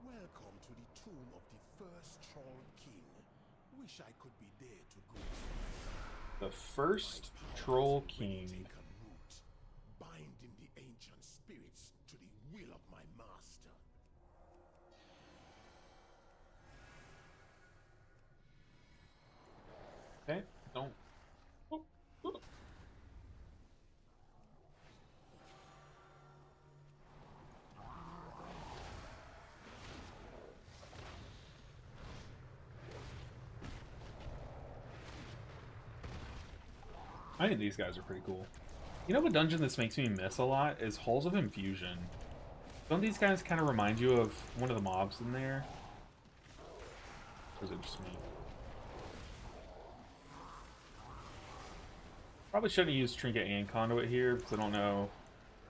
Welcome to the tomb of the first Troll King. Wish I could be there to go. The first Troll King. Binding the ancient spirits to the will of my master. Okay, don't. Oh, oh. I think these guys are pretty cool. You know what dungeon this makes me miss a lot is Halls of Infusion. Don't these guys kind of remind you of one of the mobs in there? Or is it just me? Probably shouldn't use Trinket and Conduit here, because I don't know.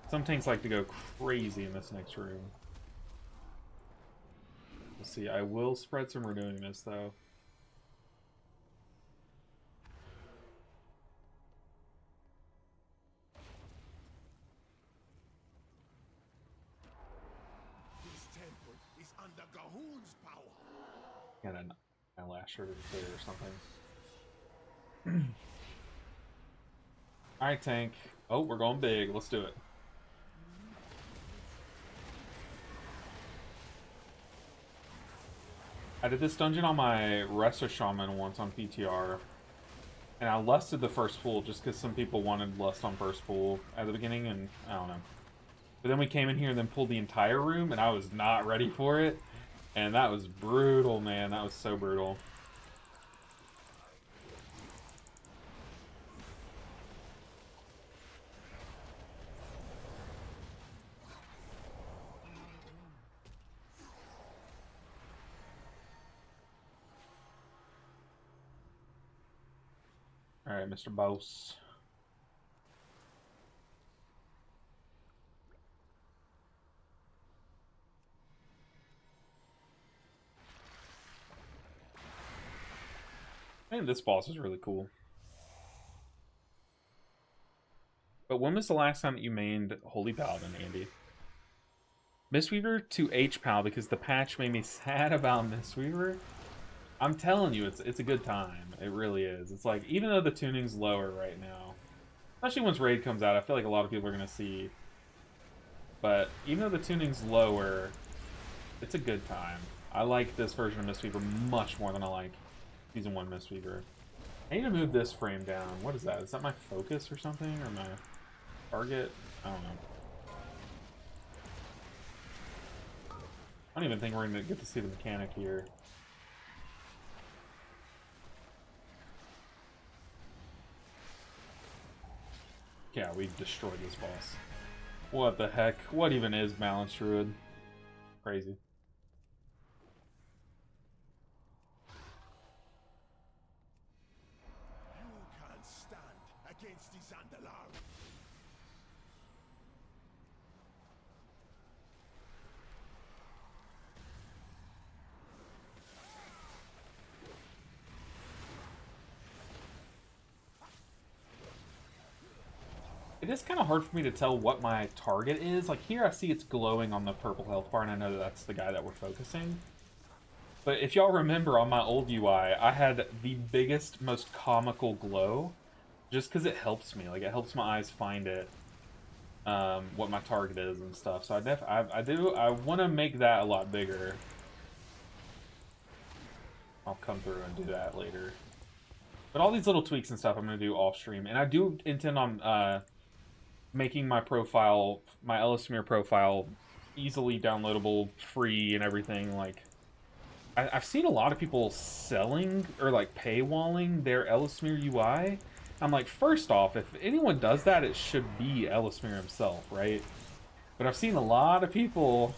Some tanks like to go crazy in this next room. Let's see, I will spread some renewing mist, though. This temple is under Gahun's power. And a lasher there or something. Alright, tank. Oh, we're going big. Let's do it. I did this dungeon on my Resto Shaman once on PTR. And I lusted the first pool just because some people wanted lust on first pool at the beginning, and I don't know. But then we came in here and then pulled the entire room, and I was not ready for it. And that was brutal, man. That was so brutal. Alright, Mr. Boss. I think this boss is really cool. But when was the last time that you mained Holy Paladin, Andy? Mistweaver to H-Pal because the patch made me sad about Mistweaver. I'm telling you, it's a good time. It really is. It's like, even though the tuning's lower right now, especially once Raid comes out, I feel like a lot of people are going to see. But even though the tuning's lower, it's a good time. I like this version of Mistweaver much more than I like Season 1 Mistweaver. I need to move this frame down. What is that? Is that my focus or something? Or my target? I don't know. I don't even think we're going to get to see the mechanic here. Yeah, we destroyed this boss. What the heck? What even is Balanced Druid? Crazy. You can't stand against the Zandalar. It is kind of hard for me to tell what my target is. Like here I see it's glowing on the purple health bar, and I know that that's the guy that we're focusing. But if y'all remember on my old UI, I had the biggest, most comical glow, just because it helps me. Like, it helps my eyes find it, what my target is and stuff. So I want to make that a lot bigger. I'll come through and do that later. But all these little tweaks and stuff I'm going to do off stream. And I do intend on making my profile, my Ellesmere profile, easily downloadable, free, and everything. Like, I've seen a lot of people selling or like paywalling their Ellesmere UI. I'm like, first off, if anyone does that, it should be Ellesmere himself, right? But I've seen a lot of people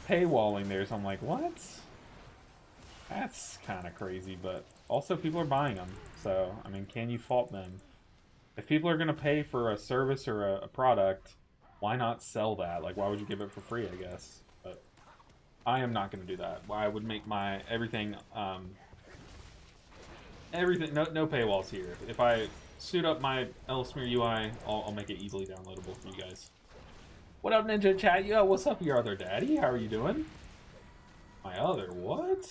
paywalling theirs. I'm like, what? That's kind of crazy, but also people are buying them. So, I mean, can you fault them? If people are going to pay for a service or a product, why not sell that? Like, why would you give it for free, I guess? But I am not going to do that. I would make my everything, no paywalls here. If I suit up my Ellesmere UI, I'll make it easily downloadable for you guys. What up, Ninja Chat? Yo, what's up, your other daddy? How are you doing? My other what?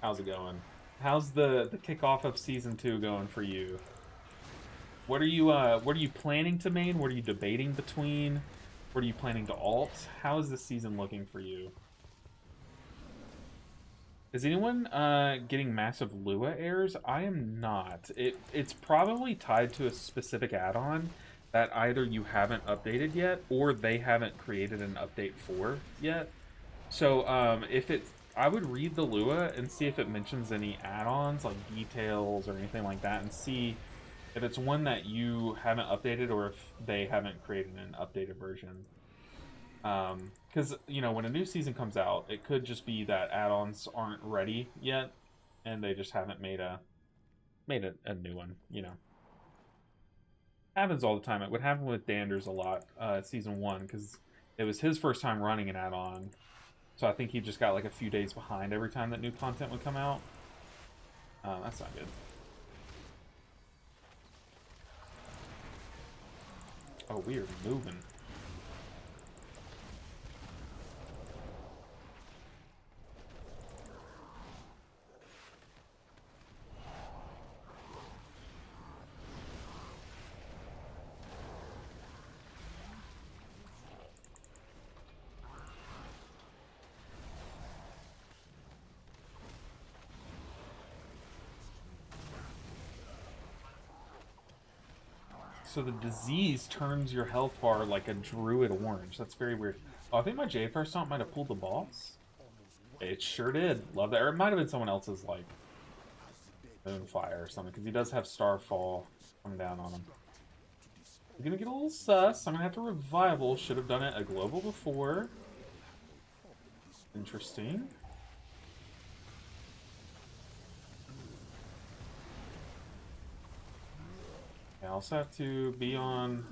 How's it going? How's the kickoff of season 2 going for you? What are you planning to main? What are you debating between? What are you planning to alt? How is this season looking for you? Is anyone getting massive Lua errors? I am not. It's probably tied to a specific add-on that either you haven't updated yet or they haven't created an update for yet. So if it's, I would read the Lua and see if it mentions any add-ons like details or anything like that, and see if it's one that you haven't updated or if they haven't created an updated version. Because, you know, when a new season comes out, it could just be that add-ons aren't ready yet, and they just haven't made a new one, you know. Happens all the time. It would happen with Danders a lot, season 1, because it was his first time running an add-on. So I think he just got like a few days behind every time that new content would come out. That's not good. Oh, we are moving. So the disease turns your health bar like a druid orange. That's very weird. Oh, I think my JFR stomp might have pulled the boss. It sure did. Love that. Or it might have been someone else's, like, Moonfire or something, because he does have Starfall coming down on him. I'm gonna get a little sus. I'm gonna have to revival. Should have done it a global before. Interesting. I also have to be on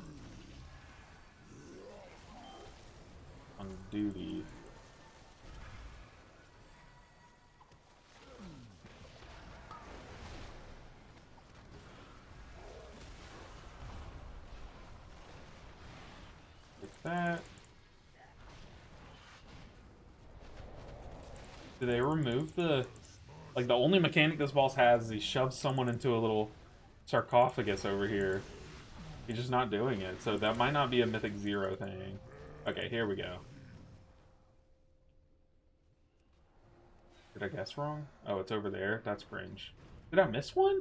duty. Like that. Do they remove the... Like, the only mechanic this boss has is he shoves someone into a little sarcophagus over here. He's just not doing it, so that might not be a Mythic 0 thing. Okay, here we go. Did I guess wrong? Oh, it's over there. That's cringe. Did I miss one?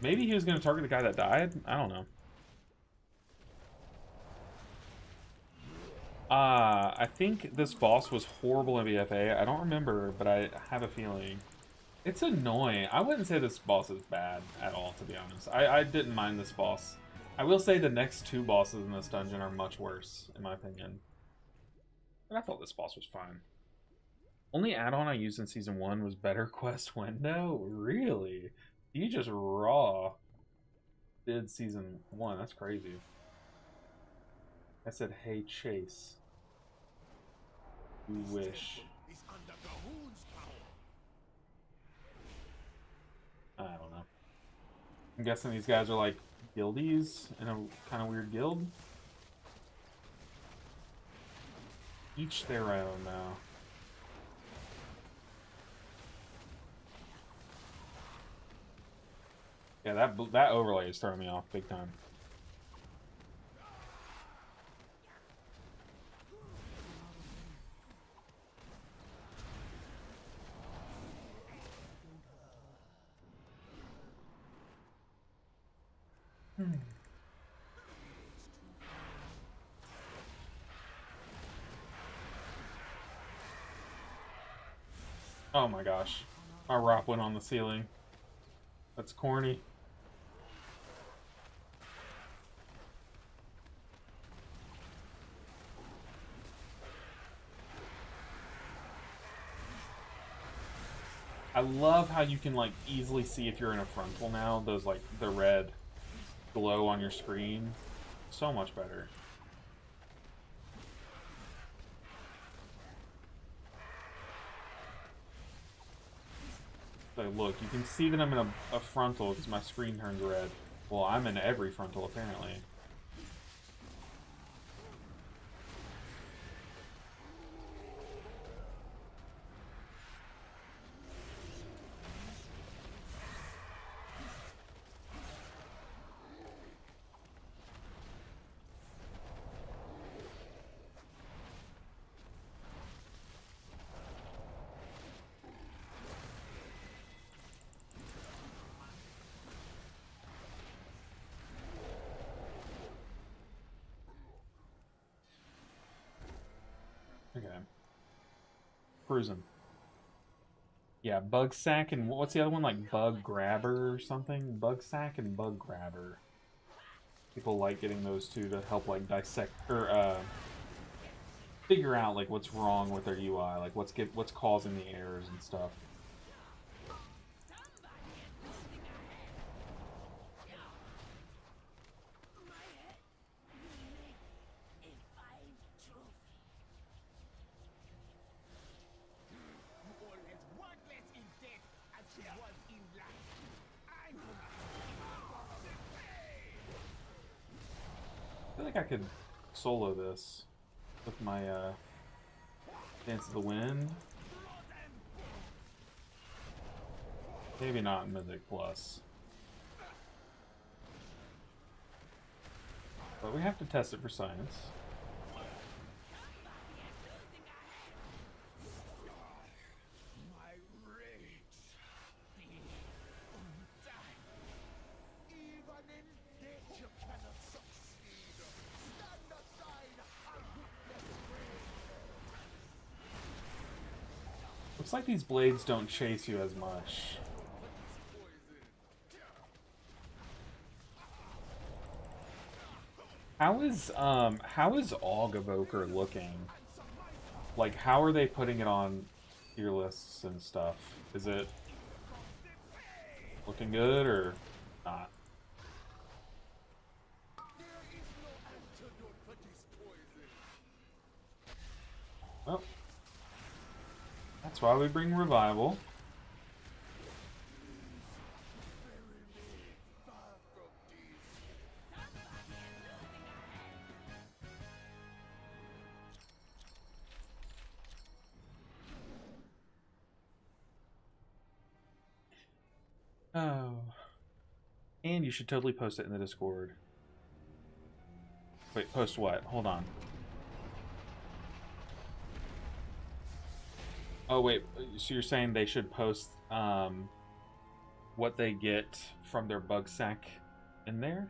Maybe he was going to target the guy that died? I don't know. I think this boss was horrible in BFA. I don't remember, but I have a feeling. It's annoying. I wouldn't say this boss is bad at all, to be honest. I didn't mind this boss. I will say the next 2 bosses in this dungeon are much worse, in my opinion. But I thought this boss was fine. Only add-on I used in Season 1 was Better Quest Window? Really? You just raw did Season 1. That's crazy. I said, hey, Chase. You wish. I don't know. I'm guessing these guys are like guildies in a kind of weird guild. Each their own, though. Yeah, that overlay is throwing me off big time. Oh my gosh. My rock went on the ceiling. That's corny. I love how you can like easily see if you're in a frontal now. Those like the red glow on your screen. So much better. So look, you can see that I'm in a frontal because my screen turns red. Well, I'm in every frontal apparently. Okay. Cruising. Yeah, bug sack and what's the other one? Like bug grabber or something? Bug sack and bug grabber. People like getting those two to help like dissect or figure out like what's wrong with their UI, like what's causing the errors and stuff. I feel like I could solo this with my Dance of the Wind. Maybe not in Mythic Plus. But we have to test it for science. Looks like these blades don't chase you as much. How is Aug Evoker looking? Like, how are they putting it on tier lists and stuff? Is it looking good or not? Well, that's why we bring Revival. Oh. And you should totally post it in the Discord. Wait, post what? Hold on. Oh, wait. So you're saying they should post what they get from their bug sack in there?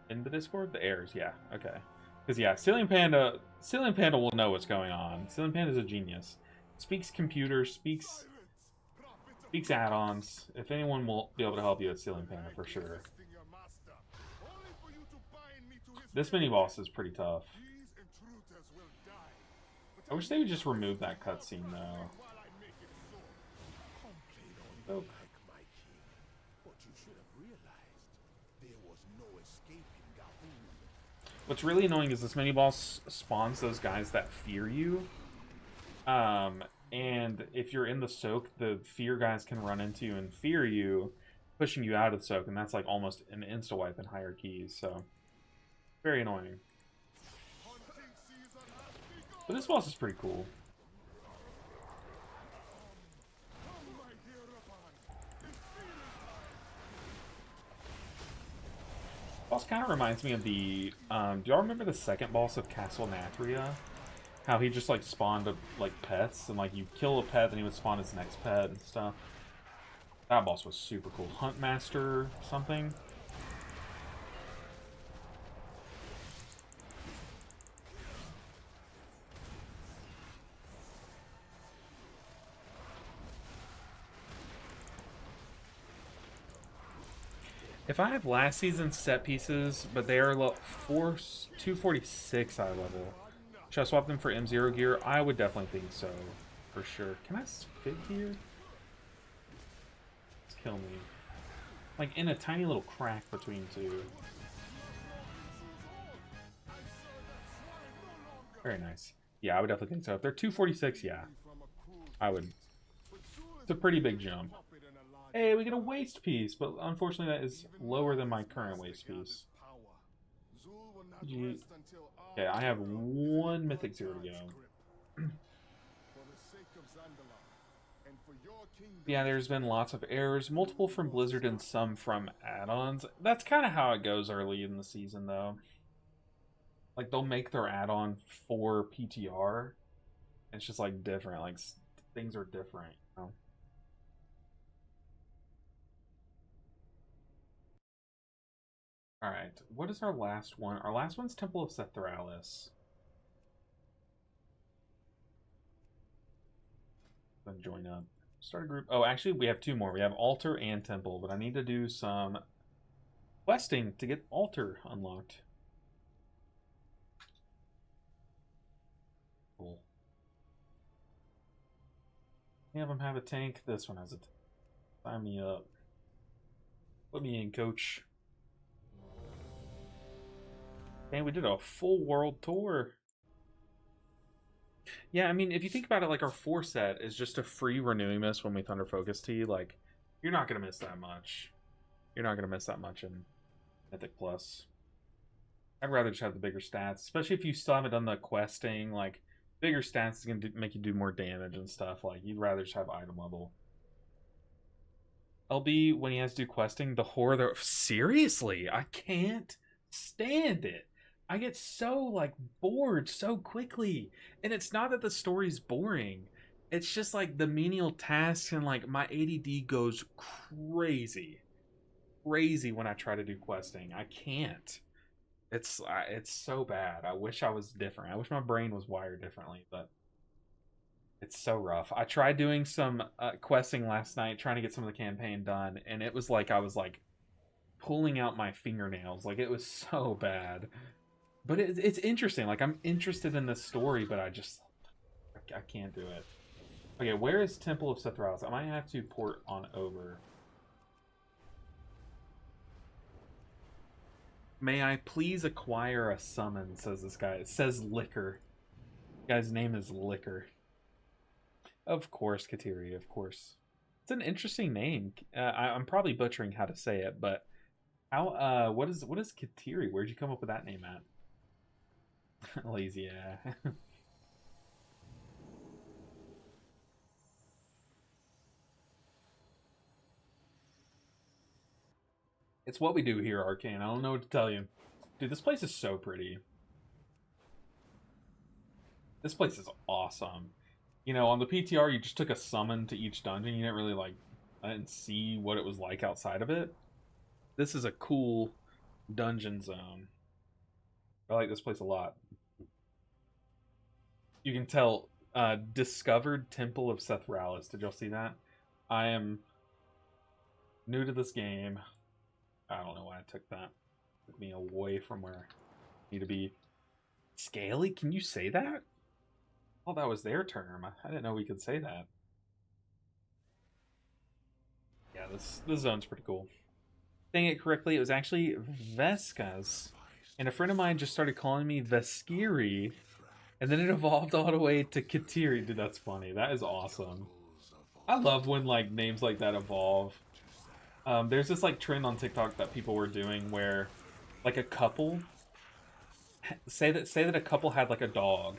In the Discord? The errors, yeah. Okay. Because, yeah, Ceiling Panda will know what's going on. Ceiling Panda's a genius. Speaks computers, speaks add-ons. If anyone will be able to help you, it's Ceiling Panda for sure. This mini-boss is pretty tough. I wish they would just remove that cutscene, though. Oh. What's really annoying is this mini-boss spawns those guys that fear you. And if you're in the soak, the fear guys can run into you and fear you, pushing you out of the soak, and that's like almost an insta wipe in higher keys. So very annoying. But this boss is pretty cool. Boss kind of reminds me of the, do y'all remember the second boss of Castle Nathria? How he just like spawned like pets, and like you kill a pet, then he would spawn his next pet and stuff. That boss was super cool. Huntmaster something. If I have last season's set pieces, but they are 246 eye level, should I swap them for M0 gear? I would definitely think so, for sure. Can I fit here? Let's kill me. Like in a tiny little crack between two. Very nice. Yeah, I would definitely think so. If they're 246, yeah, I would. It's a pretty big jump. Hey, we get a waste piece, but unfortunately that is lower than my current waste piece. Okay, I have one Mythic 0 to go. Yeah, there's been lots of errors, multiple from Blizzard and some from add-ons. That's kind of how it goes early in the season, though. Like, they'll make their add-on for PTR. It's just, like, different. Like, things are different, you know? Alright, what is our last one? Our last one's Temple of Sethralis. Then join up. Start a group. Oh, actually, we have two more. We have Altar and Temple, but I need to do some questing to get Altar unlocked. Cool. Any of them have a tank? This one has a tank. Sign me up. Put me in, coach. And we did a full world tour. Yeah, I mean, if you think about it, like, our 4 set is just a free renewing mist when we Thunder Focus Tea. Like, you're not going to miss that much. You're not going to miss that much in Mythic Plus. I'd rather just have the bigger stats, especially if you still haven't done the questing. Like, bigger stats is going to make you do more damage and stuff. Like, you'd rather just have item level. LB, when he has to do questing, the horror... Seriously? I can't stand it. I get so, like, bored so quickly. And it's not that the story's boring. It's just, like, the menial tasks and, like, my ADD goes crazy. Crazy when I try to do questing. I can't. It's so bad. I wish I was different. I wish my brain was wired differently, but it's so rough. I tried doing some questing last night, trying to get some of the campaign done, and it was like I was, like, pulling out my fingernails. Like, it was so bad. But it's interesting. Like, I'm interested in this story, but I can't do it. Okay, where is Temple of Sethralis? I might have to port on over. May I please acquire a summon, says this guy. It says Liquor. The guy's name is Liquor. Of course, Kateri, of course. It's an interesting name. I'm probably butchering how to say it, but how what is Kateri? Where'd you come up with that name at? Lazy, yeah. It's what we do here, Arcane. I don't know what to tell you. Dude, this place is so pretty. This place is awesome. You know, on the PTR, you just took a summon to each dungeon. You didn't really, like, I didn't see what it was like outside of it. This is a cool dungeon zone. I like this place a lot. You can tell, discovered Temple of Sethralis. Did y'all see that? I am new to this game. I don't know why I took that. It took me away from where I need to be. Scaly? Can you say that? Oh, that was their term. I didn't know we could say that. Yeah, this zone's pretty cool. Saying it correctly, it was actually Veska's. And a friend of mine just started calling me Veskiri. And then it evolved all the way to Kateri. Dude, that's funny. That is awesome. I love when, like, names like that evolve. There's this like trend on TikTok that people were doing where like a couple say that a couple had like a dog.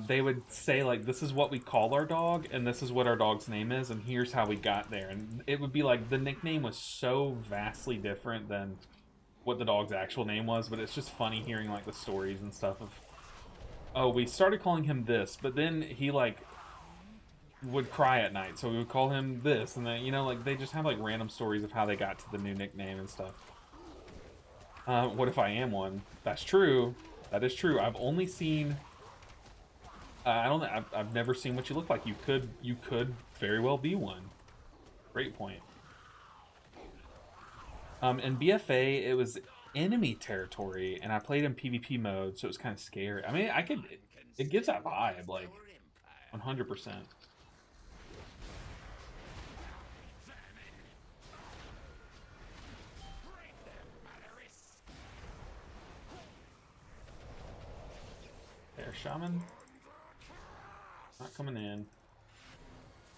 They would say like, this is what we call our dog and this is what our dog's name is and here's how we got there. And it would be like the nickname was so vastly different than what the dog's actual name was, but it's just funny hearing like the stories and stuff of, oh, we started calling him this, but then he like would cry at night, so we would call him this, and then, you know, like they just have like random stories of how they got to the new nickname and stuff. What if I am one? That's true. That is true. I've only seen. I don't. I've never seen what you look like. You could very well be one. Great point. In BFA, it was enemy territory, and I played in PvP mode, so it was kind of scary. I mean, I could. It gives that vibe, like 100%. There, Shaman. Not coming in.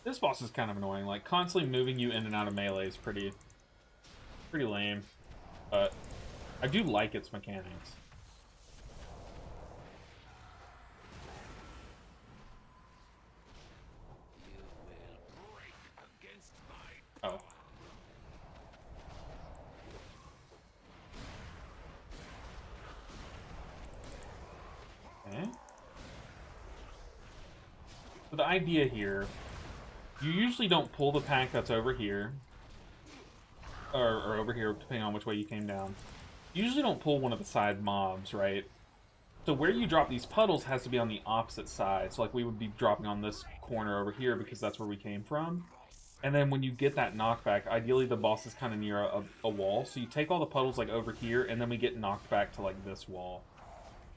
This boss is kind of annoying. Like, constantly moving you in and out of melee is pretty lame. But I do like its mechanics. Oh. Okay. So the idea here, you usually don't pull the pack that's over here, or over here, depending on which way you came down. You usually don't pull one of the side mobs, right? So where you drop these puddles has to be on the opposite side. So like we would be dropping on this corner over here because that's where we came from. And then when you get that knockback, ideally the boss is kind of near a wall. So you take all the puddles like over here, and then we get knocked back to like this wall.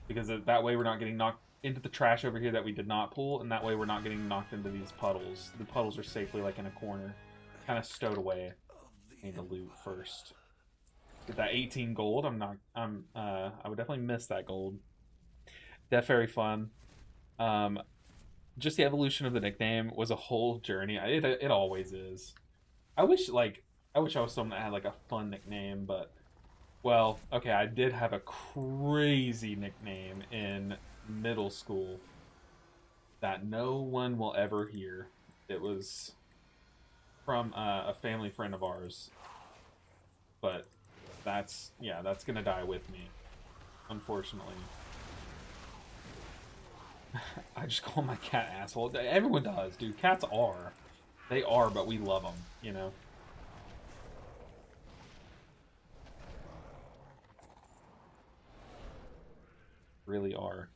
Because that way we're not getting knocked into the trash over here that we did not pull, and that way we're not getting knocked into these puddles. The puddles are safely like in a corner, kind of stowed away. I need to loot first. Get that 18 gold. I would definitely miss that gold. Def very fun. Just the evolution of the nickname was a whole journey. It always is. I wish I was someone that had like a fun nickname, but well, okay, I did have a crazy nickname in middle school that no one will ever hear. It was from a family friend of ours, but that's gonna die with me, unfortunately. I just call my cat asshole. Everyone does, dude. Cats are. They are, but we love them, you know? Really are.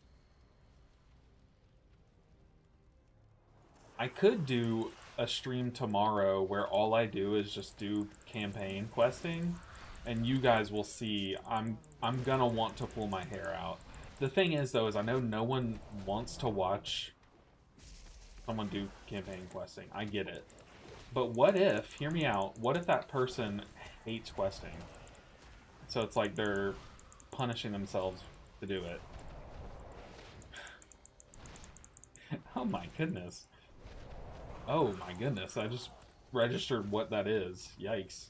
I could do a stream tomorrow where all I do is just do campaign questing, and you guys will see I'm gonna want to pull my hair out. The thing is, though, is I know no one wants to watch someone do campaign questing. I get it. But what if, hear me out, what if that person hates questing? So it's like they're punishing themselves to do it. Oh my goodness. Oh my goodness, I just registered what that is. Yikes.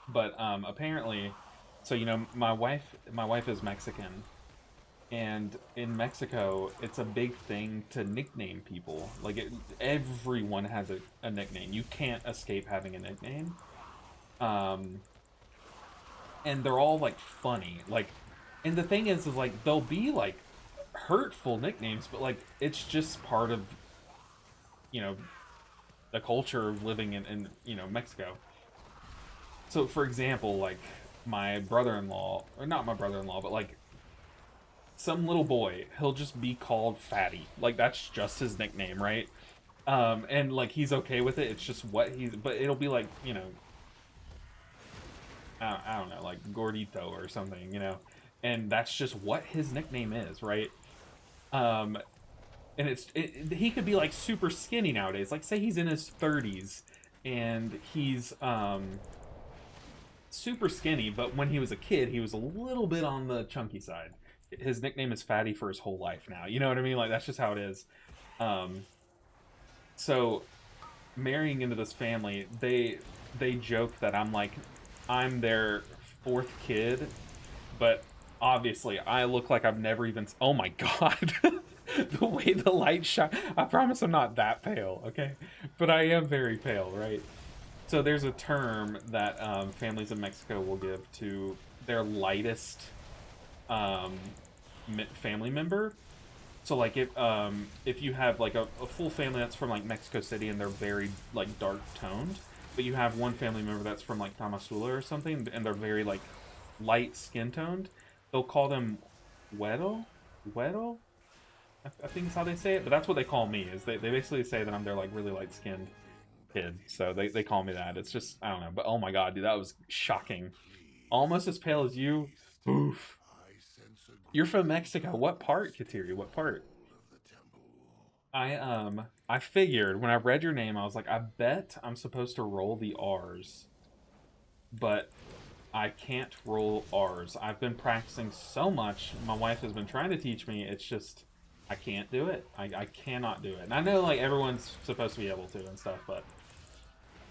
But apparently, so you know, my wife is Mexican, and in Mexico, it's a big thing to nickname people. Like everyone has a nickname. You can't escape having a nickname. And they're all like funny. Like, and the thing is like they'll be like hurtful nicknames, but like it's just part of, you know, the culture of living in you know, Mexico. So, for example, like, my brother-in-law, or not my brother-in-law, but, like, some little boy, he'll just be called Fatty. Like, that's just his nickname, right? And, like, he's okay with it. It's just what he's, but it'll be, like, you know, I don't know, like, Gordito or something, you know? And that's just what his nickname is, right? And he could be, like, super skinny nowadays. Like, say he's in his 30s, and he's, super skinny, but when he was a kid, he was a little bit on the chunky side. His nickname is Fatty for his whole life now. You know what I mean? Like, that's just how it is. So marrying into this family, they joke that I'm their fourth kid, but obviously I look like I've never even. Oh my god, the way the light shine! I promise I'm not that pale, okay? But I am very pale, right? So there's a term that families in Mexico will give to their lightest family member. So like if you have like a full family that's from like Mexico City and they're very like dark toned, but you have one family member that's from like Tamazula or something and they're very like light skin toned, they'll call them güero, güero. I think is how they say it, but that's what they call me. Is they basically say that I'm their like really light skinned kid, so they call me that. It's just I don't know, but oh my god, dude, that was shocking. Almost as pale as you. Oof. You're from Mexico. What part, Kateri? What part? I figured when I read your name, I was like, I bet I'm supposed to roll the R's, but I can't roll R's. I've been practicing so much. My wife has been trying to teach me. It's just I can't do it. I cannot do it. And I know like everyone's supposed to be able to and stuff, but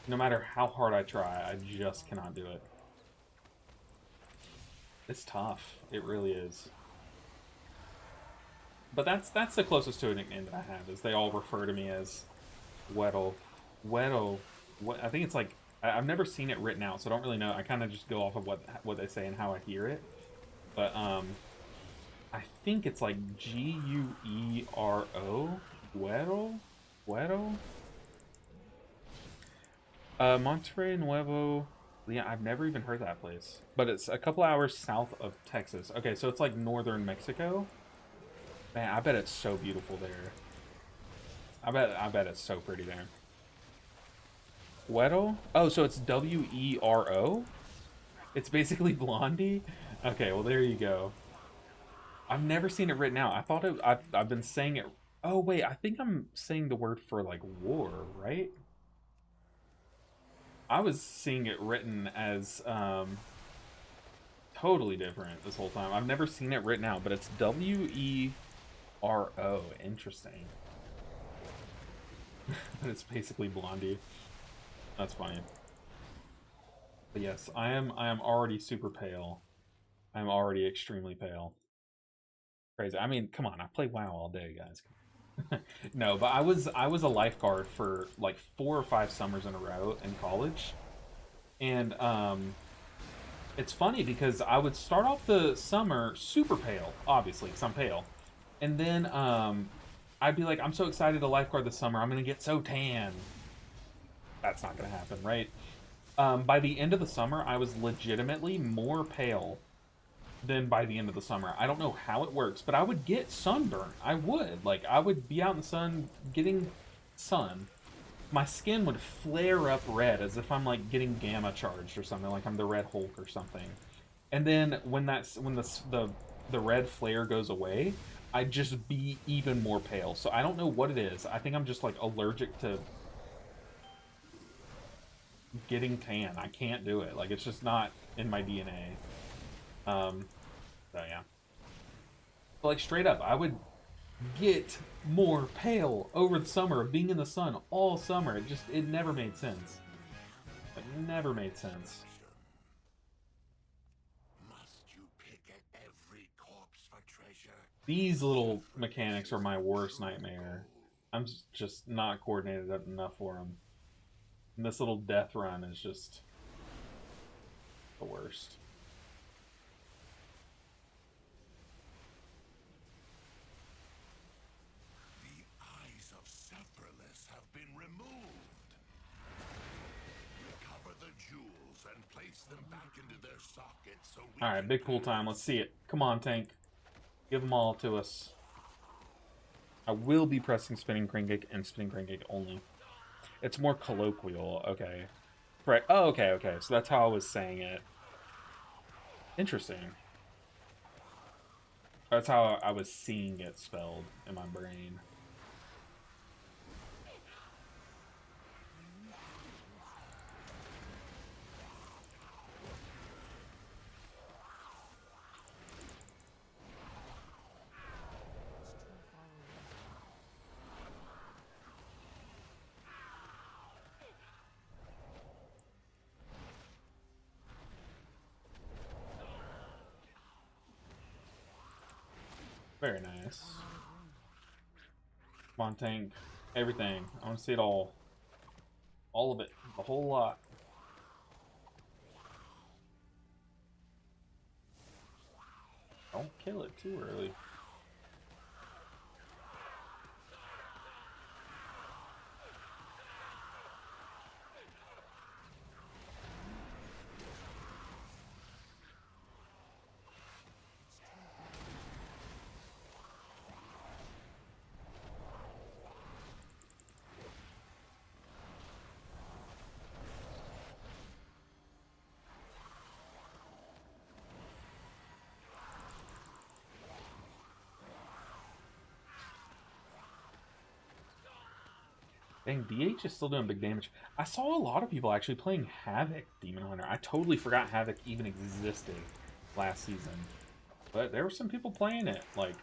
no matter how hard I try, I just cannot do it. It's tough. It really is. But that's the closest to a nickname that I have, is they all refer to me as Weddle. Weddle. What I think it's like I've never seen it written out, so I don't really know. I kind of just go off of what they say and how I hear it. But I think it's like Guero. Weddle? Weddle? Monterrey Nuevo. Yeah, I've never even heard that place. But it's a couple hours south of Texas. Okay, so it's like northern Mexico. Man, I bet it's so beautiful there. I bet it's so pretty there. Weddle? Oh, so it's W-E-R-O? It's basically Blondie? Okay, well there you go. I've never seen it written out. I thought I've been saying it. Oh wait, I think I'm saying the word for like war, right? I was seeing it written as totally different this whole time. I've never seen it written out, but it's W-E-R-O. Interesting. It's basically Blondie. That's funny. But yes, I am already super pale. I'm already extremely pale. Crazy. I mean, come on, I play WoW all day, guys. No, but I was a lifeguard for like 4 or 5 summers in a row in college. And it's funny because I would start off the summer super pale, obviously, because I'm pale. And then I'd be like, I'm so excited to lifeguard this summer. I'm going to get so tan. That's not going to happen, right? By the end of the summer, I was legitimately more pale than by the end of the summer. I don't know how it works, but I would get sunburn. I would. Like, I would be out in the sun getting sun. My skin would flare up red as if I'm, like, getting gamma charged or something. Like I'm the Red Hulk or something. And then when the red flare goes away, I'd just be even more pale. So I don't know what it is. I think I'm just, like, allergic to getting tan. I can't do it. Like, it's just not in my DNA. So yeah. But like straight up, I would get more pale over the summer of being in the sun all summer. It never made sense. Like, never made sense. Must you pick at every corpse for treasure? These little mechanics are my worst nightmare. I'm just not coordinated enough for them. And this little death run is just the worst. The eyes of Sephiroth have been removed. Recover the jewels and place them back into their sockets so we Alright, big pool time. Let's see it. Come on, tank. Give them all to us. I will be pressing spinning crank and spinning crank only. It's more colloquial. Okay. Right. Oh, okay, okay. So that's how I was saying it. Interesting. That's how I was seeing it spelled in my brain. Very nice. Come on, tank. Everything. I want to see it all. All of it. The whole lot. Don't kill it too early. Dang, DH is still doing big damage. I saw a lot of people actually playing Havoc Demon Hunter. I totally forgot Havoc even existed last season. But there were some people playing it, like,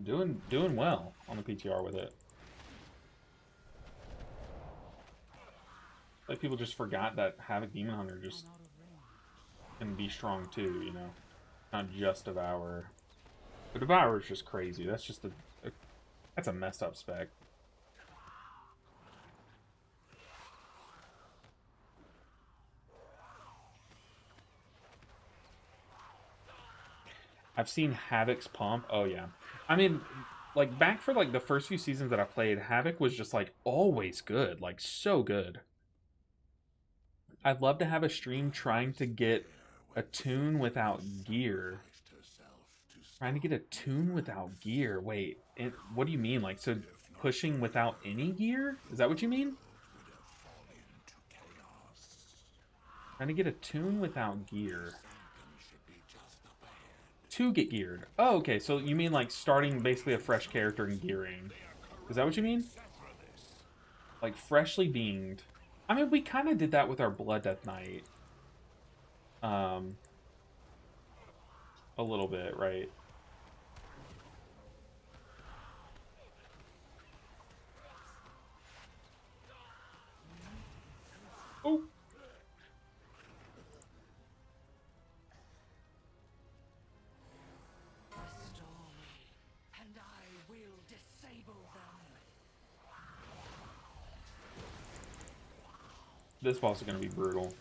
doing well on the PTR with it. Like, people just forgot that Havoc Demon Hunter just can be strong too, you know? Not just Devour. The Devour is just crazy. That's just that's a messed up spec. I've seen Havoc's pump. Oh, yeah. I mean, like, back for, like, the first few seasons that I played, Havoc was just, like, always good. Like, so good. I'd love to have a stream trying to get a tune without gear. Trying to get a tune without gear. Wait, what do you mean? Like, so pushing without any gear? Is that what you mean? Trying to get a tune without gear. To get geared. Oh, okay. So you mean like starting basically a fresh character and gearing. Is that what you mean? Like freshly beamed. I mean, we kind of did that with our Blood Death Knight. A little bit, right? Oh. This boss is going to be brutal.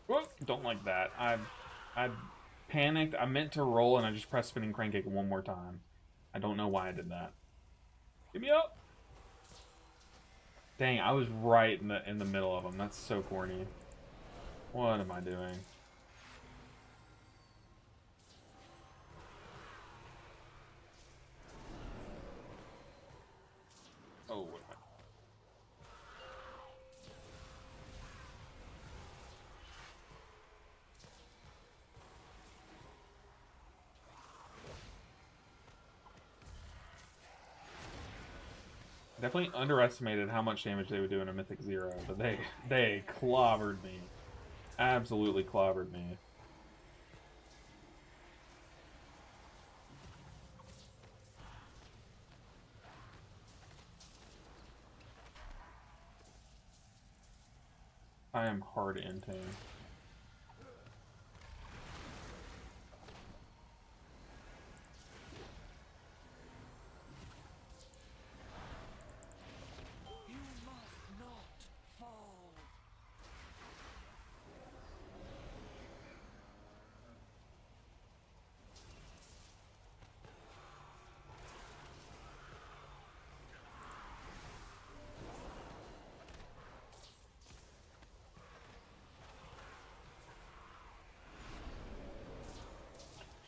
Whoa, don't like that. I panicked. I meant to roll and I just pressed spinning crank one more time. I don't know why I did that. Give me up. Dang, I was right in the middle of them. That's so corny. What am I doing? Oh, what am I? Definitely underestimated how much damage they would do in a Mythic 0, but they clobbered me. Absolutely clobbered me. I am hard inting.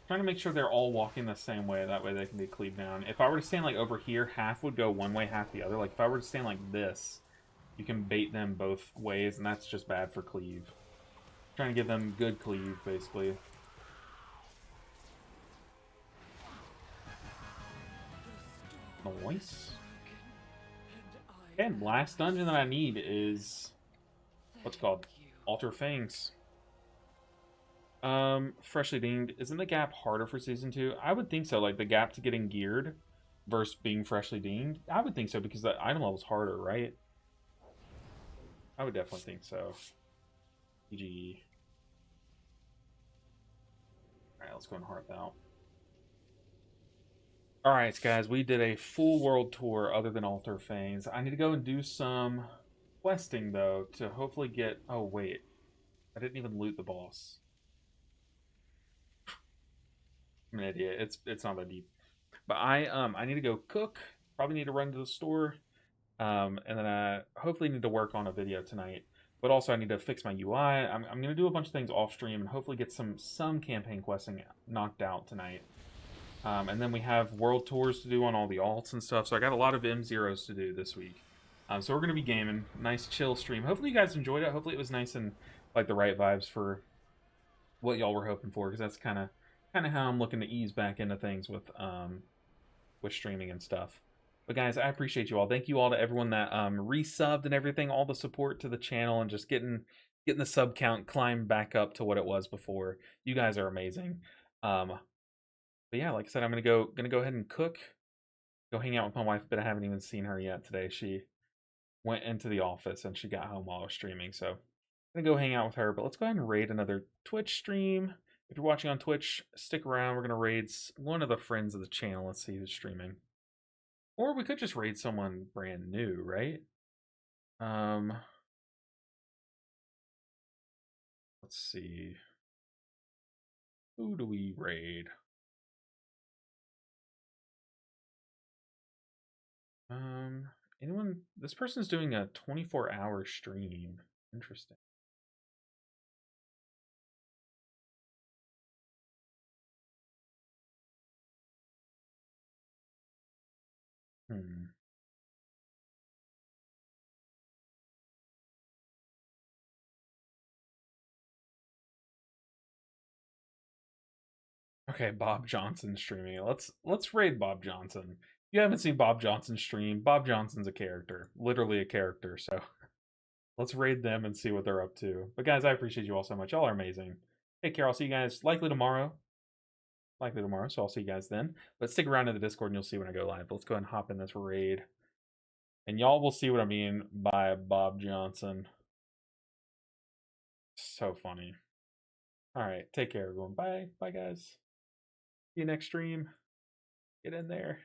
Trying to make sure they're all walking the same way. That way they can be cleaved down. If I were to stand like over here, half would go one way, half the other. Like if I were to stand like this, you can bait them both ways, and that's just bad for cleave. Trying to give them good cleave, basically. Nice. And last dungeon that I need is what's it called? Altar Fangs. Freshly dinged. Isn't the gap harder for season 2? I would think so. Like the gap to getting geared versus being freshly dinged. I would think so because the item level's harder, right? I would definitely think so. GG. Alright, let's go and heart out. Alright, guys, we did a full world tour other than Altar Fangs. I need to go and do some questing, though, to hopefully get... Oh, wait. I didn't even loot the boss. I'm an idiot. It's not that deep. But I need to go cook. Probably need to run to the store. And then I hopefully need to work on a video tonight. But also I need to fix my UI. I'm going to do a bunch of things off stream and hopefully get some campaign questing knocked out tonight. And then we have world tours to do on all the alts and stuff. So I got a lot of M0s to do this week. So we're going to be gaming. Nice chill stream. Hopefully you guys enjoyed it. Hopefully it was nice and like the right vibes for what y'all were hoping for. Because that's kind of how I'm looking to ease back into things with streaming and stuff. But guys, I appreciate you all. Thank you all to everyone that resubbed and everything, all the support to the channel and just getting the sub count climb back up to what it was before. You guys are amazing. But yeah, like I said, I'm gonna go ahead and cook, go hang out with my wife, but I haven't even seen her yet today. She went into the office and she got home while I was streaming, so I'm gonna go hang out with her. But let's go ahead and raid another Twitch stream. If you're watching on Twitch, stick around. We're gonna raid one of the friends of the channel. Let's see who's streaming. Or we could just raid someone brand new, right? Let's see. Who do we raid? Anyone? This person's doing a 24-hour stream. Interesting. Okay, Bob Johnson streaming. Let's raid Bob Johnson. If you haven't seen Bob Johnson stream, Bob Johnson's a character. Literally a character, so let's raid them and see what they're up to. But guys, I appreciate you all so much. Y'all are amazing. Take care. I'll see you guys likely tomorrow. So I'll see you guys then. But stick around in the Discord and you'll see when I go live. Let's go ahead and hop in this raid. And y'all will see what I mean by Bob Johnson. So funny. Alright, take care everyone. Bye. Bye guys. See you next stream. Get in there.